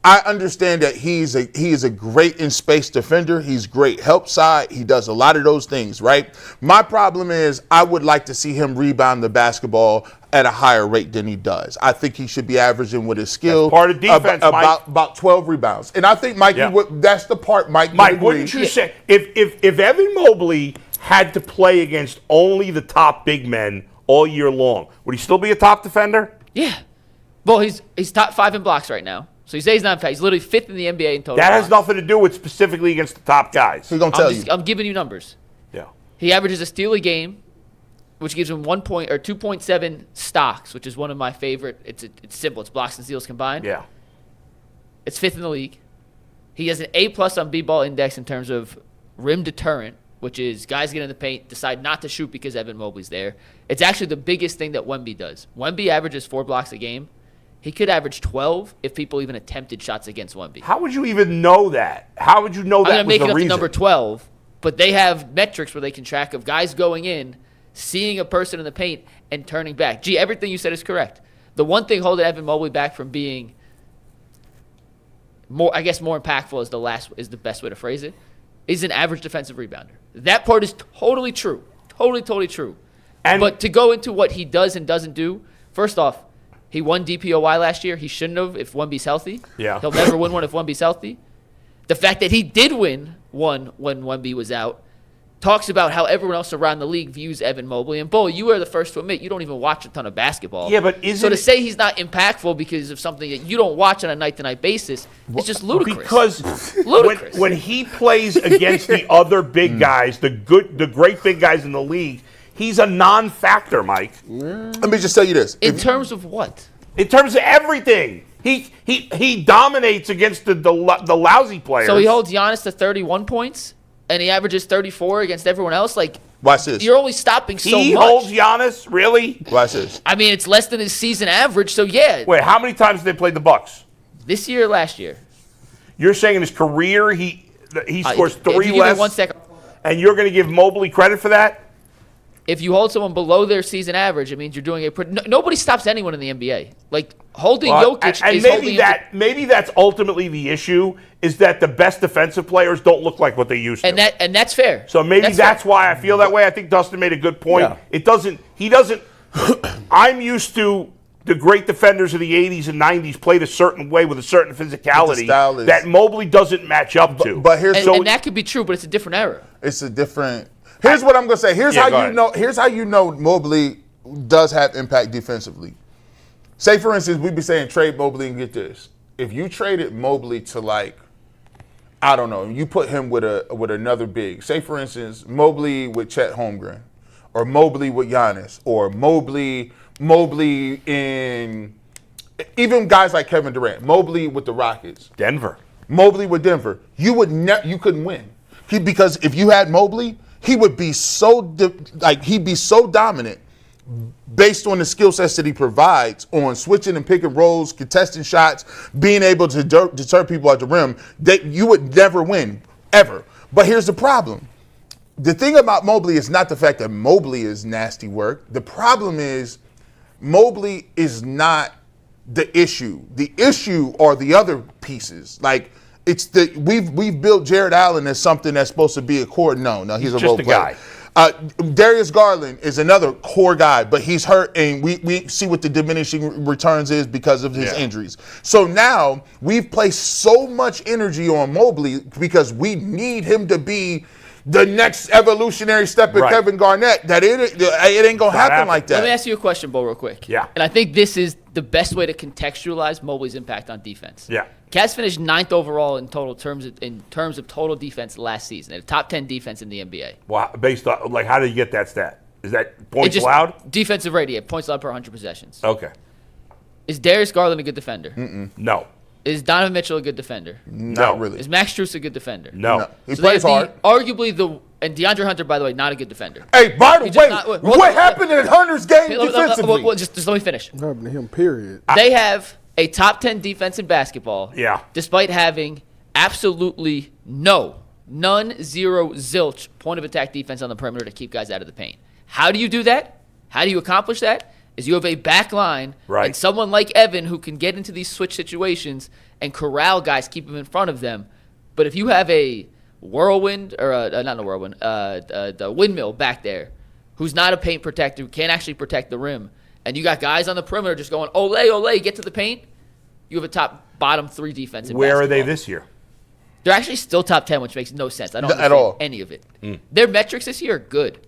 I understand that he is a great in space defender. He's great help side. He does a lot of those things, right? My problem is I would like to see him rebound the basketball at a higher rate than he does. I think he should be averaging with his skill. That's part of defense, about 12 rebounds. And I think Mikey, that's the part Mike wouldn't you say if Evan Mobley had to play against only the top big men all year long, would he still be a top defender? Yeah. Well, he's top 5 in blocks right now. So you say he's not fast. He's literally 5th in the NBA in total. That has nothing to do with specifically against the top guys. He's gonna tell you. I'm giving you numbers. Yeah. He averages a steal a game, which gives him 2.7 stocks, which is one of my favorite. It's simple. It's blocks and steals combined. Yeah. It's 5th in the league. He has an A+ on B-ball index in terms of rim deterrent, which is guys get in the paint, decide not to shoot because Evan Mobley's there. It's actually the biggest thing that Wemby does. Wemby averages 4 blocks a game. He could average 12 if people even attempted shots against Wemby. How would you even know that? How would you know that I'm was making the up reason? the number 12, but they have metrics where they can track of guys going in, seeing a person in the paint, and turning back. Gee, everything you said is correct. The one thing holding Evan Mobley back from being more impactful is the best way to phrase it, is an average defensive rebounder. That part is totally true. Totally true. But to go into what he does and doesn't do, first off, he won DPOY last year. He shouldn't have if Wemby's healthy. Yeah. He'll never win one if Wemby's healthy. The fact that he did win one when Wemby was out talks about how everyone else around the league views Evan Mobley. And, Bo, you are the first to admit you don't even watch a ton of basketball. Yeah, but So to say he's not impactful because of something that you don't watch on a night-to-night basis is just ludicrous. Because ludicrous. when he plays against the other big guys, the great big guys in the league, he's a non-factor, Mike. Let me just tell you this. In terms of what? In terms of everything. He dominates against the lousy players. So he holds Giannis to 31 points, and he averages 34 against everyone else? Like, watch this. You're only stopping so much. He holds Giannis? Really? Watch this. I mean, it's less than his season average, so yeah. Wait, how many times did they play the Bucks? This year or last year? You're saying in his career he scores if 3 you give me less, 1 second. and you're going to give Mobley credit for that? If you hold someone below their season average, it means you're doing nobody stops anyone in the NBA. Like, holding Jokic and is maybe that's ultimately the issue, is that the best defensive players don't look like what they used to. And that's fair. So maybe that's why I feel that way. I think Dustin made a good point. Yeah. He doesn't I'm used to the great defenders of the 80s and 90s played a certain way with a certain physicality that Mobley doesn't match up to. But here's and that could be true, but it's a different era. It's a different. Here's what I'm gonna say. Here's how you know Mobley does have impact defensively. Say for instance, we'd be saying trade Mobley and get this. If you traded Mobley to, like, I don't know, you put him with another big. Say for instance, Mobley with Chet Holmgren, or Mobley with Giannis, or Mobley in even guys like Kevin Durant, Mobley with the Rockets, Denver, Mobley with Denver. You couldn't win because if you had Mobley, he would be he'd be so dominant based on the skill sets that he provides on switching and pick and rolls, contesting shots, being able to deter people at the rim, that you would never win, ever. But here's the problem. The thing about Mobley is not the fact that Mobley is nasty work. The problem is Mobley is not the issue. The issue are the other pieces. Like, it's we've built Jared Allen as something that's supposed to be a core. No, he's a just role a player. guy. Darius Garland is another core guy, but he's hurt, and we see what the diminishing returns is because of his injuries. So now we've placed so much energy on Mobley because we need him to be the next evolutionary step of Kevin Garnett, that it ain't going to happen like that. Let me ask you a question, Bo, real quick. Yeah. And I think this is the best way to contextualize Mobley's impact on defense. Yeah. Cavs finished 9th overall in terms of total defense last season. A top 10 defense in the NBA. Wow. Based on, like, how did you get that stat? Is that points allowed? Defensive rating, points allowed per 100 possessions. Okay. Is Darius Garland a good defender? No. Is Donovan Mitchell a good defender? Not really. Is Max Strus a good defender? No. He plays hard. And DeAndre Hunter, by the way, not a good defender. Hey, by the way, what happened in Hunter's game defensively? Just let me finish. What happened to him, period? They have a top 10 defense in basketball. Yeah. Despite having absolutely none, zero, zilch point of attack defense on the perimeter to keep guys out of the paint. How do you do that? How do you accomplish that? Is you have a back line and someone like Evan who can get into these switch situations and corral guys, keep them in front of them. But if you have a whirlwind, or the windmill back there, who's not a paint protector, who can't actually protect the rim, and you got guys on the perimeter just going, ole, get to the paint, you have a bottom 3 defense in Where basketball. are they this year? They're actually still top 10, which makes no sense. I don't At understand all. any of it. Their metrics this year are good,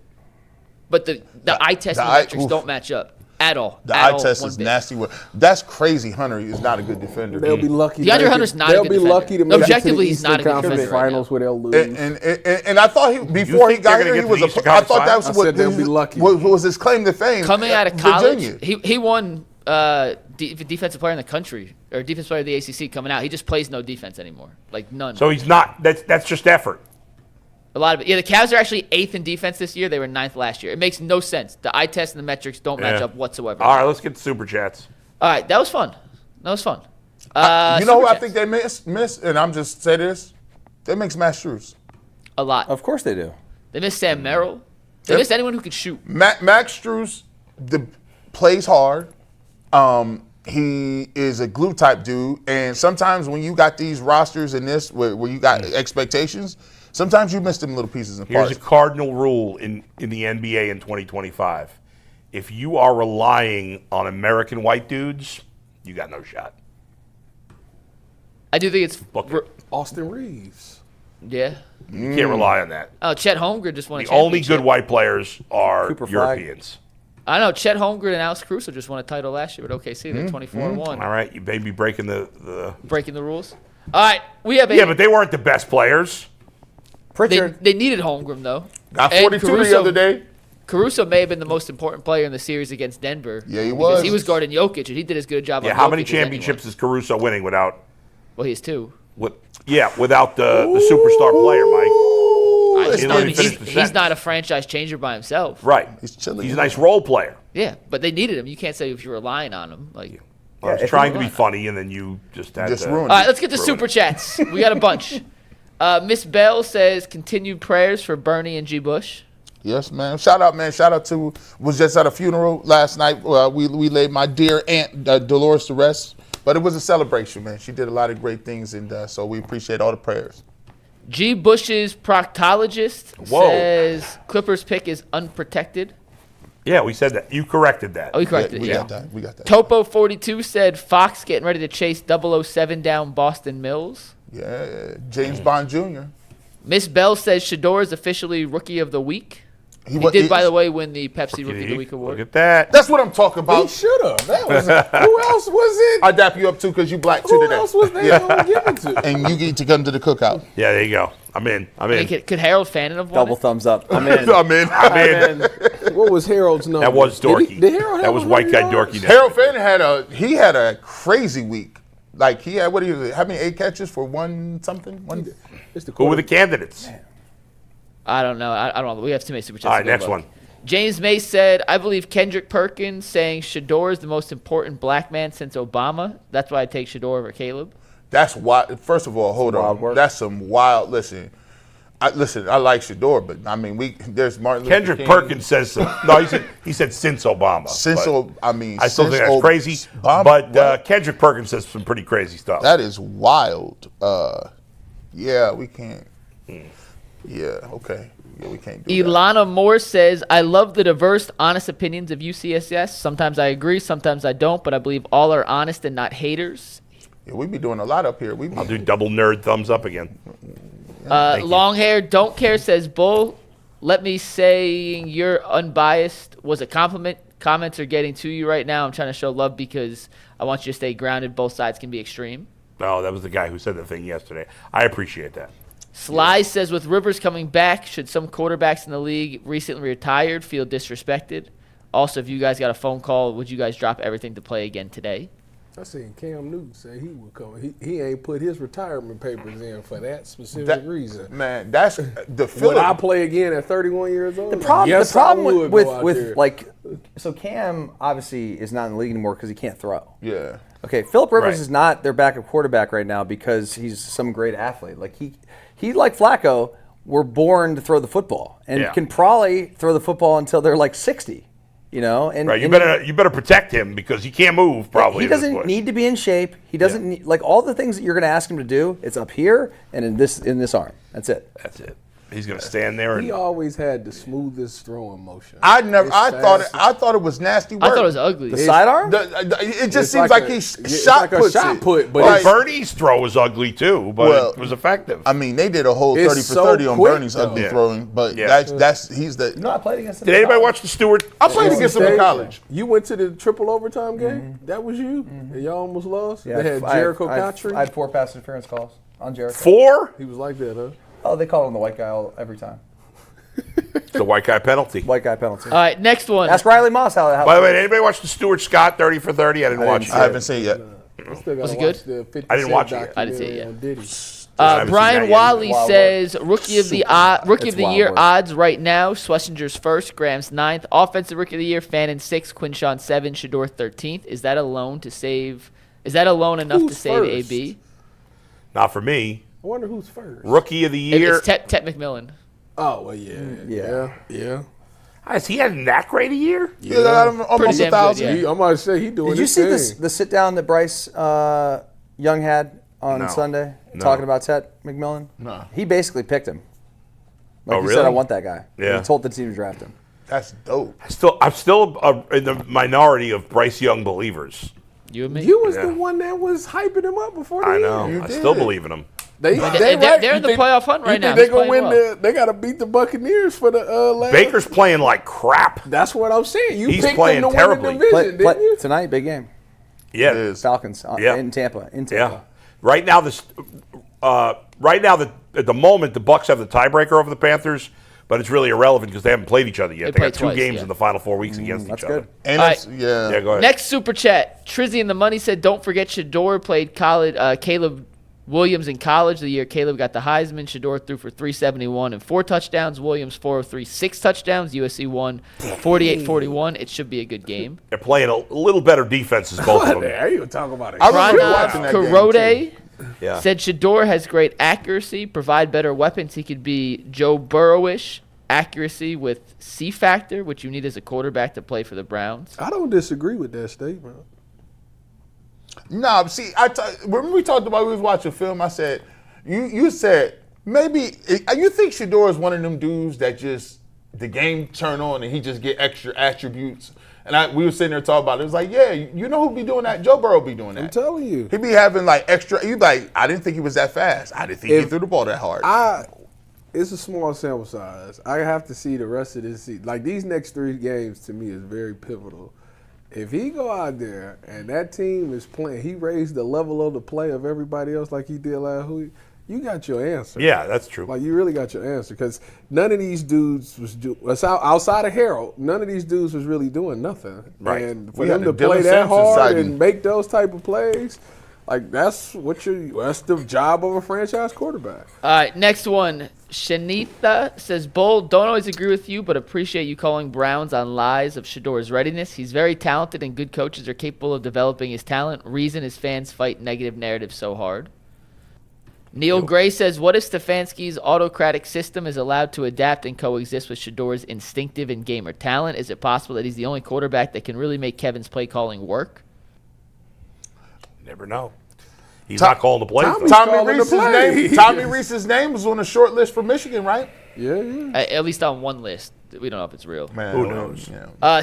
but the eye test and the metrics don't match up at all. The eye test is nasty. That's crazy. Hunter is not a good defender. They'll be lucky. DeAndre Hunter's not a good defender. They'll be lucky to make Objectively, it to he's the not a Eastern good Conference defender right Finals now. where they'll lose. And I thought before he got here, he was I thought that was what they'll be lucky. What was his claim to fame? Coming out of college, Virginia. he won defensive player in the country or defensive player of the ACC coming out. He just plays no defense anymore, like none. So he's not. That's just effort. A lot of it. Yeah, the Cavs are actually 8th in defense this year. They were 9th last year. It makes no sense. The eye test and the metrics don't match up whatsoever. All right, let's get to Super Chats. All right, that was fun. That was fun. You know who I think they miss, and I'm just say this, they miss Max Strus. A lot. Of course they do. They miss Sam Merrill. They miss anyone who could shoot. Max Strus plays hard. He is a glue type dude, and sometimes when you got these rosters in this where you got expectations, sometimes you miss them little pieces and parts. Here's a cardinal rule in the NBA in 2025. If you are relying on American white dudes, you got no shot. I do think it's Austin Reeves. Yeah. You can't rely on that. Oh, Chet Holmgren just won a The only championship. good white players are Cooper Flag. Europeans. I know Chet Holmgren and Alex Caruso just won a title last year with OKC. They're 24-1. All right, you may be breaking the Breaking the rules. All right, we have Yeah, but they weren't the best players. They needed Holmgren though. Got And 42 the other day. Caruso may have been the most important player in the series against Denver. Yeah, he because was. He was guarding Jokic, and he did as good a job. Yeah, on how Jokic many as championships anyone. is Caruso winning without? Well, he has 2. Without the superstar player, Mike. I mean, he's not a franchise changer by himself. Right. He's chilling. He's a nice role player. Yeah, but they needed him. You can't say if you're relying on him. Like, I was trying to be funny, and then you just had to ruined all right, let's get to Super Chats. We got a bunch. Miss Bell says, continued prayers for Bernie and G. Bush. Yes, man. Shout out, man. Shout out to, was just at a funeral last night. We laid my dear aunt Dolores to rest. But it was a celebration, man. She did a lot of great things, and so we appreciate all the prayers. G. Bush's proctologist says Clippers pick is unprotected. Yeah, we said that. You corrected that. Oh, you corrected We it. got that. We got that. Topo42 said Fox getting ready to chase 007 down Boston Mills. Yeah, James Bond Jr. Miss Bell says Shedeur is officially Rookie of the Week. He did, by the way, win the Pepsi Rookie of the Week award. Look at that. That's what I'm talking about. He should have. That was. Who else was it? I dap you up too because you black too Who today. else was they gonna give it to? And you get to come to the cookout. Yeah, there you go. I'm in. Could Harold Fannin have won Double it? thumbs up. I'm in. I'm in. What was Harold's number? That was dorky. Did Harold have that was 100 white guy yards? dorky. Harold Fannin had a crazy week. Like he had how many 8 catches for one something? Who were the candidates? I don't know. I don't know. We have too many super chats. All right, to go next above. one. James May said, I believe Kendrick Perkins saying Shedeur is the most important black man since Obama. That's why I take Shedeur over Caleb. That's wild. First of all, hold wild on. work. That's some wild. Listen, I like Shedeur, but I mean, there's Martin Luther Kendrick King. Perkins says no. He said since Obama. I still think that's crazy. But Kendrick Perkins says some pretty crazy stuff. That is wild. Yeah, we can't. Yeah, okay. Yeah, we can't do that. Ilana Moore says, I love the diverse, honest opinions of UCSS. Sometimes I agree, sometimes I don't, but I believe all are honest and not haters. Yeah, we be doing a lot up here. I'll do double nerd thumbs up again. Long hair, don't care, says Bull. Let me saying you're unbiased was a compliment. Comments are getting to you right now. I'm trying to show love because I want you to stay grounded. Both sides can be extreme. Oh, that was the guy who said the thing yesterday. I appreciate that. Sly says, with Rivers coming back, should some quarterbacks in the league recently retired feel disrespected? Also, if you guys got a phone call, would you guys drop everything to play again today? I seen Cam Newton say he would come. He ain't put his retirement papers in for that specific reason. Man, that's the feeling. Would I play again at 31 years old? The problem I would with like, so Cam obviously is not in the league anymore because he can't throw. Yeah. Okay, Phillip Rivers is not their backup quarterback right now because he's some great athlete. Like he like Flacco, were born to throw the football and can probably throw the football until they're like 60. You know, and right, you better protect him because he can't move. Probably he doesn't need to be in shape. He doesn't need, like all the things that you're going to ask him to do. It's up here and in this arm. That's it. That's it. He's going to stand there. He always had the smoothest throwing motion. I thought it was nasty work. I thought it was ugly. The sidearm? It just seems like he shot put. But like, Bernie's throw was ugly too, but it was effective. I mean, they did a whole 30 for 30 on Bernie's ugly throwing, but he's the. You know, I played against him. Did anybody watch the Stewart? I played against him in college. You went to the triple overtime game? That was you? And y'all almost lost? Yeah, they had Jericho Cotchery? I had 4 pass interference calls on Jericho. 4? He was like that, huh? Oh, they called him the white guy every time. The white guy penalty. White guy penalty. All right, next one. Ask Riley Moss how. By the way, did anybody watch the Stuart Scott 30 for 30? I didn't watch it. I haven't seen it yet. Was it good? I didn't watch it. I didn't see it yet. Brian Wally says rookie of the year work. odds right now. Schlesinger's first, Graham's 9th. Offensive rookie of the year, Fannin 6th, Quinshon 7th, Shedeur 13th. Is that alone enough to save AB? Not for me. I wonder who's first. Rookie of the year. It's Tet McMillan. Oh, well, yeah. Has he had that great a year? Yeah, almost 1,000. Yeah. I'm about to say he doing. Did you see the sit down that Bryce Young had on Sunday talking about Tet McMillan? No. He basically picked him. Like he really? said, I want that guy. Yeah. He told the team to draft him. That's dope. I'm still in the minority of Bryce Young believers. You and me? You was the one that was hyping him up before the I know. year. I still believe in him. They're in the playoff hunt right now. They gonna win they gotta beat the Buccaneers for the last. Baker's playing like crap. That's what I'm saying. You He's picked playing them to terribly. win the division, didn't you? Tonight, big game. Yeah, it is. Falcons in Tampa. Yeah. Right now, at the moment, the Bucs have the tiebreaker over the Panthers, but it's really irrelevant because they haven't played each other yet. They got 2 games in the final 4 weeks against each other. And yeah, go ahead. Next super chat. Trizzy in the money said, "Don't forget Shedeur played college. Caleb Williams in college the year Caleb got the Heisman. Shedeur threw for 371 and 4 touchdowns. Williams 403, 6 touchdowns. USC won 48-41. It should be a good game." They're playing a little better defenses, both of them. There you talk about it. Pranav Karode Yeah. said Shedeur has great accuracy, provide better weapons. He could be Joe Burrow-ish accuracy with C factor, which you need as a quarterback to play for the Browns. I don't disagree with that statement. No, see, when we talked about we was watching film, I said, you said maybe you think Shedeur is one of them dudes that just the game turn on and he just get extra attributes. And we were sitting there talking about it. It was like, yeah, you know who be doing that? Joe Burrow be doing that. I'm telling you. He be having like extra. You like, I didn't think he was that fast. I didn't think he threw the ball that hard. It's a small sample size. I have to see the rest of this season. Like these next 3 games to me is very pivotal. If he go out there and that team is playing, he raised the level of the play of everybody else like he did last week, you got your answer. Yeah, that's true. Like you really got your answer because none of these dudes was outside of Harold. None of these dudes was really doing nothing. Right. And for them to play that hard and make those type of plays, like that's the job of a franchise quarterback. All right, next one. Shanitha says, "Bull, don't always agree with you, but appreciate you calling Browns on lies of Shedeur's readiness. He's very talented, and good coaches are capable of developing his talent. Reason his fans fight negative narratives so hard." Neil Gray says, "What if Stefanski's autocratic system is allowed to adapt and coexist with Shedeur's instinctive and gamer talent? Is it possible that he's the only quarterback that can really make Kevin's play calling work?" Never know. He's not calling the play. Tommy Reese's name was on the short list for Michigan, right? Yeah. At least on one list. We don't know if it's real. Man, who knows?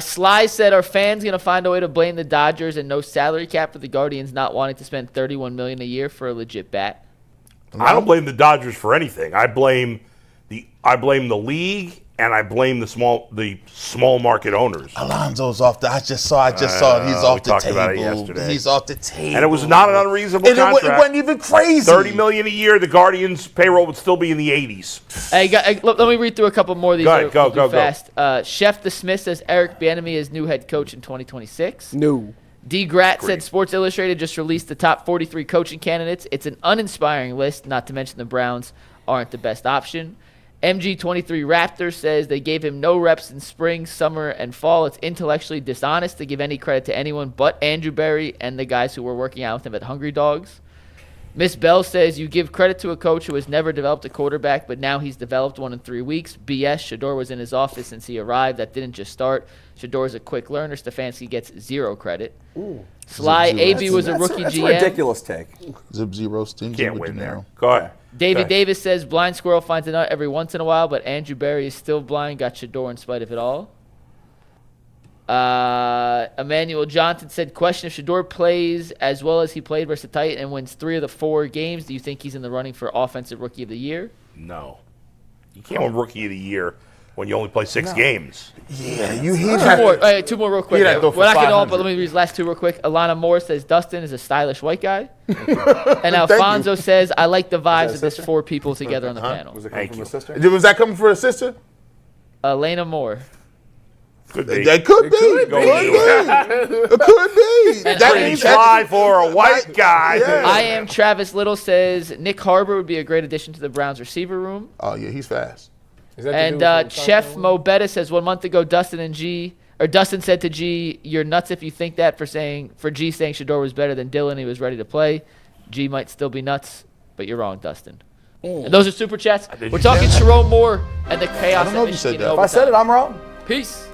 Sly said, "Are fans going to find a way to blame the Dodgers and no salary cap for the Guardians not wanting to spend $31 million a year for a legit bat?" I don't blame the Dodgers for anything. I blame the league and I blame the small market owners. Alonso's off the. I just saw it. He's off the talked table. About it yesterday. He's off the table. And it was not an unreasonable contract. It wasn't even crazy. $30 million a year. The Guardians' payroll would still be in the 80s. Hey, let me read through a couple more of these. Go fast. Chef the Smith says Eric Bieniemy is new head coach in 2026. No. D. Grat said Sports Illustrated just released the top 43 coaching candidates. It's an uninspiring list, not to mention the Browns aren't the best option. MG23 Raptor says they gave him no reps in spring, summer, and fall. It's intellectually dishonest to give any credit to anyone but Andrew Berry and the guys who were working out with him at Hungry Dogs. Miss Bell says you give credit to a coach who has never developed a quarterback, but now he's developed one in 3 weeks. BS. Shedeur was in his office since he arrived. That didn't just start. Shedeur's a quick learner. Stefanski gets 0 credit. Sly AB was a rookie GM. That's a ridiculous take. Zip zero stingy. Can't with win De there. Niro. Go ahead. David Davis says blind squirrel finds a nut every once in a while, but Andrew Berry is still blind. Got Shedeur in spite of it all. Emmanuel Johnson said, question, if Shedeur plays as well as he played versus the Titan and wins 3 of the 4 games, do you think he's in the running for Offensive Rookie of the Year? No. You can't win Rookie of the Year when you only play 6 games. Yeah, two more real quick. We're not getting all, but let me read these last 2 real quick. Alana Moore says, Dustin is a stylish white guy. And Alfonso says, I like the vibes of this 4 people together on the panel. Was it coming from a sister? Was that coming from a sister? Elena Moore. Could be. That could be. It could be. That means fly for a white guy. Yeah. I am Travis Little says Nick Harbor would be a great addition to the Browns receiver room. Oh yeah, he's fast. And Chef Mo Betta says 1 month ago Dustin said to G, "You're nuts if you think that for G saying Shedeur was better than Dylan. He was ready to play. G might still be nuts, but you're wrong, Dustin." And those are super chats. We're talking Sharon Moore and the chaos. I don't know if you said that. If I said it, I'm wrong. Peace.